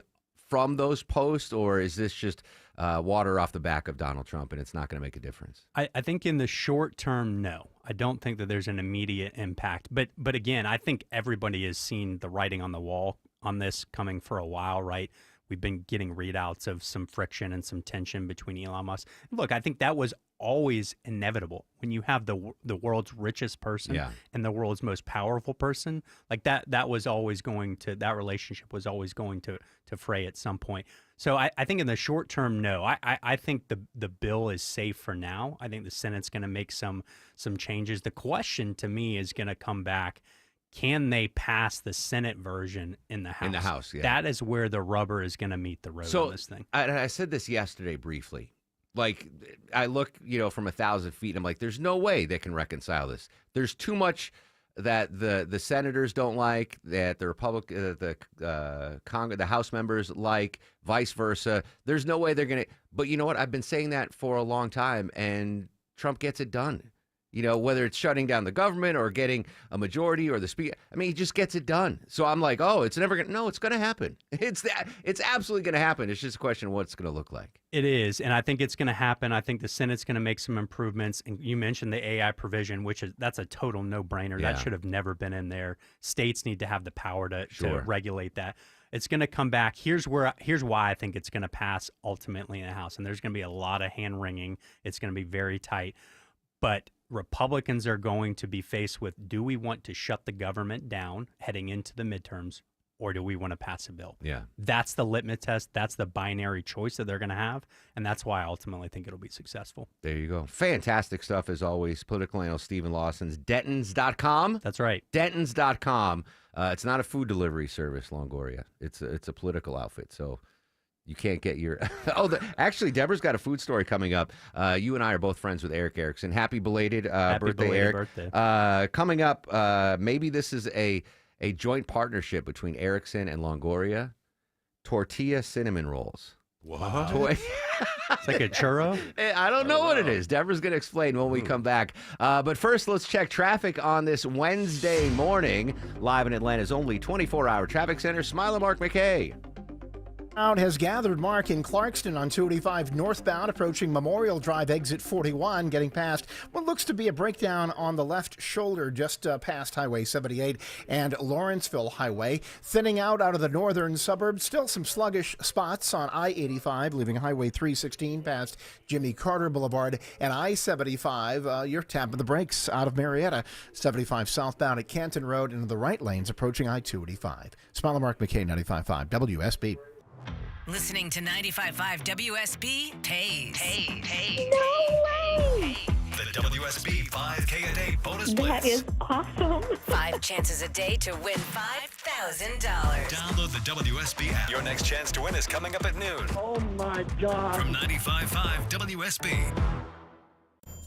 from those posts, or is this just water off the back of Donald Trump and it's not going to make a difference? I think in the short term, no. I don't think that there's an immediate impact. But again, I think everybody has seen the writing on the wall on this coming for a while, right? We've been getting readouts of some friction and some tension between Elon Musk. Look, I think that was always inevitable. When you have the world's richest person and the world's most powerful person, like that was always going to, that relationship was always going to fray at some point. So I think in the short term, no. I think the bill is safe for now. I think the Senate's going to make some changes. The question to me is going to come back, can they pass the Senate version in the House? In the House, yeah. That is where the rubber is going to meet the road on this thing. I said this yesterday briefly. Like, I look, from 1,000 feet, and I'm like, there's no way they can reconcile this. There's too much that the senators don't like, that the House members like, vice versa. There's no way they're going to. But you know what? I've been saying that for a long time, and Trump gets it done. Whether it's shutting down the government or getting a majority or the speaker, I mean, he just gets it done. So I'm like, oh, it's never going to, no, it's going to happen. It's absolutely going to happen. It's just a question of what it's going to look like. It is. And I think it's going to happen. I think the Senate's going to make some improvements. And you mentioned the AI provision, that's a total no-brainer. Yeah. That should have never been in there. States need to have the power to regulate that. It's going to come back. Here's why I think it's going to pass ultimately in the House. And there's going to be a lot of hand-wringing. It's going to be very tight. But Republicans are going to be faced with, do we want to shut the government down heading into the midterms, or do we want to pass a bill? Yeah. That's the litmus test. That's the binary choice that they're going to have. And that's why I ultimately think it'll be successful. There you go. Fantastic stuff as always. Political analyst Stephen Lawson's Dentons.com. That's right. Dentons.com. It's not a food delivery service, Longoria. It's a political outfit. So you can't get your... actually, Deborah's got a food story coming up. You and I are both friends with Eric Erickson. Happy belated birthday, Eric. Birthday. Coming up, maybe this is a joint partnership between Erickson and Longoria. Tortilla cinnamon rolls. What? It's like a churro? I don't know what it is. Deborah's going to explain when we come back. But first, let's check traffic on this Wednesday morning. Live in Atlanta's only 24-hour traffic center, Smile and Mark McKay. Crowd has gathered, Mark, in Clarkston on 285 northbound, approaching Memorial Drive exit 41, getting past what looks to be a breakdown on the left shoulder just past Highway 78 and Lawrenceville Highway. Thinning out of the northern suburbs, still some sluggish spots on I-85, leaving Highway 316 past Jimmy Carter Boulevard, and I-75, you're tapping the brakes out of Marietta. 75 southbound at Canton Road into the right lanes, approaching I-285. Smile Mark McKay, 95.5 WSB. Listening to 95.5 WSB pays. The WSB 5K a day bonus blitz. That is awesome. 5 chances a day to win $5,000. Download the WSB app. Your next chance to win is coming up at noon. Oh, my God. From 95.5 WSB.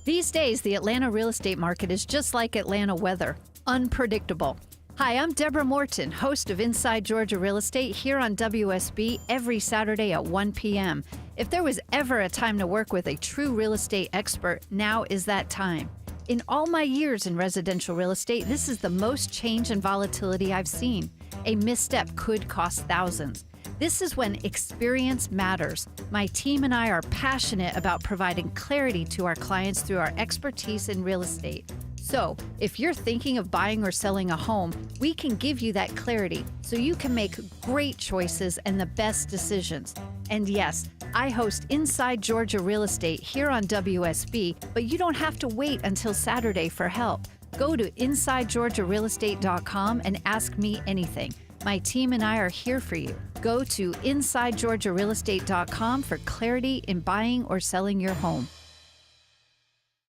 These days, the Atlanta real estate market is just like Atlanta weather, unpredictable. Hi, I'm Deborah Morton, host of Inside Georgia Real Estate here on WSB every Saturday at 1 p.m. If there was ever a time to work with a true real estate expert, now is that time. In all my years in residential real estate, this is the most change and volatility I've seen. A misstep could cost thousands. This is when experience matters. My team and I are passionate about providing clarity to our clients through our expertise in real estate. So, if you're thinking of buying or selling a home, we can give you that clarity so you can make great choices and the best decisions. And yes, I host Inside Georgia Real Estate here on WSB, but you don't have to wait until Saturday for help. Go to InsideGeorgiaRealEstate.com and ask me anything. My team and I are here for you. Go to InsideGeorgiaRealEstate.com for clarity in buying or selling your home.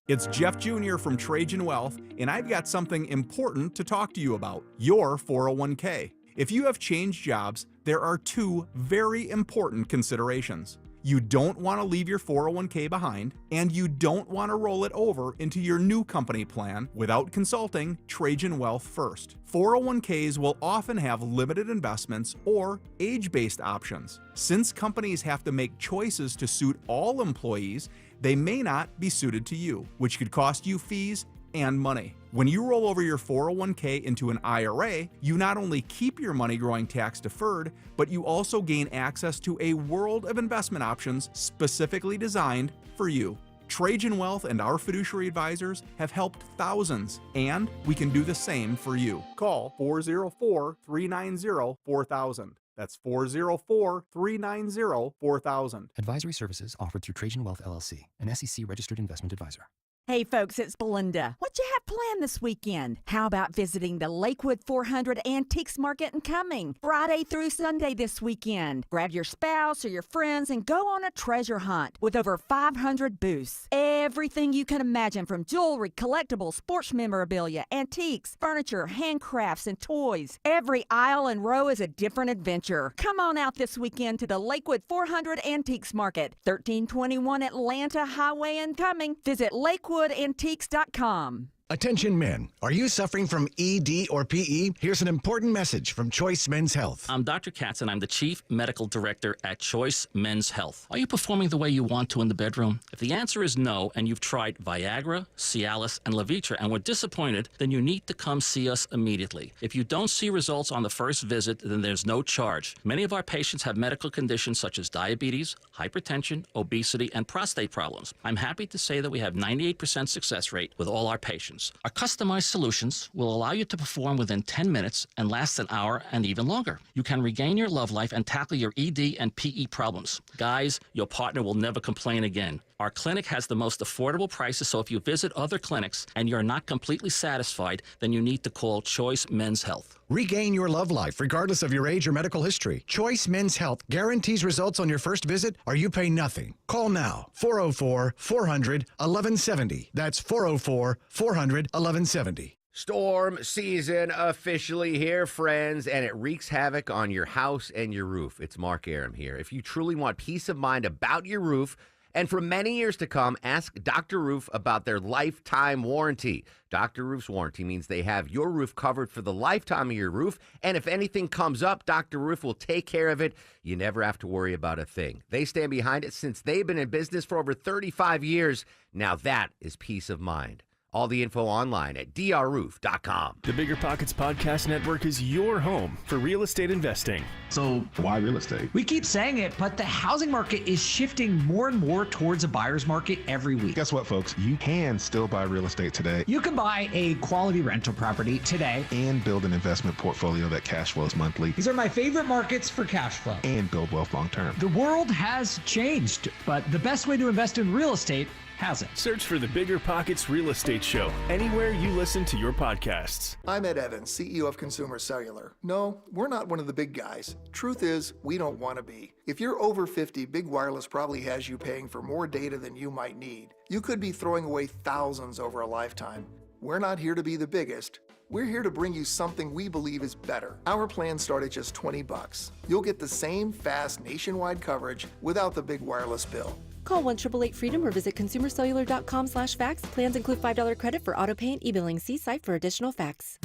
It's Jeff Jr. from Trajan Wealth, and I've got something important to talk to you about, your 401k. If you have changed jobs, there are 2 very important considerations. You don't want to leave your 401k behind, and you don't want to roll it over into your new company plan without consulting Trajan Wealth first. 401ks will often have limited investments or age-based options. Since companies have to make choices to suit all employees, they may not be suited to you, which could cost you fees and money. When you roll over your 401k into an IRA, you not only keep your money growing tax deferred, but you also gain access to a world of investment options specifically designed for you. Trajan Wealth and our fiduciary advisors have helped thousands, and we can do the same for you. Call 404-390-4000. That's 404-390-4000. Advisory services offered through Trajan Wealth LLC, an SEC registered investment advisor. Hey folks, it's Belinda. What you have planned this weekend? How about visiting the Lakewood 400 Antiques Market in Cumming, Friday through Sunday this weekend? Grab your spouse or your friends and go on a treasure hunt with over 500 booths. Everything you can imagine, from jewelry, collectibles, sports memorabilia, antiques, furniture, handcrafts, and toys. Every aisle and row is a different adventure. Come on out this weekend to the Lakewood 400 Antiques Market, 1321 Atlanta Highway in Cumming. Visit LakewoodAntiques.com. Attention men, are you suffering from ED or PE? Here's an important message from Choice Men's Health. I'm Dr. Katz, and I'm the Chief Medical Director at Choice Men's Health. Are you performing the way you want to in the bedroom? If the answer is no, and you've tried Viagra, Cialis, and Levitra and were disappointed, then you need to come see us immediately. If you don't see results on the first visit, then there's no charge. Many of our patients have medical conditions such as diabetes, hypertension, obesity, and prostate problems. I'm happy to say that we have 98% success rate with all our patients. Our customized solutions will allow you to perform within 10 minutes and last an hour and even longer. You can regain your love life and tackle your ED and PE problems. Guys, your partner will never complain again. Our clinic has the most affordable prices, so if you visit other clinics and you're not completely satisfied, then you need to call Choice Men's Health. Regain your love life regardless of your age or medical history. Choice Men's Health guarantees results on your first visit or you pay nothing. Call now. 404-400-1170. That's 404-400-1170. Storm season officially here, friends, and it wreaks havoc on your house and your roof. It's Mark Aram here. If you truly want peace of mind about your roof And for many years to come, ask Dr. Roof about their lifetime warranty. Dr. Roof's warranty means they have your roof covered for the lifetime of your roof, and if anything comes up, Dr. Roof will take care of it. You never have to worry about a thing. They stand behind it since they've been in business for over 35 years. Now that is peace of mind. All the info online at drroof.com. The Bigger Pockets Podcast Network is your home for real estate investing. So why real estate? We keep saying it, but the housing market is shifting more and more towards a buyer's market every week. Guess what, folks? You can still buy real estate today. You can buy a quality rental property today. And build an investment portfolio that cash flows monthly. These are my favorite markets for cash flow. And build wealth long term. The world has changed, but the best way to invest in real estate hasn't. Search for the Bigger Pockets Real Estate Show anywhere you listen to your podcasts. I'm Ed Evans, CEO of Consumer Cellular. No, we're not one of the big guys. Truth is, we don't want to be. If you're over 50, Big Wireless probably has you paying for more data than you might need. You could be throwing away thousands over a lifetime. We're not here to be the biggest. We're here to bring you something we believe is better. Our plans start at just $20. You'll get the same fast nationwide coverage without the big wireless bill. Call 1-888-FREEDOM or visit consumercellular.com/facts. Plans include $5 credit for auto pay and e-billing. See site for additional facts.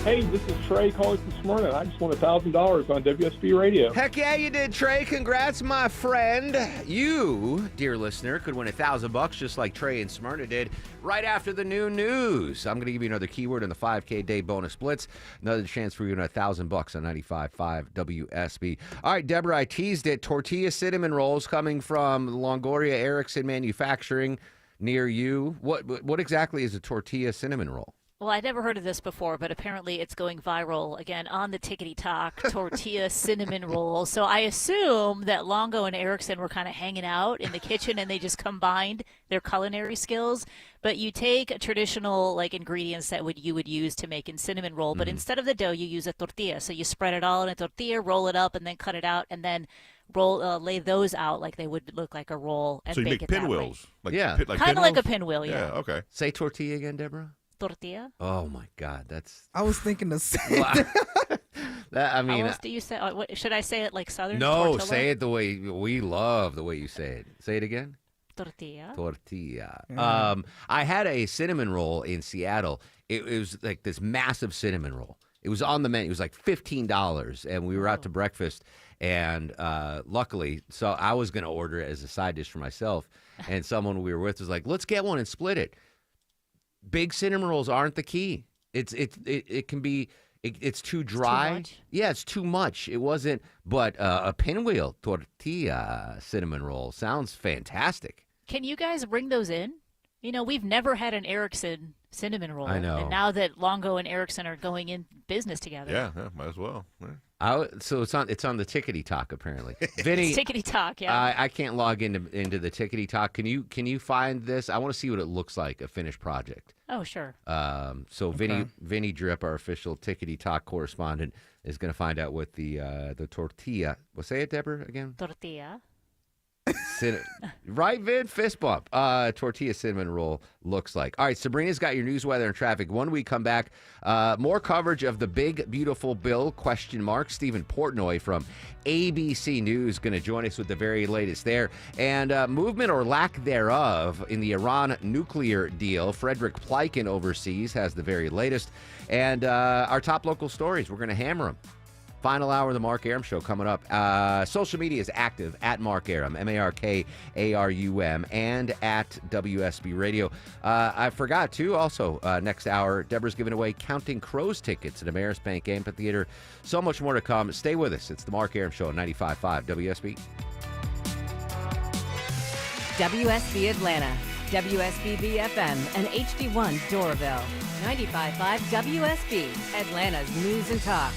Hey, this is Trey calling from Smyrna. I just won $1,000 on WSB Radio. Heck yeah, you did, Trey. Congrats, my friend. You, dear listener, could win $1,000 just like Trey and Smyrna did right after the new news. I'm going to give you another keyword in the 5K day bonus blitz. Another chance for you to win $1,000 on 95.5 WSB. All right, Deborah, I teased it. Tortilla cinnamon rolls coming from Longoria Erickson Manufacturing near you. What exactly is a tortilla cinnamon roll? Well, I'd never heard of this before, but apparently it's going viral again on the Tickety Talk tortilla cinnamon roll. So I assume that Longo and Erickson were kind of hanging out in the kitchen and they just combined their culinary skills. But you take a traditional ingredients that you would use to make a cinnamon roll, but instead of the dough, you use a tortilla. So you spread it all in a tortilla, roll it up, and then cut it out, and then lay those out like they would look like a roll and so you bake make it that pinwheels. way. Kind of like a pinwheel, yeah. Yeah, okay. Say tortilla again, Deborah. Tortilla. Oh my God, that's. I was thinking the same. How else do you say? Should I say it like Southern? No, tortilla? say it the way we love the way you say it. Say it again. Tortilla. Tortilla. Yeah. I had a cinnamon roll in Seattle. It was like this massive cinnamon roll. It was on the menu. It was like $15, and we were out to breakfast. And luckily, so I was going to order it as a side dish for myself, and someone we were with was like, "Let's get one and split it." Big cinnamon rolls aren't the key. It can be. It's too dry. Too much? Yeah, it's too much. It wasn't. But a pinwheel tortilla cinnamon roll sounds fantastic. Can you guys bring those in? You know, we've never had an Erickson cinnamon roll. I know. And now that Longo and Erickson are going in business together. Yeah, might as well. Yeah. So it's on the Tickety Talk apparently. Vinny, It's Tickety Talk, yeah. I can't log into the Tickety Talk. Can you find this? I want to see what it looks like, a finished project. Oh, sure. So Vinny Drip, our official Tickety Talk correspondent, is going to find out what the tortilla. Well, say it, Deborah, again. Tortilla. Right, Vin? Fist bump. Tortilla cinnamon roll looks like. All right, Sabrina's got your news, weather, and traffic. When we come back, more coverage of the big, beautiful bill, ? Stephen Portnoy from ABC News going to join us with the very latest there. And movement or lack thereof in the Iran nuclear deal. Frederick Pleiken overseas has the very latest. And our top local stories, we're going to hammer them. Final hour of the Mark Arum Show coming up. Social media is active at Mark Arum, MarkArum, and at WSB Radio. I forgot, too, also, next hour, Deborah's giving away Counting Crows tickets at Ameris Bank Amphitheater. So much more to come. Stay with us. It's the Mark Arum Show on 95.5 WSB. WSB Atlanta, WSB BFM, and HD1 Doraville. 95.5 WSB, Atlanta's News and Talk.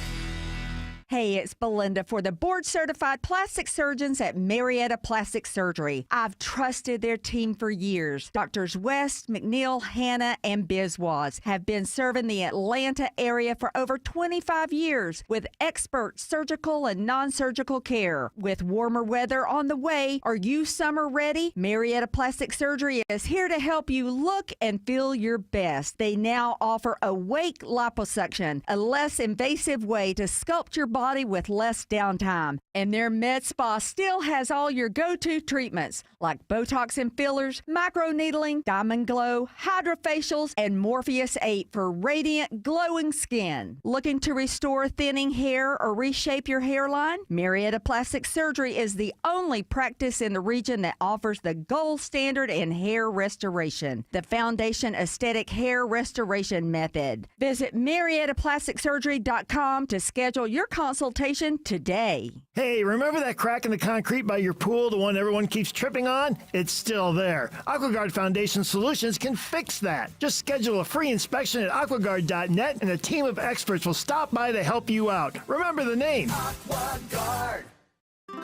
Hey, it's Belinda for the board-certified plastic surgeons at Marietta Plastic Surgery. I've trusted their team for years. Doctors West, McNeil, Hanna, and Biswas have been serving the Atlanta area for over 25 years with expert surgical and non-surgical care. With warmer weather on the way, are you summer ready? Marietta Plastic Surgery is here to help you look and feel your best. They now offer Awake Liposuction, a less invasive way to sculpt your body body with less downtime. And their med spa still has all your go-to treatments like Botox and fillers, microneedling, Diamond Glow, hydrofacials, and Morpheus 8 for radiant, glowing skin. Looking to restore thinning hair or reshape your hairline? Marietta Plastic Surgery is the only practice in the region that offers the gold standard in hair restoration, the Foundation Aesthetic Hair Restoration Method. Visit MariettaPlasticSurgery.com to schedule your consultation today. Hey, remember that crack in the concrete by your pool, the one everyone keeps tripping on? It's still there. AquaGuard Foundation Solutions can fix that. Just schedule a free inspection at aquaguard.net and a team of experts will stop by to help you out. Remember the name. AquaGuard.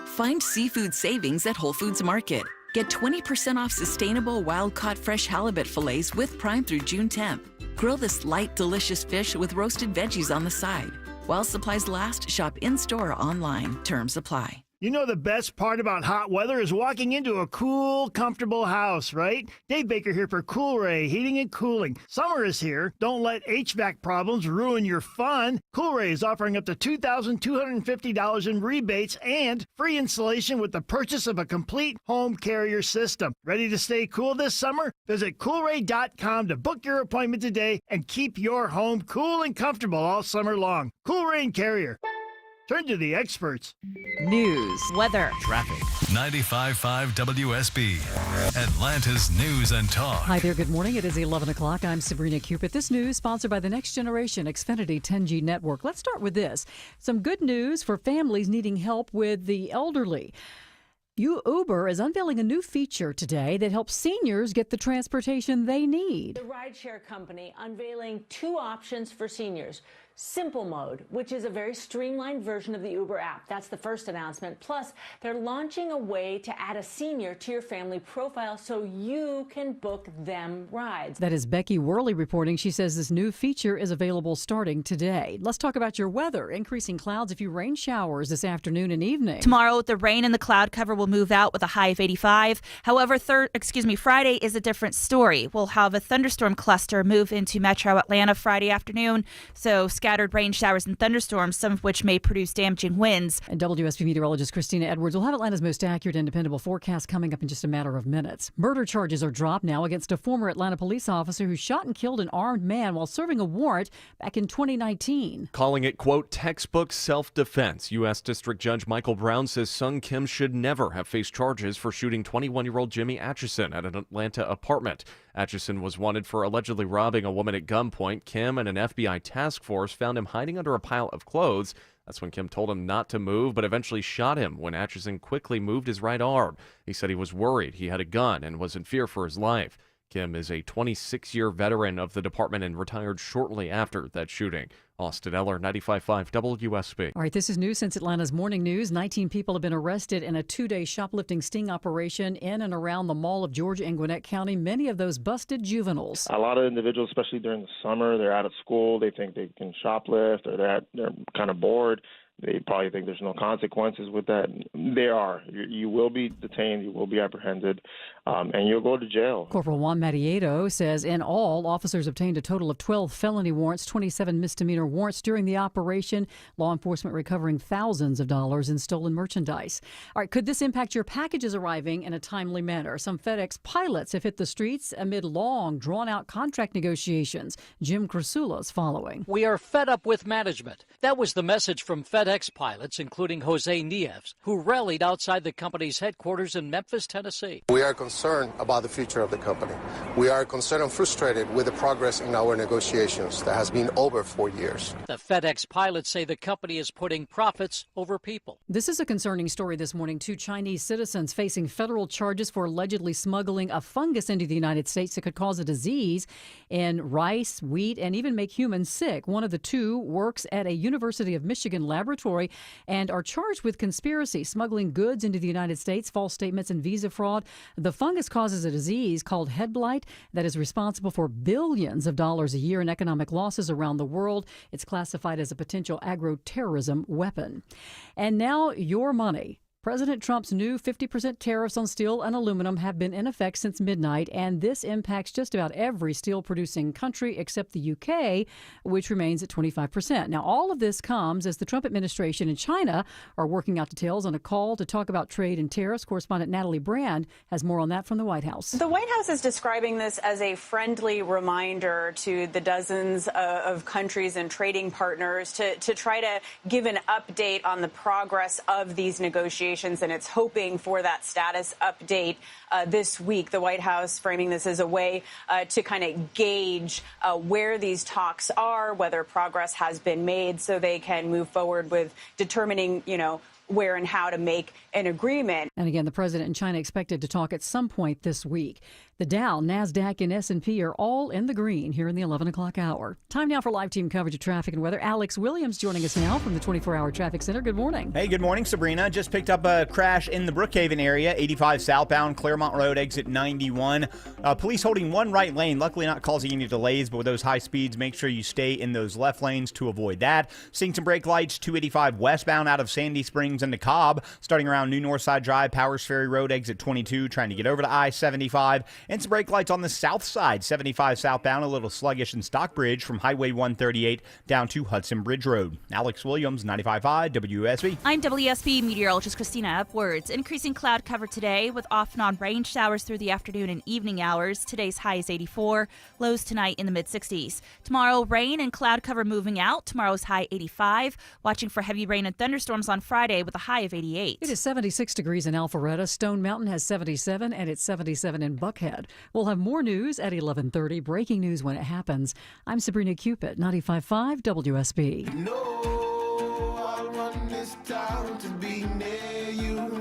Find seafood savings at Whole Foods Market. Get 20% off sustainable wild-caught fresh halibut fillets with Prime through June 10th. Grill this light, delicious fish with roasted veggies on the side. While supplies last, shop in-store or online. Terms apply. You know the best part about hot weather is walking into a cool, comfortable house, right? Dave Baker here for Coolray Heating and Cooling. Summer is here. Don't let HVAC problems ruin your fun. Coolray is offering up to $2,250 in rebates and free installation with the purchase of a complete home carrier system. Ready to stay cool this summer? Visit Coolray.com to book your appointment today and keep your home cool and comfortable all summer long. Coolray Carrier. Turn to the experts. News, weather, traffic. 95.5 WSB, Atlanta's News and Talk. Hi there, good morning. It is 11 o'clock. I'm Sabrina Cupid. This news sponsored by the Next Generation Xfinity 10G network. Let's start with this. Some good news for families needing help with the elderly. Uber is unveiling a new feature today that helps seniors get the transportation they need. The rideshare company unveiling two options for seniors. Simple Mode, which is a very streamlined version of the Uber app. That's the first announcement. Plus, they're launching a way to add a senior to your family profile so you can book them rides. That is Becky Worley reporting. She says this new feature is available starting today. Let's talk about your weather. Increasing clouds, a few rain showers this afternoon and evening. Tomorrow, the rain and the cloud cover will move out with a high of 85. However, Friday is a different story. We'll have a thunderstorm cluster move into metro Atlanta Friday afternoon. So scattered rain showers and thunderstorms, some of which may produce damaging winds. And WSB meteorologist Christina Edwards will have Atlanta's most accurate and dependable forecast coming up in just a matter of minutes. Murder charges are dropped now against a former Atlanta police officer who shot and killed an armed man while serving a warrant back in 2019. Calling it, quote, textbook self-defense. U.S. District Judge Michael Brown says Sung Kim should never have faced charges for shooting 21-year-old Jimmy Atchison at an Atlanta apartment. Atchison was wanted for allegedly robbing a woman at gunpoint. Kim and an FBI task force found him hiding under a pile of clothes. That's when Kim told him not to move, but eventually shot him when Atchison quickly moved his right arm. He said he was worried he had a gun and was in fear for his life. Kim is a 26-year veteran of the department and retired shortly after that shooting. Austin Eller, 95.5 WSB. All right, this is news since Atlanta's morning news. 19 people have been arrested in a two-day shoplifting sting operation in and around the Mall of Georgia in Gwinnett County. Many of those busted juveniles. A lot of individuals, especially during the summer, they're out of school. They think they can shoplift, or they're kind of bored. They probably think there's no consequences with that. There are. You will be detained. You will be apprehended, and you'll go to jail. Corporal Juan Matieto says in all, officers obtained a total of 12 felony warrants, 27 misdemeanor warrants during the operation. Law enforcement recovering thousands of dollars in stolen merchandise. All right, could this impact your packages arriving in a timely manner? Some FedEx pilots have hit the streets amid long, drawn-out contract negotiations. Jim Krasula is following. We are fed up with management. That was the message from FedEx pilots, including Jose Nieves, who rallied outside the company's headquarters in Memphis, Tennessee. We are concerned about the future of the company. We are concerned and frustrated with the progress in our negotiations that has been over 4 years. The FedEx pilots say the company is putting profits over people. This is a concerning story this morning. Two Chinese citizens facing federal charges for allegedly smuggling a fungus into the United States that could cause a disease in rice, wheat, and even make humans sick. One of the two works at a University of Michigan laboratory and are charged with conspiracy, smuggling goods into the United States, false statements, and visa fraud. The fungus causes a disease called head blight that is responsible for billions of dollars a year in economic losses around the world. It's classified as a potential agro-terrorism weapon. And now your money. President Trump's new 50% tariffs on steel and aluminum have been in effect since midnight, and this impacts just about every steel-producing country except the UK, which remains at 25%. Now, all of this comes as the Trump administration and China are working out details on a call to talk about trade and tariffs. Correspondent Natalie Brand has more on that from the White House. The White House is describing this as a friendly reminder to the dozens of countries and trading partners to try to give an update on the progress of these negotiations, and it's hoping for that status update this week. The White House framing this as a way to kind of gauge where these talks are, whether progress has been made, so they can move forward with determining, where and how to make an agreement. And again, the president and China expected to talk at some point this week. The Dow, NASDAQ, and S&P are all in the green here in the 11 o'clock hour. Time now for live team coverage of traffic and weather. Alex Williams joining us now from the 24-hour traffic center. Good morning. Hey, good morning, Sabrina. Just picked up a crash in the Brookhaven area, 85 southbound, Claremont Road, exit 91. Police holding one right lane, luckily not causing any delays, but with those high speeds, make sure you stay in those left lanes to avoid that. Seeing some brake lights, 285 westbound out of Sandy Springs into Cobb, starting around New Northside Drive, Powers Ferry Road, exit 22, trying to get over to I-75, and some brake lights on the south side, 75 southbound, a little sluggish in Stockbridge from Highway 138 down to Hudson Bridge Road. Alex Williams, 95.5 WSB. I'm WSB meteorologist Christina Upwards. Increasing cloud cover today with off and on rain showers through the afternoon and evening hours. Today's high is 84, lows tonight in the mid-60s. Tomorrow, rain and cloud cover moving out. Tomorrow's high 85. Watching for heavy rain and thunderstorms on Friday with a high of 88. It is 76 degrees in Alpharetta. Stone Mountain has 77, and it's 77 in Buckhead. We'll have more news at 11:30. Breaking news when it happens. I'm Sabrina Cupid, 95.5 WSB. I'll run this town to be near you.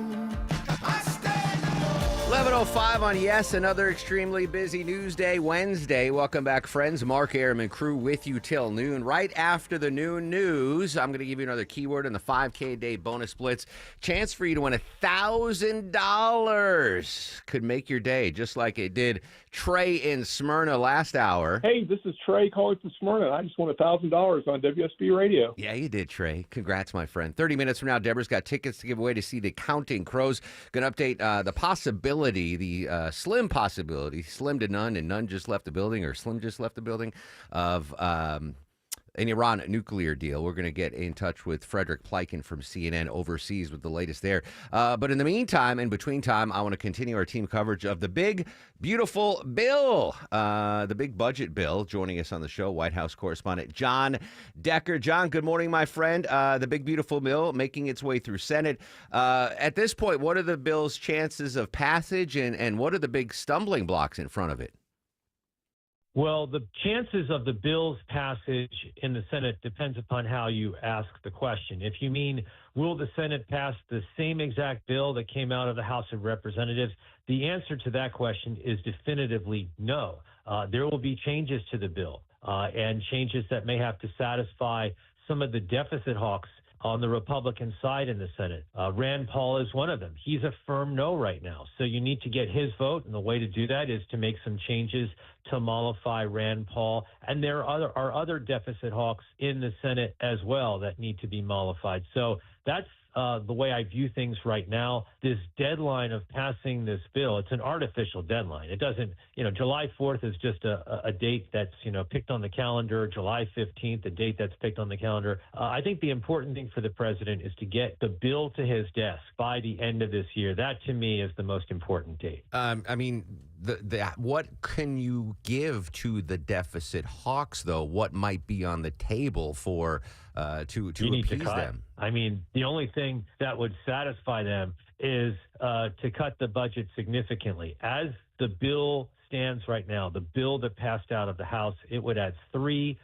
11:05 on Yes, another extremely busy news day, Wednesday. Welcome back, friends. Mark Airman crew with you till noon. Right after the noon news, I'm going to give you another keyword in the 5K a day bonus blitz. Chance for you to win $1,000. Could make your day, just like it did Trey in Smyrna last hour. Hey, this is Trey calling from Smyrna. I just won $1,000 on WSB Radio. Yeah, you did, Trey. Congrats, my friend. 30 minutes from now, Deborah's got tickets to give away to see the Counting Crows. Going to update the possibility, the slim possibility, slim to none, and none just left the building, or slim just left the building, of an Iran nuclear deal. We're going to get in touch with Frederick Pleiken from CNN overseas with the latest there. But in the meantime, in between time, I want to continue our team coverage of the big, beautiful bill, the big budget bill. Joining us on the show, White House correspondent John Decker. John, good morning, my friend. The big, beautiful bill making its way through Senate. At this point, what are the bill's chances of passage, and what are the big stumbling blocks in front of it? Well, the chances of the bill's passage in the Senate depends upon how you ask the question. If you mean, will the Senate pass the same exact bill that came out of the House of Representatives, the answer to that question is definitively no. There will be changes to the bill and changes that may have to satisfy some of the deficit hawks on the Republican side in the Senate. Rand Paul is one of them. He's a firm no right now. So you need to get his vote, and the way to do that is to make some changes to mollify Rand Paul. And there are other deficit hawks in the Senate as well that need to be mollified. So that's the way I view things right now. This deadline of passing this bill, it's an artificial deadline. It doesn't, July 4th is just a date that's, picked on the calendar. July 15th, a date that's picked on the calendar. I think the important thing for the president is to get the bill to his desk by the end of this year. That, to me, is the most important date. What can you give to the deficit hawks, though? What might be on the table for to appease them? I mean, the only thing that would satisfy them is to cut the budget significantly. As the bill stands right now, the bill that passed out of the House, it would add $3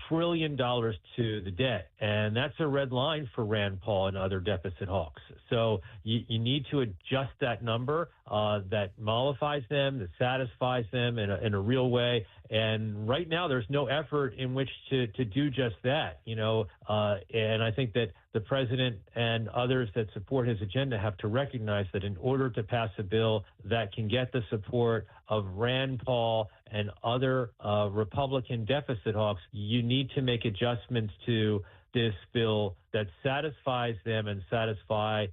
trillion to the debt. And that's a red line for Rand Paul and other deficit hawks. So you need to adjust that number that mollifies them, that satisfies them in a real way. And right now, there's no effort in which to do just that, and I think that the president and others that support his agenda have to recognize that in order to pass a bill that can get the support of Rand Paul and other Republican deficit hawks, you need to make adjustments to this bill that satisfies them and satisfies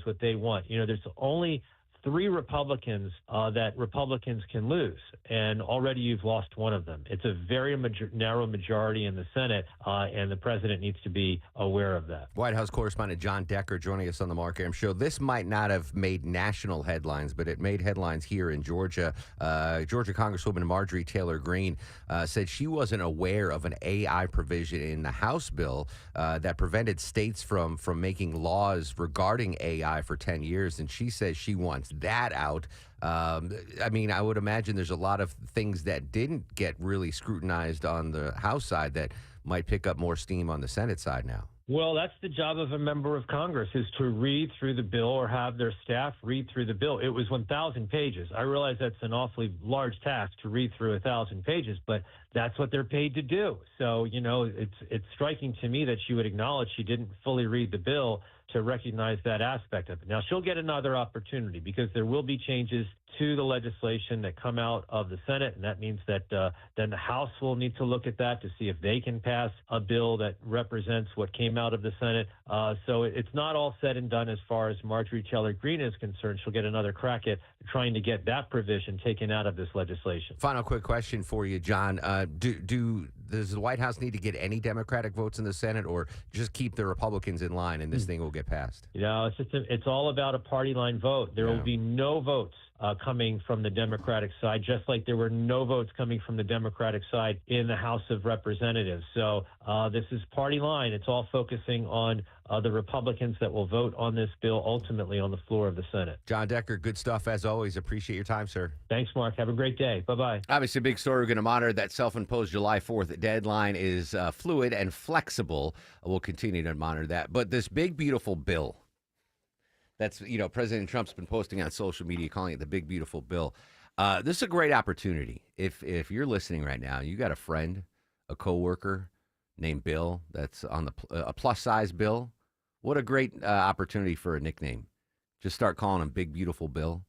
what they want. There's only 3 Republicans that Republicans can lose, and already you've lost one of them. It's a very narrow majority in the Senate, and the president needs to be aware of that. White House correspondent John Decker joining us on the Mark Arum Show. This might not have made national headlines, but it made headlines here in Georgia. Georgia Congresswoman Marjorie Taylor Greene said she wasn't aware of an AI provision in the House bill that prevented states from making laws regarding AI for 10 years, and she says she wants that out. I would imagine there's a lot of things that didn't get really scrutinized on the House side that might pick up more steam on the Senate side now. Well, that's the job of a member of Congress, is to read through the bill or have their staff read through the bill. It was 1,000 pages. I realize that's an awfully large task to read through 1,000 pages, but that's what they're paid to do. So, it's striking to me that she would acknowledge she didn't fully read the bill to recognize that aspect of it. Now, she'll get another opportunity because there will be changes to the legislation that come out of the Senate, and that means that then the House will need to look at that to see if they can pass a bill that represents what came out of the Senate. So it's not all said and done as far as Marjorie Taylor Greene is concerned. She'll get another crack at trying to get that provision taken out of this legislation. Final quick question for you, John. Does the White House need to get any Democratic votes in the Senate, or just keep the Republicans in line and this thing will get passed? It's all about a party line vote. There will be no votes coming from the Democratic side, just like there were no votes coming from the Democratic side in the House of Representatives. So this is party line. It's all focusing on the Republicans that will vote on this bill ultimately on the floor of the Senate. John Decker, good stuff as always. Appreciate your time, sir. Thanks, Mark. Have a great day. Bye-bye. Obviously, a big story. We're going to monitor that self-imposed July 4th deadline is fluid and flexible. We'll continue to monitor that. But this big, beautiful bill that's, President Trump's been posting on social media, calling it the big, beautiful bill. This is a great opportunity. If you're listening right now, you got a friend, a coworker named Bill that's on a plus-size Bill. What a great opportunity for a nickname. Just start calling him Big Beautiful Bill.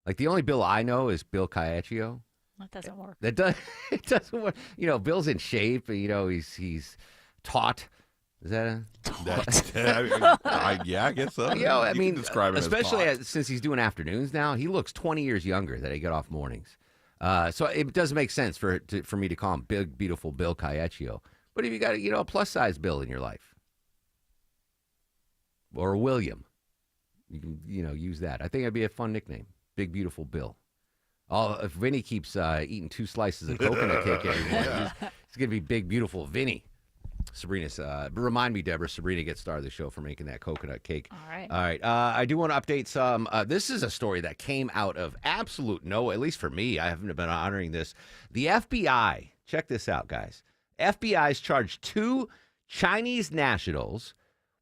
Like, the only Bill I know is Bill Caiaccio. That doesn't work. It doesn't work. Bill's in shape. He's taut. Is that yeah, I guess so. Describe it especially since he's doing afternoons now. He looks 20 years younger than he got off mornings. So it does make sense for me to call him Big Beautiful Bill Caiaccio. But if you got a plus size Bill in your life, or a William, you can use that. I think it'd be a fun nickname, Big Beautiful Bill. If Vinny keeps eating 2 slices of coconut cake every morning, he's gonna be Big Beautiful Vinny. Sabrina's, remind me, Deborah, Sabrina gets star of the show for making that coconut cake. All right. All right. I do want to update some. This is a story that came out of absolute nowhere, at least for me. I haven't been honoring this. The FBI, check this out, guys. FBI's charged 2 Chinese nationals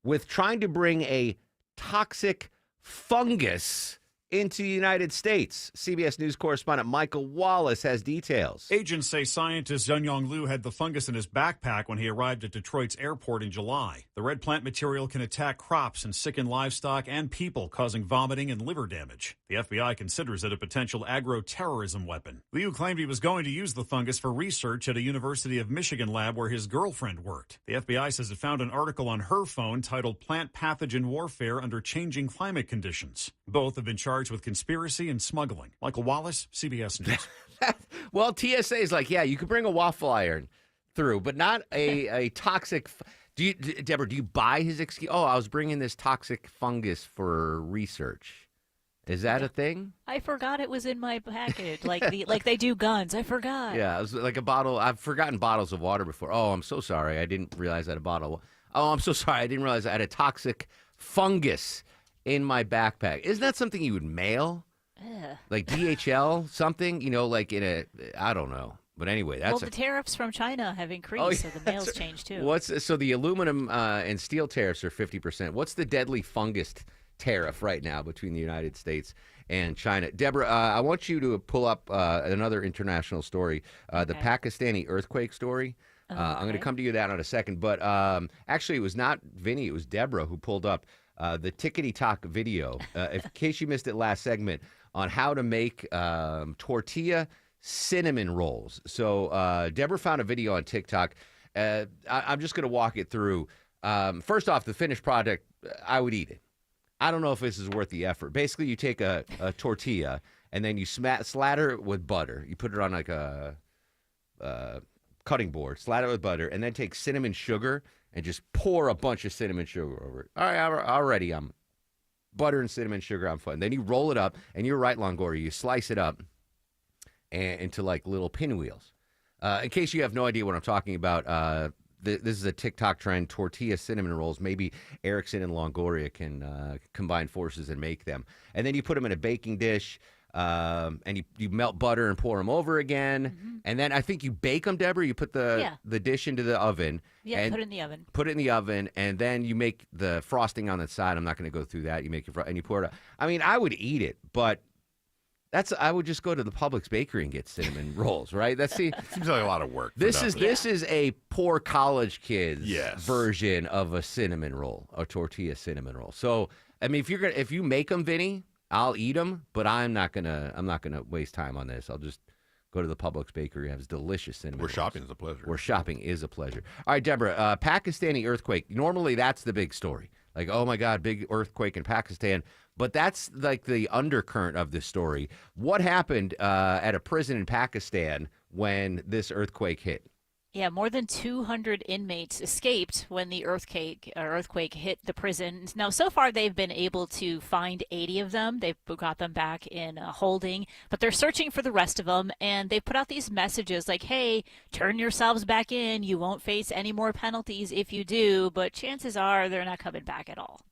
with trying to bring a toxic fungus into the United States. CBS News correspondent Michael Wallace has details. Agents say scientist Zhenyong Liu had the fungus in his backpack when he arrived at Detroit's airport in July. The red plant material can attack crops and sicken livestock and people, causing vomiting and liver damage. The FBI considers it a potential agro-terrorism weapon. Liu claimed he was going to use the fungus for research at a University of Michigan lab where his girlfriend worked. The FBI says it found an article on her phone titled Plant Pathogen Warfare Under Changing Climate Conditions. Both have been charged with conspiracy and smuggling. Michael Wallace, CBS News. Well, TSA is like, yeah, you can bring a waffle iron through, but not a toxic. Deborah, do you buy his excuse? Oh, I was bringing this toxic fungus for research. Is that a thing? I forgot it was in my package, like they do guns. I forgot. Yeah, it was like a bottle. I've forgotten bottles of water before. Oh, I'm so sorry. I didn't realize I had a bottle. Oh, I'm so sorry. I didn't realize I had a toxic fungus in my backpack. Isn't that something you would mail? Like DHL, something, like in a, I don't know. But anyway, that's the tariffs from China have increased, so the mail's changed too. So the aluminum and steel tariffs are 50%. What's the deadly fungus tariff right now between the United States and China? Deborah, I want you to pull up another international story, the Pakistani earthquake story. I'm going to come to you that in a second. But actually, it was not Vinny, it was Deborah who pulled up the Tickety Talk video, in case you missed it last segment, on how to make tortilla cinnamon rolls. So Deborah found a video on TikTok. I'm just going to walk it through. First off, the finished product, I would eat it. I don't know if this is worth the effort. Basically, you take a tortilla and then you slather it with butter. You put it on like a cutting board, slather it with butter, and then take cinnamon sugar and just pour a bunch of cinnamon sugar over it. All right, already I'm butter and cinnamon sugar, I'm fine. Then you roll it up, and you're right, Longoria, you slice it up into like little pinwheels. In case you have no idea what I'm talking about, this is a TikTok trend, tortilla cinnamon rolls. Maybe Erickson and Longoria can combine forces and make them. And then you put them in a baking dish, and you melt butter and pour them over again. Mm-hmm. And then I think you bake them, Deborah. You put the dish into the oven. Yeah, put it in the oven. Put it in the oven, and then you make the frosting on the side. I'm not going to go through that. You make and you pour it out. I mean, I would eat it, but I would just go to the Publix bakery and get cinnamon rolls, right? Seems like a lot of work. This is a poor college kid's version of a cinnamon roll, a tortilla cinnamon roll. So I mean, if you make them, Vinny, I'll eat them, but I'm not gonna waste time on this. I'll just go to the Publix bakery. It has delicious cinnamon rolls. Shopping is a pleasure. Where shopping is a pleasure. All right, Deborah, Pakistani earthquake. Normally, that's the big story. Like, oh my God, big earthquake in Pakistan. But that's like the undercurrent of this story. What happened at a prison in Pakistan when this earthquake hit? Yeah, more than 200 inmates escaped when the earthquake hit the prison. Now, so far, they've been able to find 80 of them. They've got them back in holding, but they're searching for the rest of them, and they've put out these messages like, hey, turn yourselves back in. You won't face any more penalties if you do, but chances are they're not coming back at all.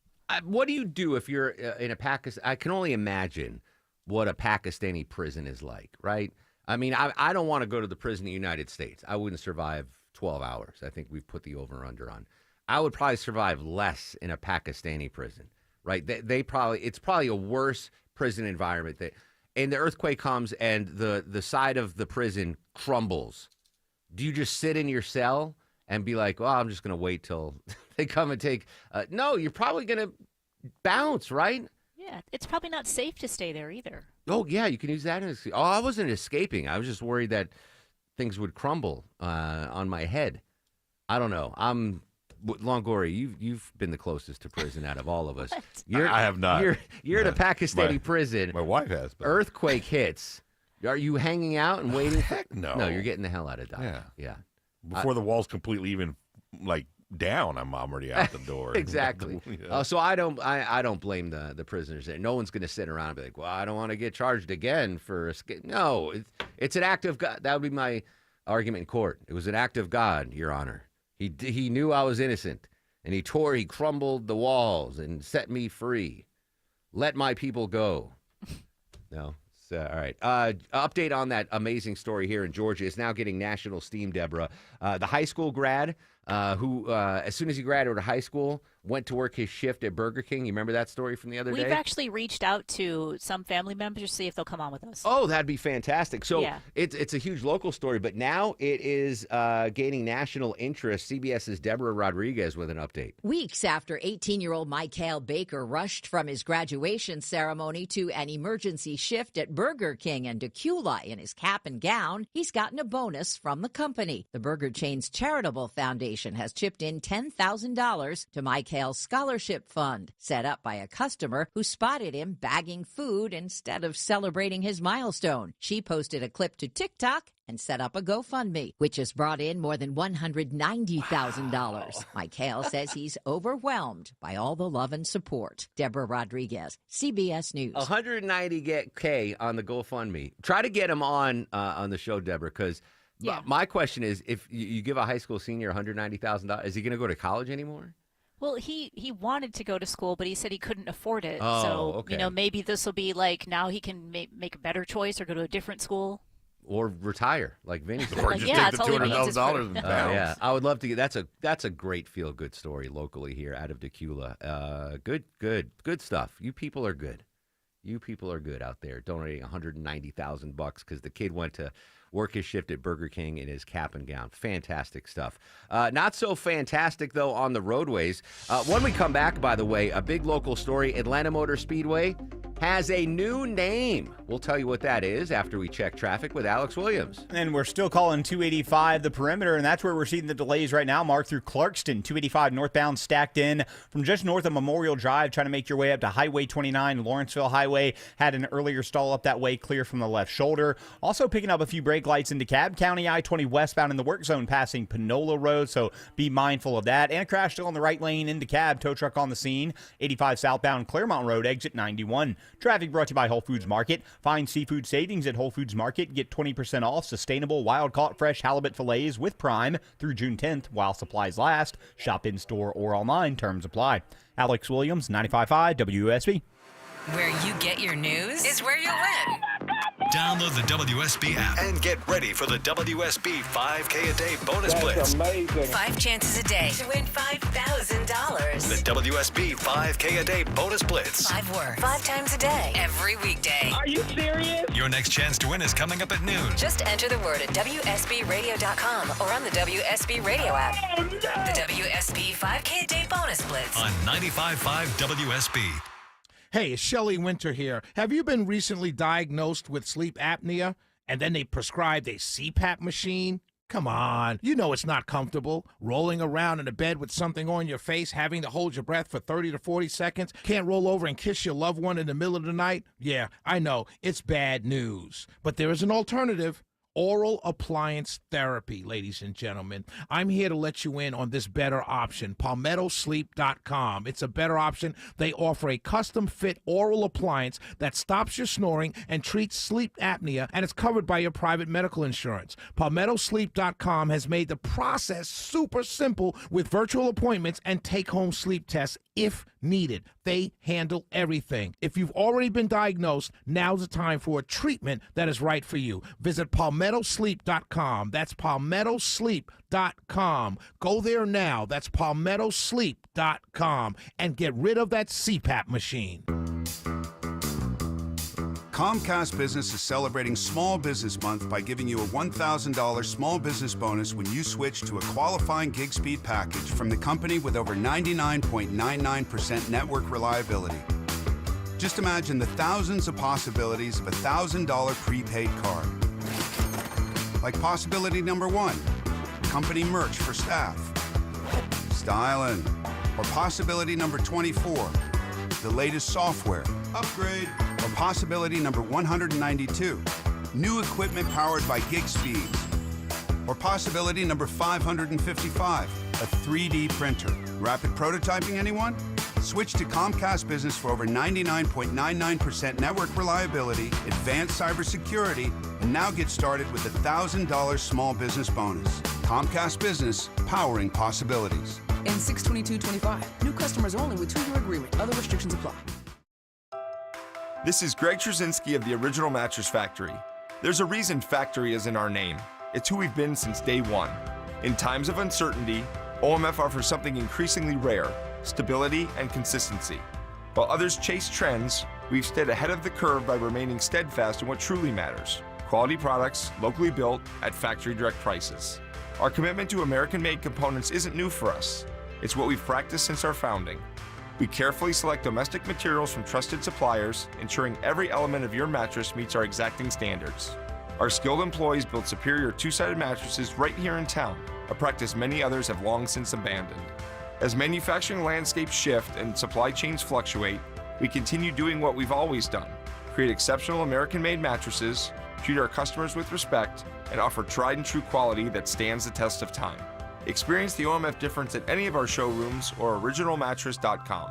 What do you do if you're in a Pakistan? I can only imagine what a Pakistani prison is like, right? I mean, I don't want to go to the prison in the United States. I wouldn't survive 12 hours. I think we've put the over-under on. I would probably survive less in a Pakistani prison, right? It's probably a worse prison environment. And the earthquake comes and the side of the prison crumbles. Do you just sit in your cell and be like, well, I'm just going to wait till they come and take... no, you're probably going to bounce, right? Yeah, it's probably not safe to stay there either. Oh, yeah, you can use that. I wasn't escaping. I was just worried that things would crumble on my head. I don't know. Longoria, you've been the closest to prison out of all of us. I have not. You're in a Pakistani prison. My wife has. But... Earthquake hits. Are you hanging out and waiting? Heck no. No, you're getting the hell out of Dodge. Yeah. Before the wall's completely even down, I'm already out the door. Exactly. So I don't blame the prisoners there. No one's going to sit around and be like, well, I don't want to get charged again for escape. No, it's an act of God. That would be my argument in court. It was an act of God, Your Honor. He knew I was innocent, and he crumbled the walls and set me free. Let my people go. No. All right. Update on that amazing story here in Georgia. It's now getting national steam, Deborah. The high school grad who, as soon as he graduated high school, went to work his shift at Burger King. You remember that story from the other day? We've actually reached out to some family members to see if they'll come on with us. Oh, that'd be fantastic. So it's a huge local story, but now it is gaining national interest. CBS's Deborah Rodriguez with an update. Weeks after 18-year-old Michael Baker rushed from his graduation ceremony to an emergency shift at Burger King in Decula in his cap and gown, he's gotten a bonus from the company. The burger chain's charitable foundation has chipped in $10,000 to Michael's scholarship fund, set up by a customer who spotted him bagging food instead of celebrating his milestone. She posted a clip to TikTok and set up a GoFundMe, which has brought in more than $190,000. Wow. Michael says he's overwhelmed by all the love and support. Deborah Rodriguez, CBS News. $190K on the GoFundMe. Try to get him on the show, Deborah, because my question is, if you give a high school senior $190,000, is he going to go to college anymore? Well, he wanted to go to school, but he said he couldn't afford it. Oh, so, okay. Maybe this will be like now he can make a better choice or go to a different school. Or retire, like Vinny said. Or just take the $200,000 and bounce. Yeah, I would love to get. That's a great feel-good story locally here out of Decula. Good stuff. You people are good. You people are good out there donating $190,000 because the kid went to work his shift at Burger King in his cap and gown. Fantastic stuff. Not so fantastic, though, on the roadways. When we come back, by the way, a big local story, Atlanta Motor Speedway. has a new name. We'll tell you what that is after we check traffic with Alex Williams. And we're still calling 285 the perimeter, and that's where we're seeing the delays right now. Mark through Clarkston, 285 northbound stacked in from just north of Memorial Drive, trying to make your way up to Highway 29. Lawrenceville Highway had an earlier stall up that way, clear from the left shoulder. Also picking up a few brake lights in DeKalb County, I-20 westbound in the work zone passing Panola Road, so be mindful of that. And a crash still on the right lane in DeKalb, tow truck on the scene. 85 southbound Claremont Road, exit 91. Traffic brought to you by Whole Foods Market. Find seafood savings at Whole Foods Market. Get 20% off sustainable wild-caught fresh halibut fillets with Prime through June 10th while supplies last. Shop in-store or online. Terms apply. Alex Williams, 95.5 WSB. Where you get your news is where you win. Download the WSB app and get ready for the WSB 5K a day bonus blitz. Amazing. 5 chances a day to win $5,000. The WSB 5K a day bonus blitz. 5 words, 5 times a day, every weekday. Are you serious? Your next chance to win is coming up at noon. Just enter the word at WSBRadio.com or on the WSB Radio app. Oh, no. The WSB 5K a day bonus blitz. On 95.5 WSB. Hey, it's Shelley Winter here. Have you been recently diagnosed with sleep apnea and then they prescribed a CPAP machine? Come on. You know it's not comfortable. Rolling around in a bed with something on your face, having to hold your breath for 30 to 40 seconds, can't roll over and kiss your loved one in the middle of the night? Yeah, I know. It's bad news. But there is an alternative. Oral appliance therapy, ladies and gentlemen. I'm here to let you in on this better option, PalmettoSleep.com. It's a better option. They offer a custom-fit oral appliance that stops your snoring and treats sleep apnea, and it's covered by your private medical insurance. PalmettoSleep.com has made the process super simple with virtual appointments and take-home sleep tests if needed. They handle everything. If you've already been diagnosed, now's the time for a treatment that is right for you. Visit PalmettoSleep.com. That's PalmettoSleep.com. Go there now. That's PalmettoSleep.com and get rid of that CPAP machine. Comcast Business is celebrating Small Business Month by giving you a $1,000 small business bonus when you switch to a qualifying gig speed package from the company with over 99.99% network reliability. Just imagine the thousands of possibilities of a $1,000 prepaid card. Like possibility number 1, company merch for staff. Styling. Or possibility number 24, the latest software. Upgrade. Or possibility number 192, new equipment powered by gig speeds. Or possibility number 555, a 3D printer. Rapid prototyping, anyone? Switch to Comcast Business for over 99.99% network reliability, advanced cybersecurity, and now get started with a $1,000 small business bonus. Comcast Business, powering possibilities. In 6/22/25, new customers only with 2-year agreement. Other restrictions apply. This is Greg Trzynski of the Original Mattress Factory. There's a reason Factory is in our name. It's who we've been since day one. In times of uncertainty, OMF offers something increasingly rare, stability and consistency. While others chase trends, we've stayed ahead of the curve by remaining steadfast in what truly matters. Quality products, locally built, at factory direct prices. Our commitment to American-made components isn't new for us. It's what we've practiced since our founding. We carefully select domestic materials from trusted suppliers, ensuring every element of your mattress meets our exacting standards. Our skilled employees build superior two-sided mattresses right here in town, a practice many others have long since abandoned. As manufacturing landscapes shift and supply chains fluctuate, we continue doing what we've always done: create exceptional American-made mattresses, treat our customers with respect, and offer tried-and-true quality that stands the test of time. Experience the OMF difference at any of our showrooms or originalmattress.com.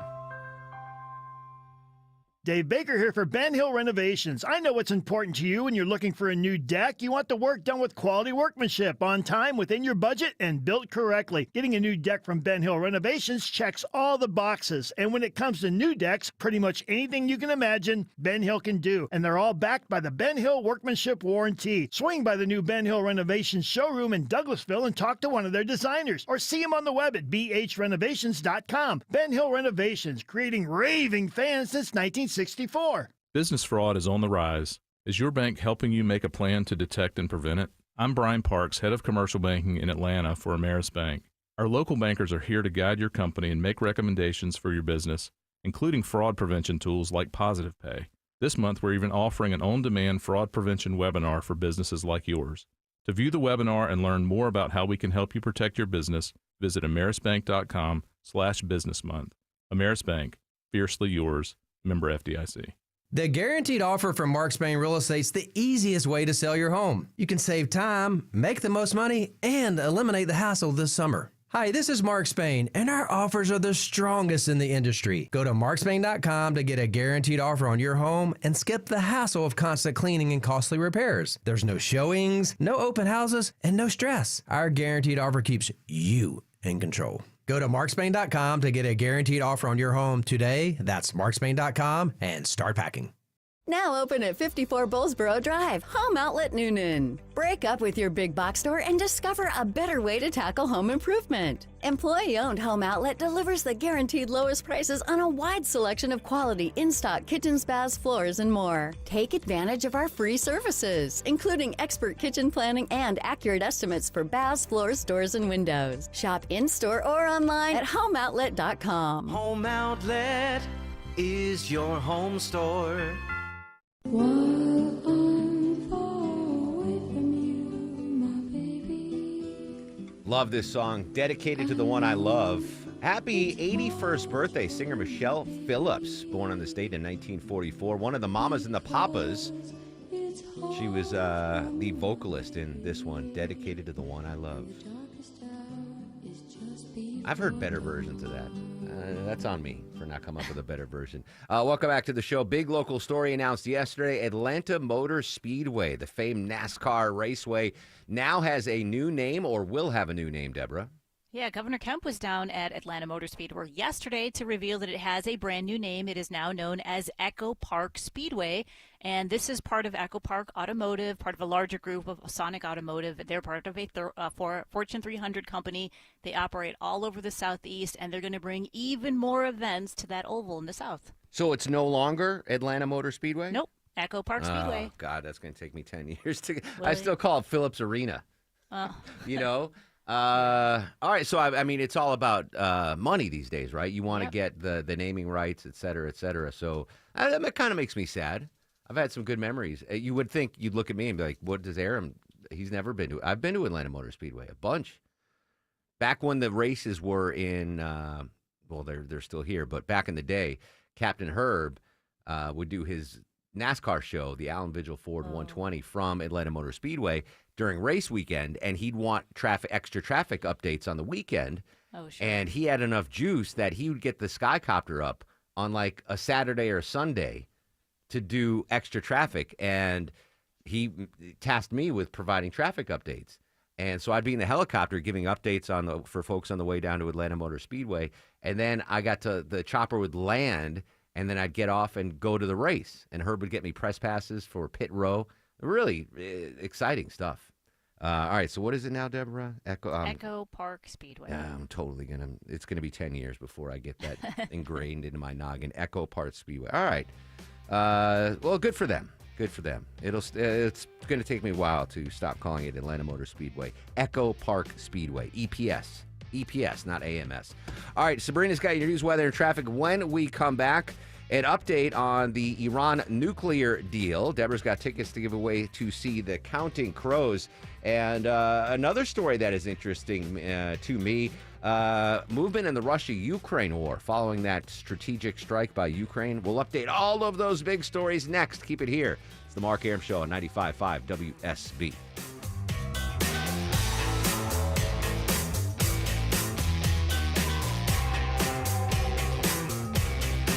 Dave Baker here for Ben Hill Renovations. I know what's important to you when you're looking for a new deck. You want the work done with quality workmanship, on time, within your budget, and built correctly. Getting a new deck from Ben Hill Renovations checks all the boxes. And when it comes to new decks, pretty much anything you can imagine, Ben Hill can do. And they're all backed by the Ben Hill Workmanship Warranty. Swing by the new Ben Hill Renovations showroom in Douglasville and talk to one of their designers. Or see them on the web at bhrenovations.com. Ben Hill Renovations, creating raving fans since 1964. Business fraud is on the rise. Is your bank helping you make a plan to detect and prevent it? I'm Brian Parks, head of commercial banking in Atlanta for Ameris Bank. Our local bankers are here to guide your company and make recommendations for your business, including fraud prevention tools like Positive Pay. This month, we're even offering an on-demand fraud prevention webinar for businesses like yours. To view the webinar and learn more about how we can help you protect your business, visit amerisbank.com/businessmonth. Ameris Bank, fiercely yours, member FDIC. The Guaranteed Offer from Mark Spain Real Estate's the easiest way to sell your home. You can save time, make the most money, and eliminate the hassle this summer. Hi, this is Mark Spain, and our offers are the strongest in the industry. Go to markspain.com to get a guaranteed offer on your home and skip the hassle of constant cleaning and costly repairs. There's no showings, no open houses, and no stress. Our guaranteed offer keeps you in control. Go to markspain.com to get a guaranteed offer on your home today. That's markspain.com and start packing. Now open at 54 Bullsboro Drive, Home Outlet Noonan. Break up with your big box store and discover a better way to tackle home improvement. Employee-owned Home Outlet delivers the guaranteed lowest prices on a wide selection of quality in-stock kitchens, baths, floors, and more. Take advantage of our free services, including expert kitchen planning and accurate estimates for baths, floors, doors, and windows. Shop in-store or online at homeoutlet.com. Home Outlet is your home store. Love this song, dedicated to the one I love. Happy 81st birthday, singer Michelle Phillips, born in the state in 1944. One of the mamas and the papas. She was the vocalist in this one, dedicated to the one I love. I've heard better versions of that. That's on me for not coming up with a better version. Welcome back to the show. Big local story announced yesterday. Atlanta Motor Speedway, the famed NASCAR raceway, now has a new name, or will have a new name, Deborah. Yeah, Governor Kemp was down at Atlanta Motor Speedway yesterday to reveal that it has a brand new name. It is now known as Echo Park Speedway, and this is part of Echo Park Automotive, part of a larger group of Sonic Automotive. They're part of a Fortune 300 company. They operate all over the Southeast, and they're going to bring even more events to that oval in the South. So it's no longer Atlanta Motor Speedway? Nope, Echo Park Speedway. Oh, God, that's going to take me 10 years to... I still call it Phillips Arena. You know? All right, so I mean, it's all about money these days, right? You want to get the naming rights, et cetera, et cetera. So that kind of makes me sad. I've had some good memories. You would think you'd look at me and be like, what does Aram? He's never been to. I've been to Atlanta Motor Speedway a bunch. Back when the races were in, well, they're still here, but back in the day, Captain Herb would do his NASCAR show, the Allen Vigil Ford 120, from Atlanta Motor Speedway during race weekend, and he'd want extra traffic updates on the weekend. Oh, sure. And he had enough juice that he would get the Skycopter up on like a Saturday or Sunday to do extra traffic, and he tasked me with providing traffic updates. And so I'd be in the helicopter giving updates for folks on the way down to Atlanta Motor Speedway, and then the chopper would land, and then I'd get off and go to the race, and Herb would get me press passes for pit row. Really exciting stuff. All right, so what is it now, Deborah? Echo Park Speedway. I'm totally it's going to be 10 years before I get that ingrained into my noggin. Echo Park Speedway. All right. Well, good for them. Good for them. It's going to take me a while to stop calling it Atlanta Motor Speedway. Echo Park Speedway. EPS. EPS, not AMS. All right, Sabrina's got your news, weather, and traffic. When we come back, an update on the Iran nuclear deal. Deborah's got tickets to give away to see the Counting Crows. And another story that is interesting to me, movement in the Russia-Ukraine war following that strategic strike by Ukraine. We'll update all of those big stories next. Keep it here. It's the Mark Arum Show on 95.5 WSB.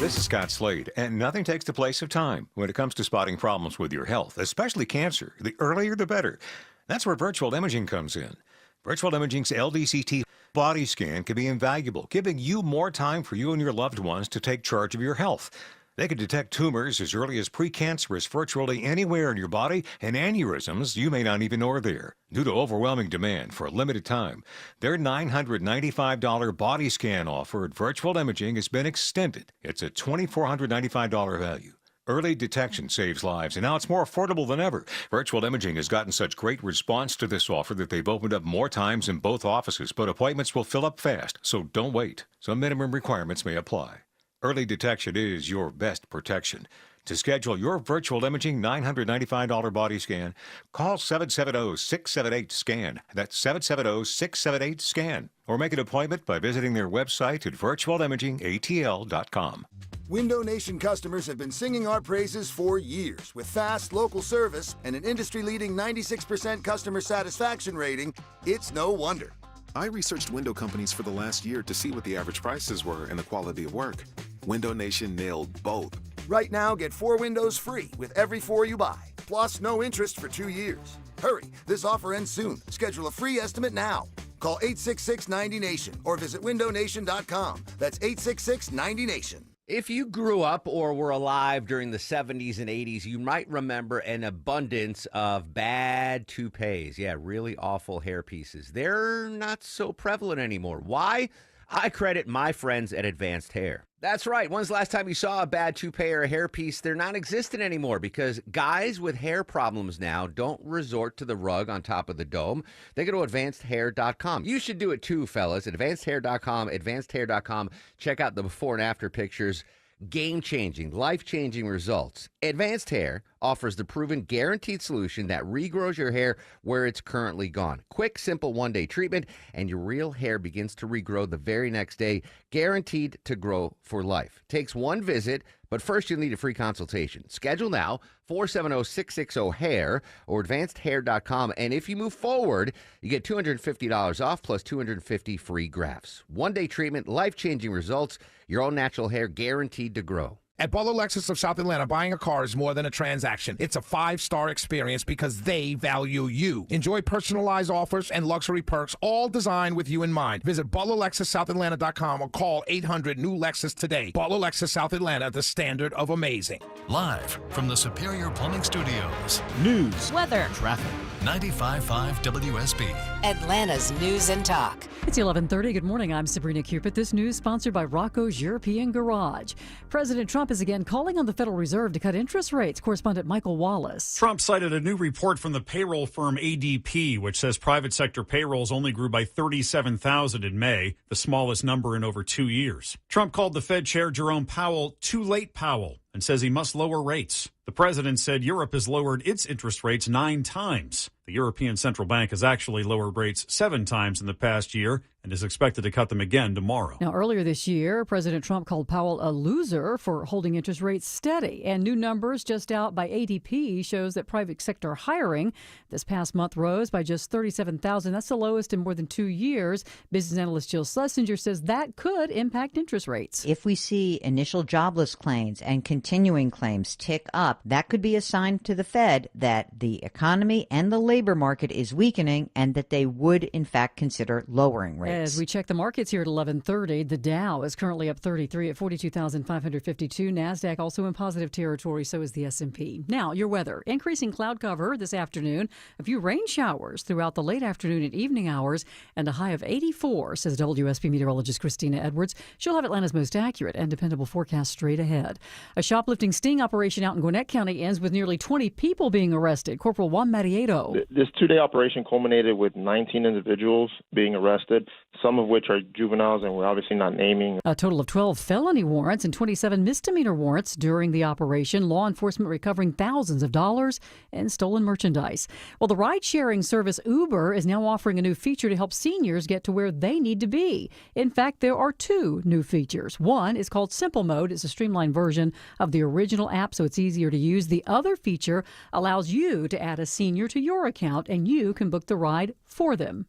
This is Scott Slade, and nothing takes the place of time when it comes to spotting problems with your health, especially cancer. The earlier, the better. That's where virtual imaging comes in. Virtual imaging's LDCT body scan can be invaluable, giving you more time for you and your loved ones to take charge of your health. They can detect tumors as early as precancerous virtually anywhere in your body, and aneurysms you may not even know are there. Due to overwhelming demand for a limited time, their $995 body scan offer at Virtual Imaging has been extended. It's a $2,495 value. Early detection saves lives, and now it's more affordable than ever. Virtual Imaging has gotten such great response to this offer that they've opened up more times in both offices, but appointments will fill up fast, so don't wait. Some minimum requirements may apply. Early detection is your best protection. To schedule your virtual imaging $995 body scan, call 770-678-SCAN. That's 770-678-SCAN. Or make an appointment by visiting their website at virtualimagingatl.com. Window Nation customers have been singing our praises for years. With fast local service and an industry-leading 96% customer satisfaction rating, it's no wonder. I researched window companies for the last year to see what the average prices were and the quality of work. Window Nation nailed both. Right now, get 4 windows free with every 4 you buy, plus no interest for 2 years. Hurry, this offer ends soon. Schedule a free estimate now. Call 866-90NATION or visit windownation.com. That's 866-90NATION. If you grew up or were alive during the 70s and 80s, you might remember an abundance of bad toupees. Yeah, really awful hair pieces. They're not so prevalent anymore. Why? I credit my friends at Advanced Hair. That's right. When's the last time you saw a bad toupee or a hairpiece? They're non-existent anymore because guys with hair problems now don't resort to the rug on top of the dome. They go to advancedhair.com. You should do it too, fellas. Advancedhair.com, advancedhair.com. Check out the before and after pictures. Game-changing, life-changing results. Advanced Hair offers the proven guaranteed solution that regrows your hair where it's currently gone. Quick, simple one-day treatment, and your real hair begins to regrow the very next day, guaranteed to grow for life. Takes one visit, but first you'll need a free consultation. Schedule now, 470-660-HAIR or advancedhair.com. And if you move forward, you get $250 off plus 250 free grafts. One-day treatment, life-changing results, your own natural hair guaranteed to grow. At Butler Lexus of South Atlanta, buying a car is more than a transaction. It's a 5-star experience because they value you. Enjoy personalized offers and luxury perks, all designed with you in mind. Visit ButlerLexusSouthAtlanta.com or call 800-NEW-LEXUS today. Butler Lexus South Atlanta, the standard of amazing. Live from the Superior Plumbing Studios. News, weather, traffic. 95.5 WSB. Atlanta's News and Talk. It's 11:30. Good morning. I'm Sabrina Cupid. This news sponsored by Rocco's European Garage. President Trump is again calling on the Federal Reserve to cut interest rates. Correspondent Michael Wallace. Trump cited a new report from the payroll firm ADP, which says private sector payrolls only grew by 37,000 in May, the smallest number in over 2 years. Trump called the Fed Chair Jerome Powell too late Powell and says he must lower rates. The president said Europe has lowered its interest rates 9 times. The European Central Bank has actually lowered rates 7 times in the past year and is expected to cut them again tomorrow. Now, earlier this year, President Trump called Powell a loser for holding interest rates steady. And new numbers just out by ADP shows that private sector hiring this past month rose by just 37,000. That's the lowest in more than 2 years. Business analyst Jill Schlesinger says that could impact interest rates. If we see initial jobless claims and continuing claims tick up, that could be a sign to the Fed that the economy and the labor market is weakening and that they would, in fact, consider lowering rates. As we check the markets here at 11:30, the Dow is currently up 33 at 42,552. NASDAQ also in positive territory, so is the S&P. Now, your weather. Increasing cloud cover this afternoon. A few rain showers throughout the late afternoon and evening hours, and a high of 84, says WSB meteorologist Christina Edwards. She'll have Atlanta's most accurate and dependable forecast straight ahead. A shoplifting sting operation out in Gwinnett County ends with nearly 20 people being arrested. Corporal Juan Marieto. This 2-day operation culminated with 19 individuals being arrested, some of which are juveniles, and we're obviously not naming. A total of 12 felony warrants and 27 misdemeanor warrants during the operation. Law enforcement recovering thousands of dollars in stolen merchandise. Well, the ride-sharing service Uber is now offering a new feature to help seniors get to where they need to be. In fact, there are 2 new features. One is called Simple Mode. It's a streamlined version of the original app, so it's easier to use. The other feature allows you to add a senior to your account, and you can book the ride for them.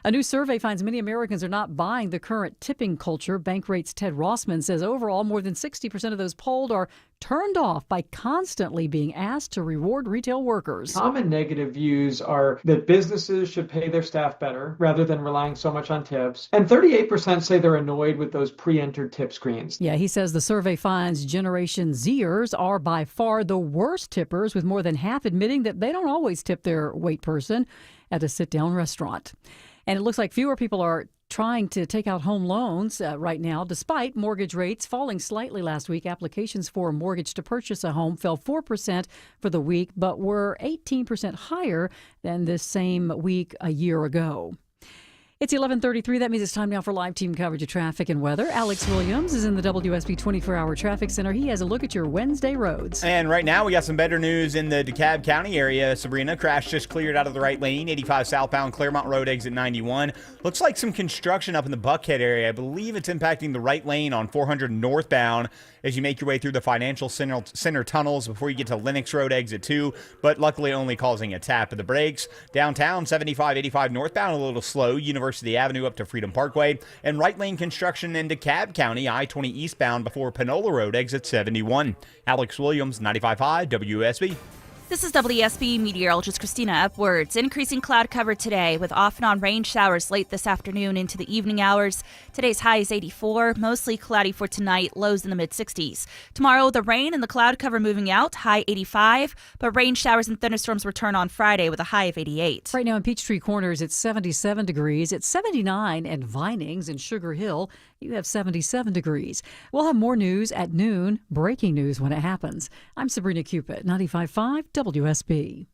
A new survey finds many Americans are not buying the current tipping culture. Bankrate's Ted Rossman says overall more than 60% of those polled are turned off by constantly being asked to reward retail workers. Common negative views are that businesses should pay their staff better rather than relying so much on tips. And 38% say they're annoyed with those pre-entered tip screens. Yeah, he says the survey finds Generation Zers are by far the worst tippers, with more than half admitting that they don't always tip their wait person at a sit-down restaurant. And it looks like fewer people are trying to take out home loans right now, despite mortgage rates falling slightly last week. Applications for a mortgage to purchase a home fell 4% for the week, but were 18% higher than this same week a year ago. It's 11:33. That means it's time now for live team coverage of traffic and weather. Alex Williams is in the WSB 24-hour traffic center. He has a look at your Wednesday roads. And right now we got some better news in the DeKalb County area. Sabrina, crash just cleared out of the right lane. 85 southbound Claremont Road, exit 91. Looks like some construction up in the Buckhead area. I believe it's impacting the right lane on 400 northbound as you make your way through the Financial Center tunnels before you get to Lennox Road, exit 2. But luckily only causing a tap of the brakes. Downtown, 75, 85 northbound, a little slow. University Avenue up to Freedom Parkway. And right lane construction in DeKalb County, I-20 eastbound before Panola Road, exit 71. Alex Williams, 95.5 WSB. This is WSB meteorologist Christina Upwards. Increasing cloud cover today with off and on rain showers late this afternoon into the evening hours. Today's high is 84, mostly cloudy for tonight, lows in the mid-60s. Tomorrow, the rain and the cloud cover moving out, high 85, but rain showers and thunderstorms return on Friday with a high of 88. Right now in Peachtree Corners, it's 77 degrees. It's 79 at Vinings and Sugar Hill. You have 77 degrees. We'll have more news at noon, breaking news when it happens. I'm Sabrina Cupid, 95.5 WSB.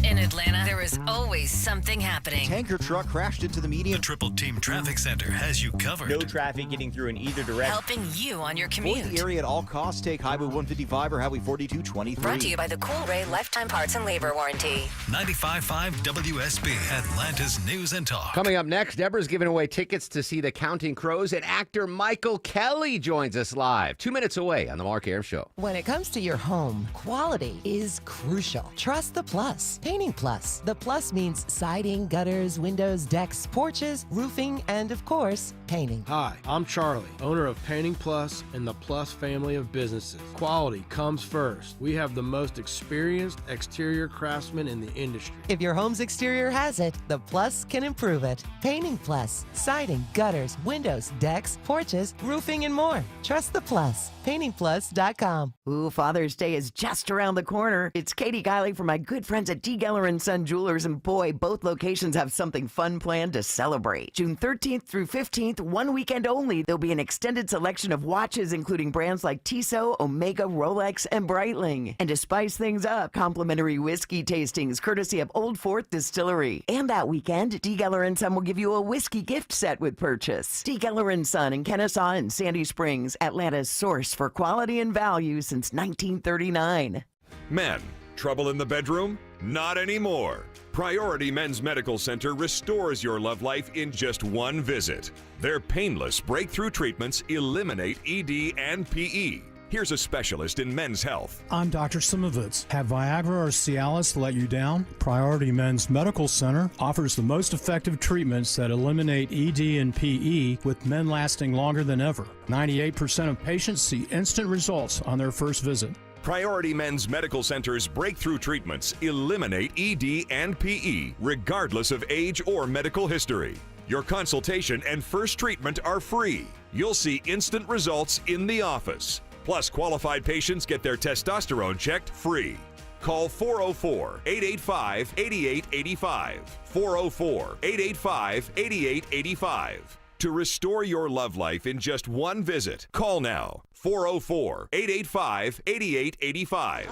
In Atlanta, there is always something happening. Tanker truck crashed into the median. The Triple Team Traffic Center has you covered. No traffic getting through in either direction. Helping you on your commute. Avoid the area at all costs. Take Highway 155 or Highway 4223. Brought to you by the Cool Ray Lifetime Parts and Labor Warranty. 95.5 WSB, Atlanta's News and Talk. Coming up next, Deborah's giving away tickets to see The Counting Crows, and actor Michael Kelly joins us live 2 minutes away on The Mark Arum Show. When it comes to your home, quality is crucial. Trust the Plus. Painting Plus. The Plus means siding, gutters, windows, decks, porches, roofing, and of course, painting. Hi, I'm Charlie, owner of Painting Plus and the Plus family of businesses. Quality comes first. We have the most experienced exterior craftsmen in the industry. If your home's exterior has it, the Plus can improve it. Painting Plus. Siding, gutters, windows, decks, porches, roofing, and more. Trust the Plus. PaintingPlus.com. Ooh, Father's Day is just around the corner. It's Katie Guiley from my good friends at D. Geller & Son Jewelers, and boy, both locations have something fun planned to celebrate. June 13th through 15th, one weekend only, there'll be an extended selection of watches, including brands like Tissot, Omega, Rolex, and Breitling. And to spice things up, complimentary whiskey tastings courtesy of Old Fort Distillery. And that weekend, D. Geller & Son will give you a whiskey gift set with purchase. D. Geller & Son in Kennesaw and Sandy Springs, Atlanta's source for quality and value since 1939. Men, trouble in the bedroom? Not anymore. Priority Men's Medical Center restores your love life in just one visit. Their painless breakthrough treatments eliminate ED and PE. Here's a specialist in men's health. I'm Dr. Simovitz. Have Viagra or Cialis let you down? Priority Men's Medical Center offers the most effective treatments that eliminate ED and PE, with men lasting longer than ever. 98% of patients see instant results on their first visit. Priority Men's Medical Center's breakthrough treatments eliminate ED and PE, regardless of age or medical history. Your consultation and first treatment are free. You'll see instant results in the office. Plus, qualified patients get their testosterone checked free. Call 404-885-8885. 404-885-8885. To restore your love life in just one visit, call now. 404-885-8885.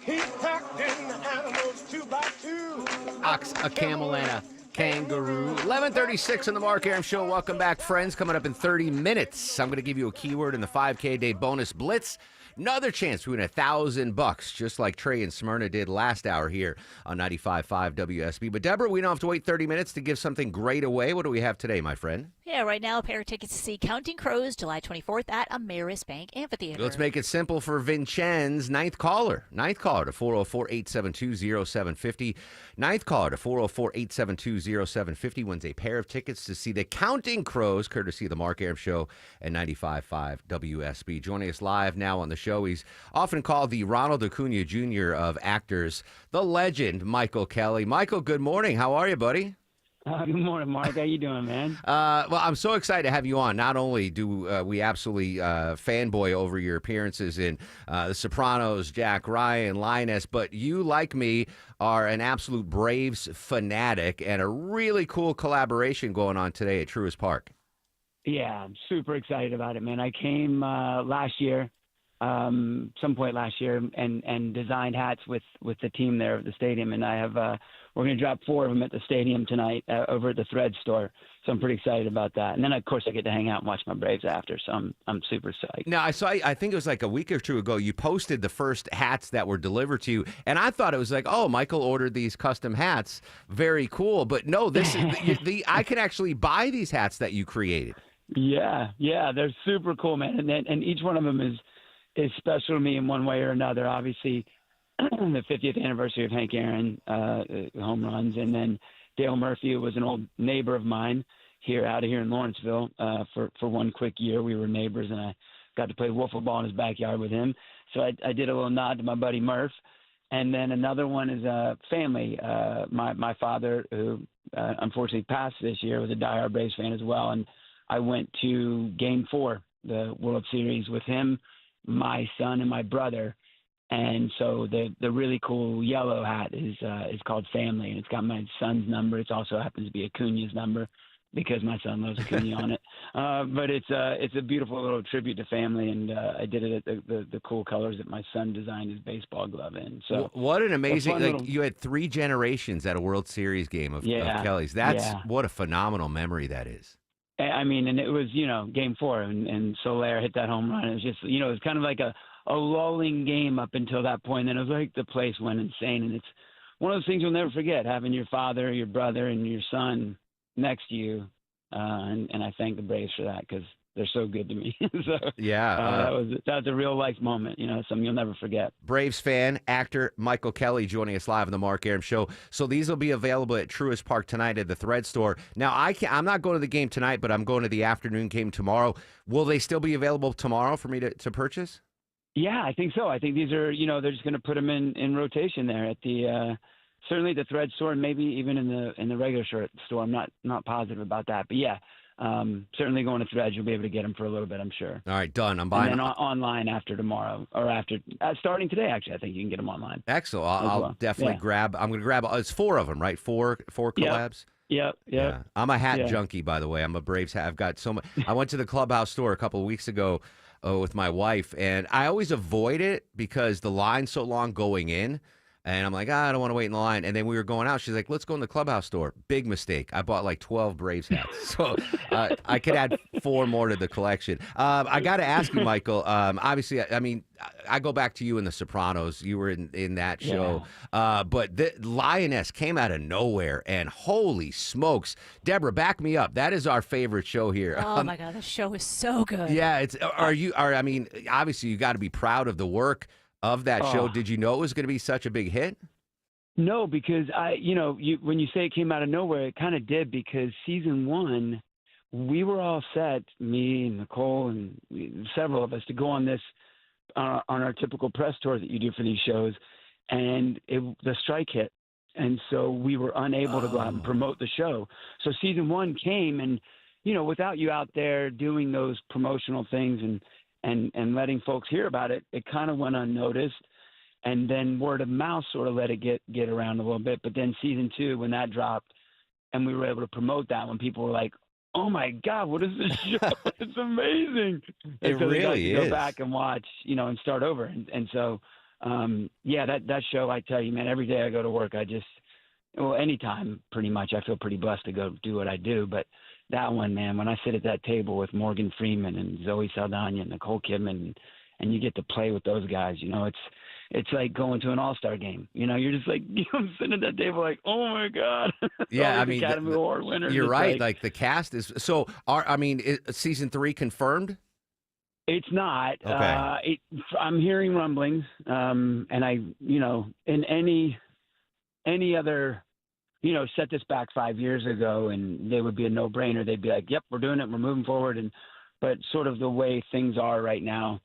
Keep packing animals 2 by 2. Ox, a camel, and a kangaroo. 11:36 on the Mark Arum Show. Welcome back, friends. Coming up in 30 minutes, I'm going to give you a keyword in the 5K Day Bonus Blitz. Another chance to win $1,000, just like Trey and Smyrna did last hour here on 95.5 WSB. But Deborah, we don't have to wait 30 minutes to give something great away. What do we have today, my friend? Yeah, right now, a pair of tickets to see Counting Crows July 24th at Ameris Bank Amphitheater. Let's make it simple for Vincenz. Ninth caller to 404-872-0750. Ninth caller to 404-872-0750 wins a pair of tickets to see the Counting Crows, courtesy of the Mark Arum Show and 95.5 WSB. Joining us live now on the show, he's often called the Ronald Acuna Jr. of actors, the legend, Michael Kelly. Michael, good morning. How are you, buddy? Good morning, Mark. How you doing, man? Well, I'm so excited to have you on. Not only do we absolutely fanboy over your appearances in The Sopranos, Jack Ryan, Linus, but you, like me, are an absolute Braves fanatic, and a really cool collaboration going on today at Truist Park. Yeah, I'm super excited about it, man. I came last year, some point last year, and designed hats with the team there at the stadium, and I have we're going to drop 4 of them at the stadium tonight over at the Thread store. So I'm pretty excited about that. And then, of course, I get to hang out and watch my Braves after. So I'm super psyched. Now, I think it was like a week or two ago, you posted the first hats that were delivered to you. And I thought it was like, oh, Michael ordered these custom hats. Very cool. But no, this is I can actually buy these hats that you created. Yeah, they're super cool, man. And each one of them is special to me in one way or another. Obviously, the 50th anniversary of Hank Aaron home runs, and then Dale Murphy was an old neighbor of mine out of here in Lawrenceville for one quick year. We were neighbors, and I got to play wiffle ball in his backyard with him. So I did a little nod to my buddy Murph. And then another one is family. My father, who unfortunately passed this year, was a diehard Braves fan as well. And I went to Game 4, the World Series, with him, my son, and my brother. And so the really cool yellow hat is called Family, and it's got my son's number. It also happens to be Acuna's number because my son loves Acuna on it. But it's a beautiful little tribute to family, and I did it at the cool colors that my son designed his baseball glove in. So what an amazing you had 3 generations at a World Series game of Kelly's. What a phenomenal memory that is. I mean, and it was, Game 4, and Soler hit that home run. It was just, it was kind of like a lulling game up until that point. And it was like the place went insane. And it's one of those things you'll never forget, having your father, your brother, and your son next to you. And I thank the Braves for that because they're so good to me. So that was a real life moment, something you'll never forget. Braves fan, actor Michael Kelly joining us live on the Mark Arum Show. So these will be available at Truist Park tonight at the Thread store. Now, I'm not going to the game tonight, but I'm going to the afternoon game tomorrow. Will they still be available tomorrow for me to purchase? Yeah, I think so. I think these are, they're just going to put them in rotation there at the certainly the Thread store and maybe even in the regular store. I'm not positive about that, but yeah. Certainly going to Threads, you'll be able to get them for a little bit, I'm sure. All right, done. I'm buying them. And then online after tomorrow, or after starting today, actually, I think you can get them online. Excellent. I'll definitely grab. I'm going to grab. It's 4 of them, right? Four collabs. Yep. Yeah. I'm a hat junkie, by the way. I'm a Braves hat. I've got so much. I went to the Clubhouse store a couple of weeks ago with my wife, and I always avoid it because the line's so long going in. And I'm like, I don't want to wait in the line. And then we were going out. She's like, let's go in the Clubhouse store. Big mistake. I bought like 12 Braves hats. So I could add 4 more to the collection. I got to ask you, Michael, obviously, I mean, I go back to you in The Sopranos. You were in that show. But the Lioness came out of nowhere. And holy smokes. Deborah, back me up. That is our favorite show here. Oh, my God. The show is so good. Yeah. I mean, obviously, you got to be proud of the work of that show. Did you know it was going to be such a big hit? No, because when you say it came out of nowhere, it kind of did, because season 1, we were all set, me and Nicole and several of us, to go on this on our typical press tour that you do for these shows, and the strike hit, and so we were unable to go out and promote the show. So season 1 came, and without you out there doing those promotional things and letting folks hear about it, it kind of went unnoticed. And then word of mouth sort of let it get around a little bit. But then season 2, when that dropped and we were able to promote that, when people were like, oh my God, what is this show? It's amazing. It so really is. Go back and watch, and start over. And so, that show, I tell you, man, every day I go to work, anytime pretty much, I feel pretty blessed to go do what I do. But that one, man, when I sit at that table with Morgan Freeman and Zoe Saldana and Nicole Kidman, and you get to play with those guys, it's like going to an all-star game. You're just like, I'm sitting at that table like, oh my God. Yeah, I mean, Academy Award winners. You're right. Like the cast is so. Is season 3 confirmed? It's not. Okay. I'm hearing rumblings, and in any other. Set this back 5 years ago and they would be a no-brainer. They'd be like, yep, we're doing it. We're moving forward. But sort of the way things are right now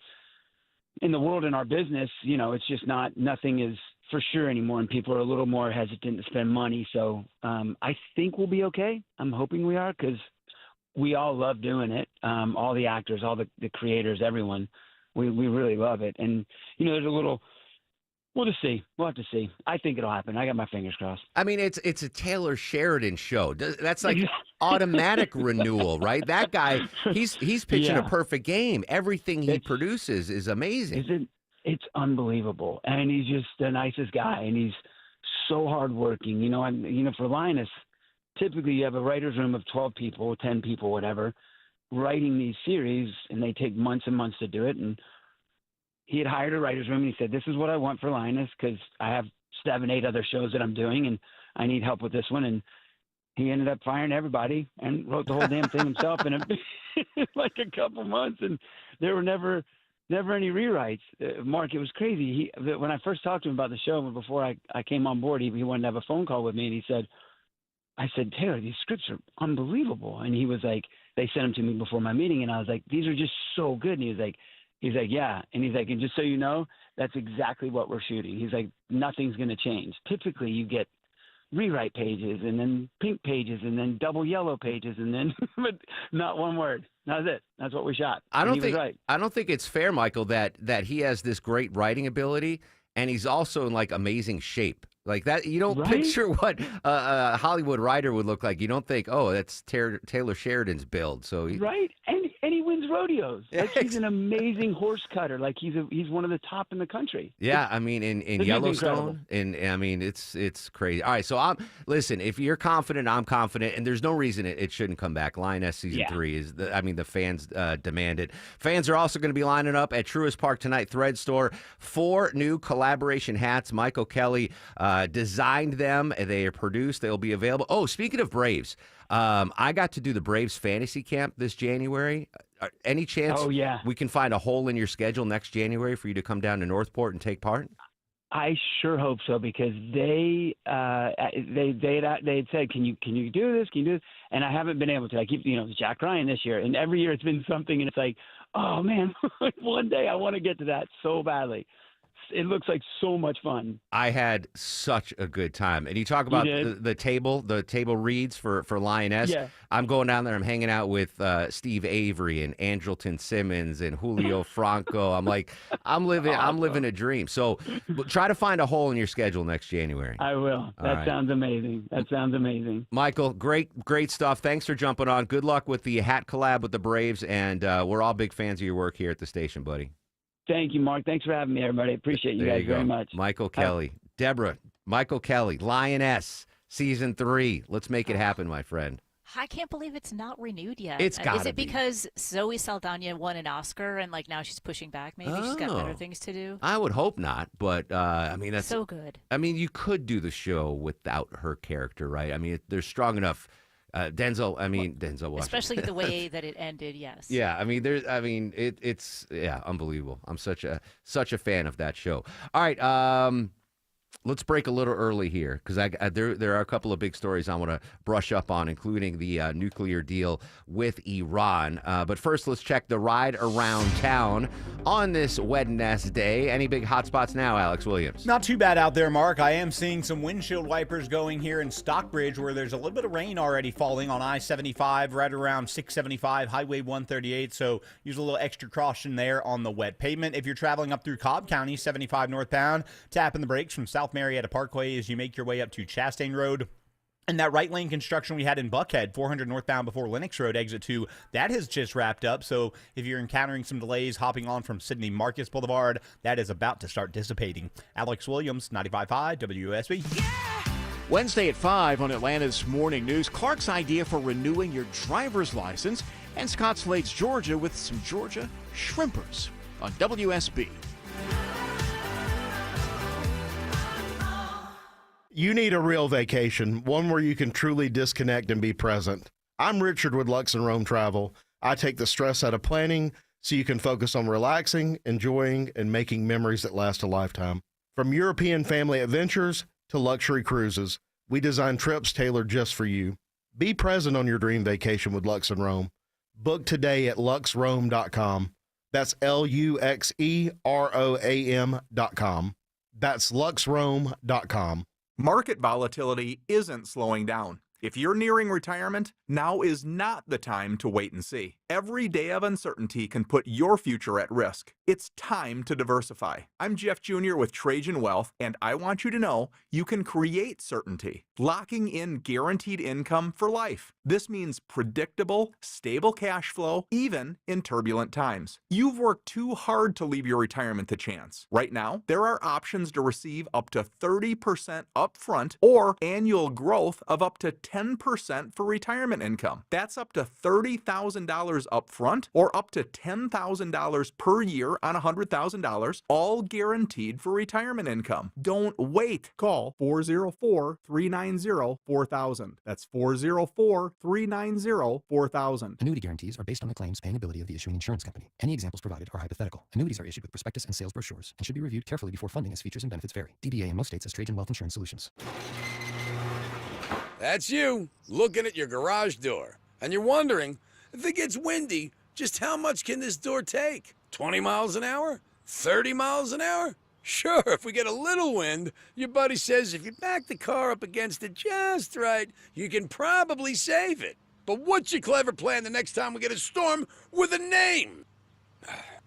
in the world, in our business, it's just nothing is for sure anymore. And people are a little more hesitant to spend money. So I think we'll be okay. I'm hoping we are, because we all love doing it. All the actors, all the creators, everyone, we really love it. And, there's a little, we'll just see. We'll have to see. I think it'll happen. I got my fingers crossed. I mean, it's a Taylor Sheridan show. That's like automatic renewal, right? That guy, he's pitching a perfect game. Everything he produces is amazing. It's unbelievable. And he's just the nicest guy, and he's so hardworking. You know, and for Linus, typically you have a writer's room of 12 people, 10 people, whatever, writing these series, and they take months and months to do it. And he had hired a writer's room, and he said, this is what I want for Linus, because I have 7, 8 other shows that I'm doing, and I need help with this one. And he ended up firing everybody and wrote the whole damn thing himself in like a couple months. And there were never any rewrites. Mark, it was crazy. When I first talked to him about the show, before I came on board, he wanted to have a phone call with me, and I said, Taylor, these scripts are unbelievable. And he was like, they sent them to me before my meeting, and I was like, these are just so good. And he's like, yeah. And he's like, and just so you know, that's exactly what we're shooting. He's like, nothing's going to change. Typically, you get rewrite pages and then pink pages and then double yellow pages and then but not one word. That's it. That's what we shot. I don't Right. think it's fair, Michael, that he has this great writing ability and he's also in like amazing shape. Like that, you don't Right? picture what a Hollywood writer would look like. You don't think, oh, that's Taylor Sheridan's build. So Right, and he wins rodeos. Like he's an amazing horse cutter. Like he's one of the top in the country. yeah, I mean, in This is Yellowstone, and I mean, it's crazy. All right, so listen. If you're confident, I'm confident, and there's no reason it shouldn't come back. Lioness season 3 is, the fans demand it. Fans are also going to be lining up at Truist Park tonight. Thread Store, 4 new collaboration hats. Michael Kelly designed them. They are produced. They'll be available. Oh, speaking of Braves, I got to do the Braves fantasy camp this January. Any chance we can find a hole in your schedule next January for you to come down to Northport and take part? I sure hope so, because they had said, can you do this? Can you do this? And I haven't been able to. I keep, Jack Ryan this year, and every year it's been something, and it's like, oh man, one day I want to get to that so badly. It looks like so much fun. I had such a good time. And you talk about the table reads for Lioness. Yeah. I'm going down there. I'm hanging out with Steve Avery and Andrelton Simmons and Julio Franco. I'm like, I'm living a dream. So try to find a hole in your schedule next January. I will. That sounds amazing. That sounds amazing. Michael, great stuff. Thanks for jumping on. Good luck with the hat collab with the Braves. And we're all big fans of your work here at the station, buddy. Thank you, Mark. Thanks for having me, everybody. Appreciate you guys very much. Michael Kelly. Deborah, Michael Kelly, Lioness, season 3. Let's make it happen, my friend. I can't believe it's not renewed yet. It's gotta Is it be. because Zoe Saldana won an Oscar and now she's pushing back? Maybe she's got better things to do. I would hope not, but I mean that's so good. I mean, you could do the show without her character, right? I mean, there's strong enough. Denzel Washington. Especially the way that it ended. Yes. Yeah, I mean, it's unbelievable. I'm such a fan of that show. All right, let's break a little early here because there are a couple of big stories I want to brush up on, including the nuclear deal with Iran. But first, let's check the ride around town on this Wednesday. Any big hot spots now, Alex Williams? Not too bad out there, Mark. I am seeing some windshield wipers going here in Stockbridge, where there's a little bit of rain already falling on I-75, right around 675, Highway 138. So use a little extra caution there on the wet pavement. If you're traveling up through Cobb County, 75 northbound, tapping the brakes from South Marietta Parkway as you make your way up to Chastain Road. And that right lane construction we had in Buckhead, 400 northbound before Lennox Road, exit 2, that has just wrapped up. So if you're encountering some delays hopping on from Sidney Marcus Boulevard, that is about to start dissipating. Alex Williams, 95.5 WSB. Wednesday at 5 on Atlanta's Morning News, Clark's idea for renewing your driver's license, and Scott Slade's Georgia with some Georgia shrimpers on WSB. You need a real vacation, one where you can truly disconnect and be present. I'm Richard with Lux and Rome Travel. I take the stress out of planning so you can focus on relaxing, enjoying, and making memories that last a lifetime. From European family adventures to luxury cruises, we design trips tailored just for you. Be present on your dream vacation with Lux and Rome. Book today at luxrome.com. That's LuxeRoam.com. That's luxrome.com. Market volatility isn't slowing down. If you're nearing retirement, now is not the time to wait and see. Every day of uncertainty can put your future at risk. It's time to diversify. I'm Jeff Jr. with Trajan Wealth, and I want you to know you can create certainty, locking in guaranteed income for life. This means predictable, stable cash flow, even in turbulent times. You've worked too hard to leave your retirement to chance. Right now, there are options to receive up to 30% upfront or annual growth of up to 10% for retirement income. That's up to $30,000 upfront or up to $10,000 per year on $100,000, all guaranteed for retirement income. Don't wait. Call 404-390-4000. That's 404-390-4000. Annuity guarantees are based on the claims paying ability of the issuing insurance company. Any examples provided are hypothetical. Annuities are issued with prospectus and sales brochures and should be reviewed carefully before funding as features and benefits vary. DBA in most states as Trajan Wealth Insurance Solutions. That's you, looking at your garage door. And you're wondering, if it gets windy, just how much can this door take? 20 miles an hour? 30 miles an hour? Sure, if we get a little wind, your buddy says if you back the car up against it just right, you can probably save it. But what's your clever plan the next time we get a storm with a name?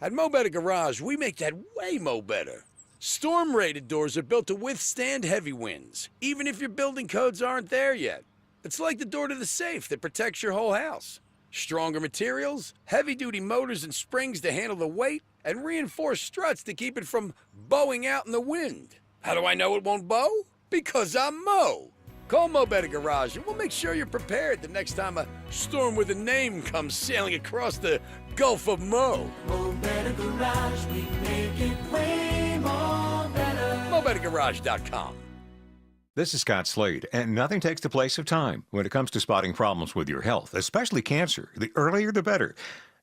At Mo Better Garage, we make that way mo better. Storm-rated doors are built to withstand heavy winds, even if your building codes aren't there yet. It's like the door to the safe that protects your whole house. Stronger materials, heavy-duty motors and springs to handle the weight, and reinforced struts to keep it from bowing out in the wind. How do I know it won't bow? Because I'm Mo. Call Mo Better Garage and we'll make sure you're prepared the next time a storm with a name comes sailing across the Gulf of Mo. Mo Better Garage, we make it way more better. MoBetterGarage.com. This is Scott Slade, and nothing takes the place of time when it comes to spotting problems with your health, especially cancer. The earlier, the better.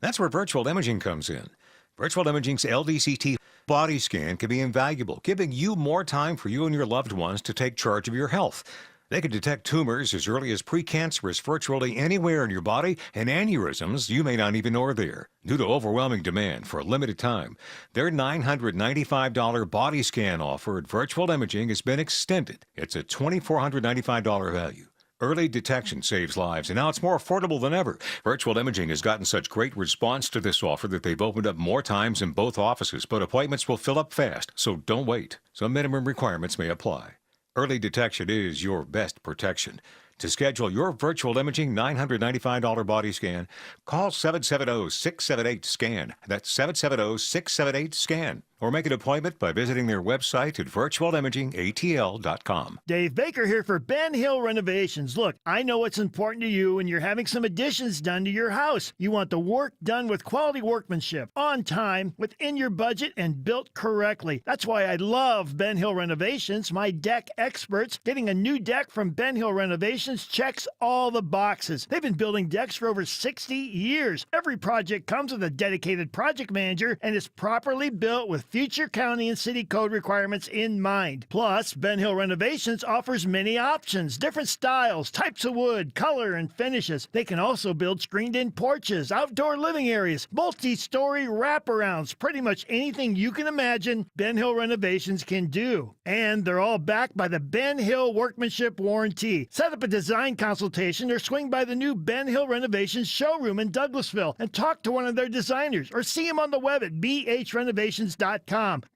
That's where virtual imaging comes in. Virtual imaging's LDCT body scan can be invaluable, giving you more time for you and your loved ones to take charge of your health. They can detect tumors as early as precancerous virtually anywhere in your body and aneurysms you may not even know are there. Due to overwhelming demand for a limited time, their $995 body scan offer at Virtual Imaging has been extended. It's a $2,495 value. Early detection saves lives, and now it's more affordable than ever. Virtual Imaging has gotten such great response to this offer that they've opened up more times in both offices, but appointments will fill up fast, so don't wait. Some minimum requirements may apply. Early detection is your best protection. To schedule your Virtual Imaging $995 body scan, call 770-678-SCAN. That's 770-678-SCAN. Or make an appointment by visiting their website at virtualimagingatl.com. Dave Baker here for Ben Hill Renovations. Look, I know it's important to you when you're having some additions done to your house. You want the work done with quality workmanship, on time, within your budget, and built correctly. That's why I love Ben Hill Renovations, my deck experts. Getting a new deck from Ben Hill Renovations checks all the boxes. They've been building decks for over 60 years. Every project comes with a dedicated project manager and is properly built with future county and city code requirements in mind. Plus, Ben Hill Renovations offers many options, different styles, types of wood, color, and finishes. They can also build screened-in porches, outdoor living areas, multi-story wraparounds, pretty much anything you can imagine Ben Hill Renovations can do. And they're all backed by the Ben Hill Workmanship Warranty. Set up a design consultation or swing by the new Ben Hill Renovations showroom in Douglasville and talk to one of their designers or see them on the web at bhrenovations.com.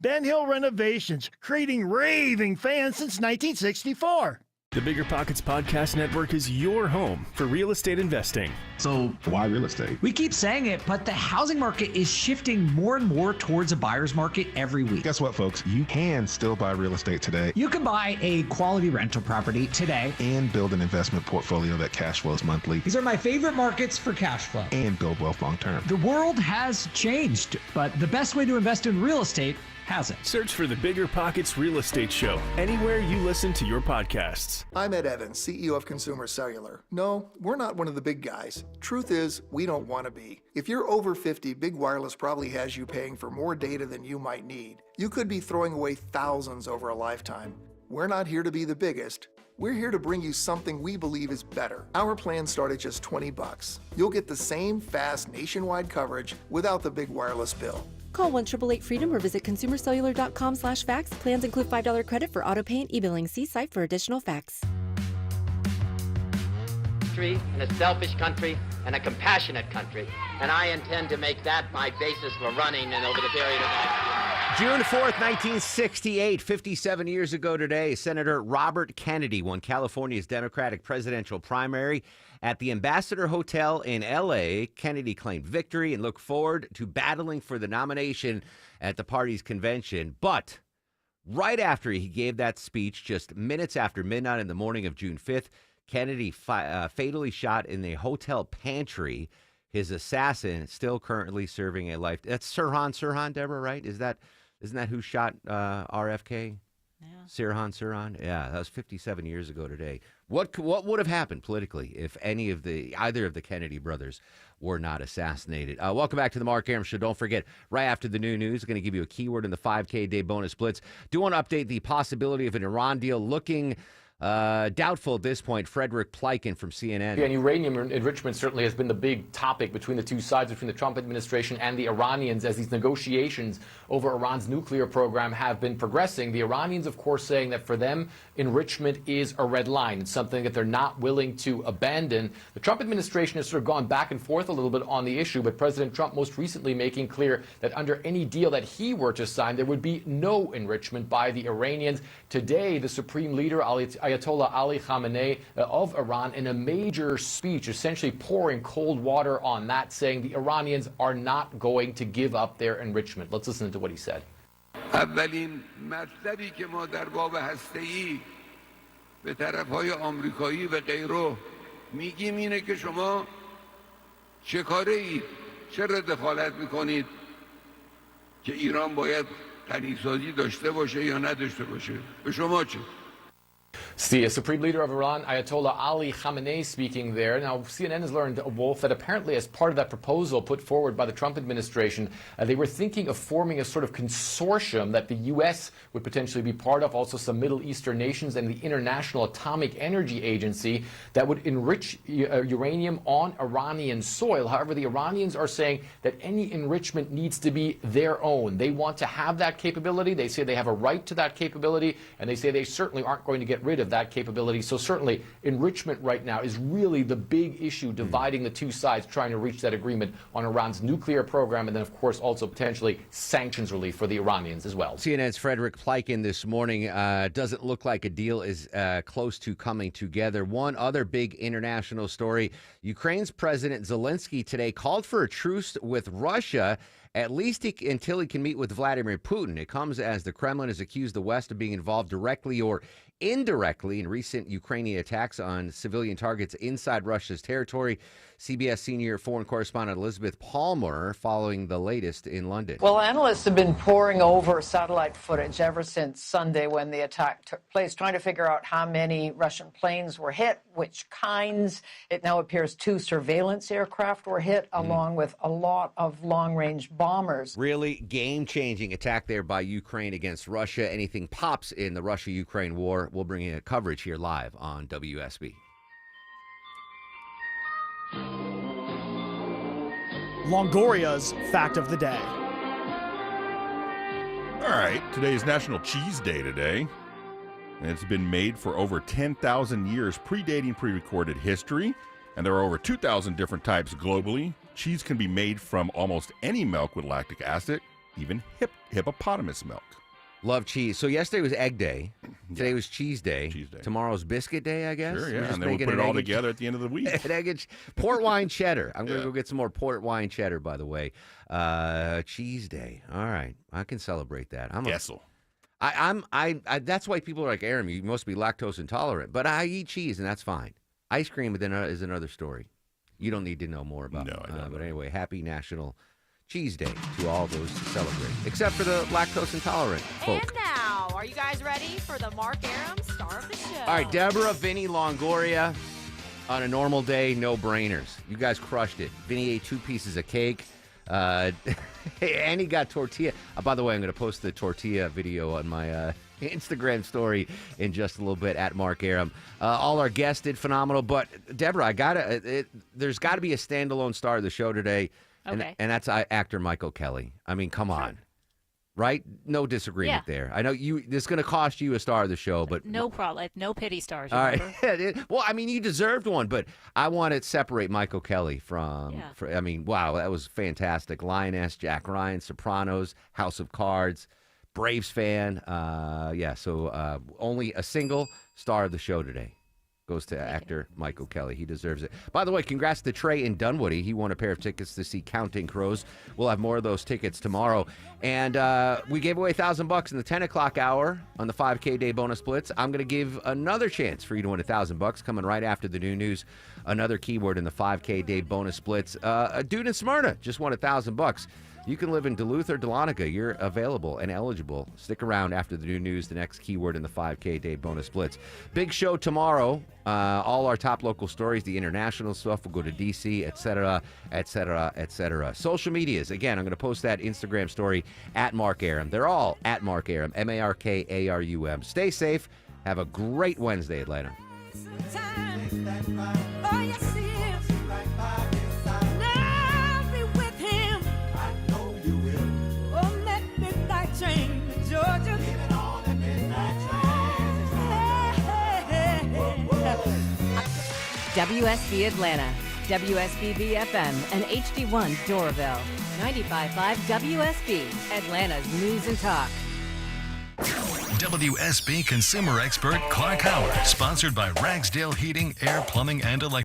Ben Hill Renovations, creating raving fans since 1964. The Bigger Pockets Podcast Network is your home for real estate investing. So, why real estate? We keep saying it, but the housing market is shifting more and more towards a buyer's market every week. Guess what, folks? You can still buy real estate today. You can buy a quality rental property today. And build an investment portfolio that cash flows monthly. These are my favorite markets for cash flow. And build wealth long term. The world has changed, but the best way to invest in real estate hasn't. Search for the Bigger Pockets Real Estate Show anywhere you listen to your podcasts. I'm Ed Evans, CEO of Consumer Cellular. No, we're not one of the big guys. Truth is, we don't want to be. If you're over 50, Big Wireless probably has you paying for more data than you might need. You could be throwing away thousands over a lifetime. We're not here to be the biggest. We're here to bring you something we believe is better. Our plans start at just $20. You'll get the same fast nationwide coverage without the big wireless bill. Call 1-888-FREEDOM or visit consumercellular.com/facts. Plans include $5 credit for auto pay and e-billing. See site for additional facts. country and a selfish country and a compassionate country. And I intend to make that my basis for running and over the period of next year. June 4th, 1968, 57 years ago today, Senator Robert Kennedy won California's Democratic presidential primary. At the Ambassador Hotel in L.A., Kennedy claimed victory and looked forward to battling for the nomination at the party's convention. But right after he gave that speech, just minutes after midnight in the morning of June 5th, Kennedy fatally shot in the hotel pantry. His assassin still currently serving a life. That's Sirhan, Deborah, right? Isn't that who shot RFK? Yeah. Sirhan. Yeah, that was 57 years ago today. What would have happened politically if either of the Kennedy brothers were not assassinated? Welcome back to the Mark Arum Show. Don't forget, right after the new news, I'm going to give you a keyword in the 5K day bonus blitz. Do want to update the possibility of an Iran deal looking doubtful at this point. Frederick Pleiken from CNN. Yeah, and uranium enrichment certainly has been the big topic between the two sides, between the Trump administration and the Iranians, as these negotiations over Iran's nuclear program have been progressing. The Iranians, of course, saying that for them, enrichment is a red line. It's something that they're not willing to abandon. The Trump administration has sort of gone back and forth a little bit on the issue, but President Trump most recently making clear that under any deal that he were to sign, there would be no enrichment by the Iranians. Today, the supreme leader, Ayatollah Ali Khamenei of Iran, in a major speech, essentially pouring cold water on that, saying the Iranians are not going to give up their enrichment. Let's listen to what he said. اولین مطلبی که ما در باب هسته‌ای به طرف‌های آمریکایی و غیره میگیم اینه که شما چه کاره اید؟ چرا دخالت میکنید که ایران باید غنی‌سازی داشته باشه یا نداشته باشه؟ به شما چه؟ The supreme leader of Iran, Ayatollah Ali Khamenei, speaking there. Now, CNN has learned, Wolf, that apparently as part of that proposal put forward by the Trump administration, they were thinking of forming a sort of consortium that the U.S. would potentially be part of, also some Middle Eastern nations and the International Atomic Energy Agency, that would enrich uranium on Iranian soil. However, the Iranians are saying that any enrichment needs to be their own. They want to have that capability. They say they have a right to that capability, and they say they certainly aren't going to get rid of that capability. So certainly enrichment right now is really the big issue dividing the two sides, trying to reach that agreement on Iran's nuclear program, and then of course also potentially sanctions relief for the Iranians as well. CNN's Frederick Pleiken this morning. Doesn't look like a deal is close to coming together. One other big international story: Ukraine's President Zelensky today called for a truce with Russia, at least until he can meet with Vladimir Putin. It comes as the Kremlin has accused the West of being involved directly or indirectly in recent Ukrainian attacks on civilian targets inside Russia's territory. CBS senior foreign correspondent Elizabeth Palmer following the latest in London. Well, analysts have been poring over satellite footage ever since Sunday when the attack took place, trying to figure out how many Russian planes were hit, which kinds. It now appears 2 surveillance aircraft were hit, along with a lot of long-range bombers. Really game-changing attack there by Ukraine against Russia. Anything pops in the Russia-Ukraine war, we'll bring you coverage here live on WSB. Longoria's Fact of the Day. All right, today is National Cheese Day today. And it's been made for over 10,000 years, predating pre-recorded history. And there are over 2,000 different types globally. Cheese can be made from almost any milk with lactic acid, even hippopotamus milk. Love cheese. So yesterday was Egg Day. Today was Cheese Day. Cheese Day. Tomorrow's Biscuit Day, I guess. Sure, yeah. And then we'll put it all together at the end of the week. Port wine cheddar. I'm going to go get some more port wine cheddar, by the way. Cheese Day. All right. I can celebrate that. That's why people are like, Arum, you must be lactose intolerant. But I eat cheese, and that's fine. Ice cream is another story. You don't need to know more about it. No, I don't. But anyway, happy National Cheese Day to all those to celebrate, except for the lactose intolerant folk. And now, are you guys ready for the Mark Arum star of the show? All right, Deborah, Vinny, Longoria, on a normal day, no brainers. You guys crushed it. Vinny ate 2 pieces of cake, and he got tortilla. By the way, I'm going to post the tortilla video on my Instagram story in just a little bit at Mark Arum. All our guests did phenomenal, but Deborah, there's got to be a standalone star of the show today. Okay. And that's actor Michael Kelly. I mean, come on. right? No disagreement there. I know this is going to cost you a star of the show, but No problem. No pity stars. all Remember? right. Well, I mean, you deserved one, but I want to separate Michael Kelly from. I mean, wow, that was fantastic. Lioness, Jack Ryan, Sopranos, House of Cards, Braves fan. So only a single star of the show today goes to actor Michael Kelly. He deserves it. By the way, congrats to Trey in Dunwoody. He won a pair of tickets to see Counting Crows. We'll have more of those tickets tomorrow. And we gave away $1,000 in the 10 o'clock hour on the 5K Day Bonus Blitz. I'm going to give another chance for you to win $1,000 coming right after the new news. Another keyword in the 5K Day Bonus Blitz. A dude in Smyrna just won $1,000. You can live in Duluth or Dahlonega. You're available and eligible. Stick around after the new news, the next keyword in the 5K Day Bonus Blitz. Big show tomorrow. All our top local stories, the international stuff. We'll go to D.C., et cetera, et cetera, et cetera. Social medias. Again, I'm going to post that Instagram story at Mark Arum. They're all at Mark Arum, MarkArum. Stay safe. Have a great Wednesday, Atlanta. WSB Atlanta, WSB FM, and HD1 Doraville. 95.5 WSB, Atlanta's News and Talk. WSB consumer expert Clark Howard, sponsored by Ragsdale Heating, Air, Plumbing, and Electric.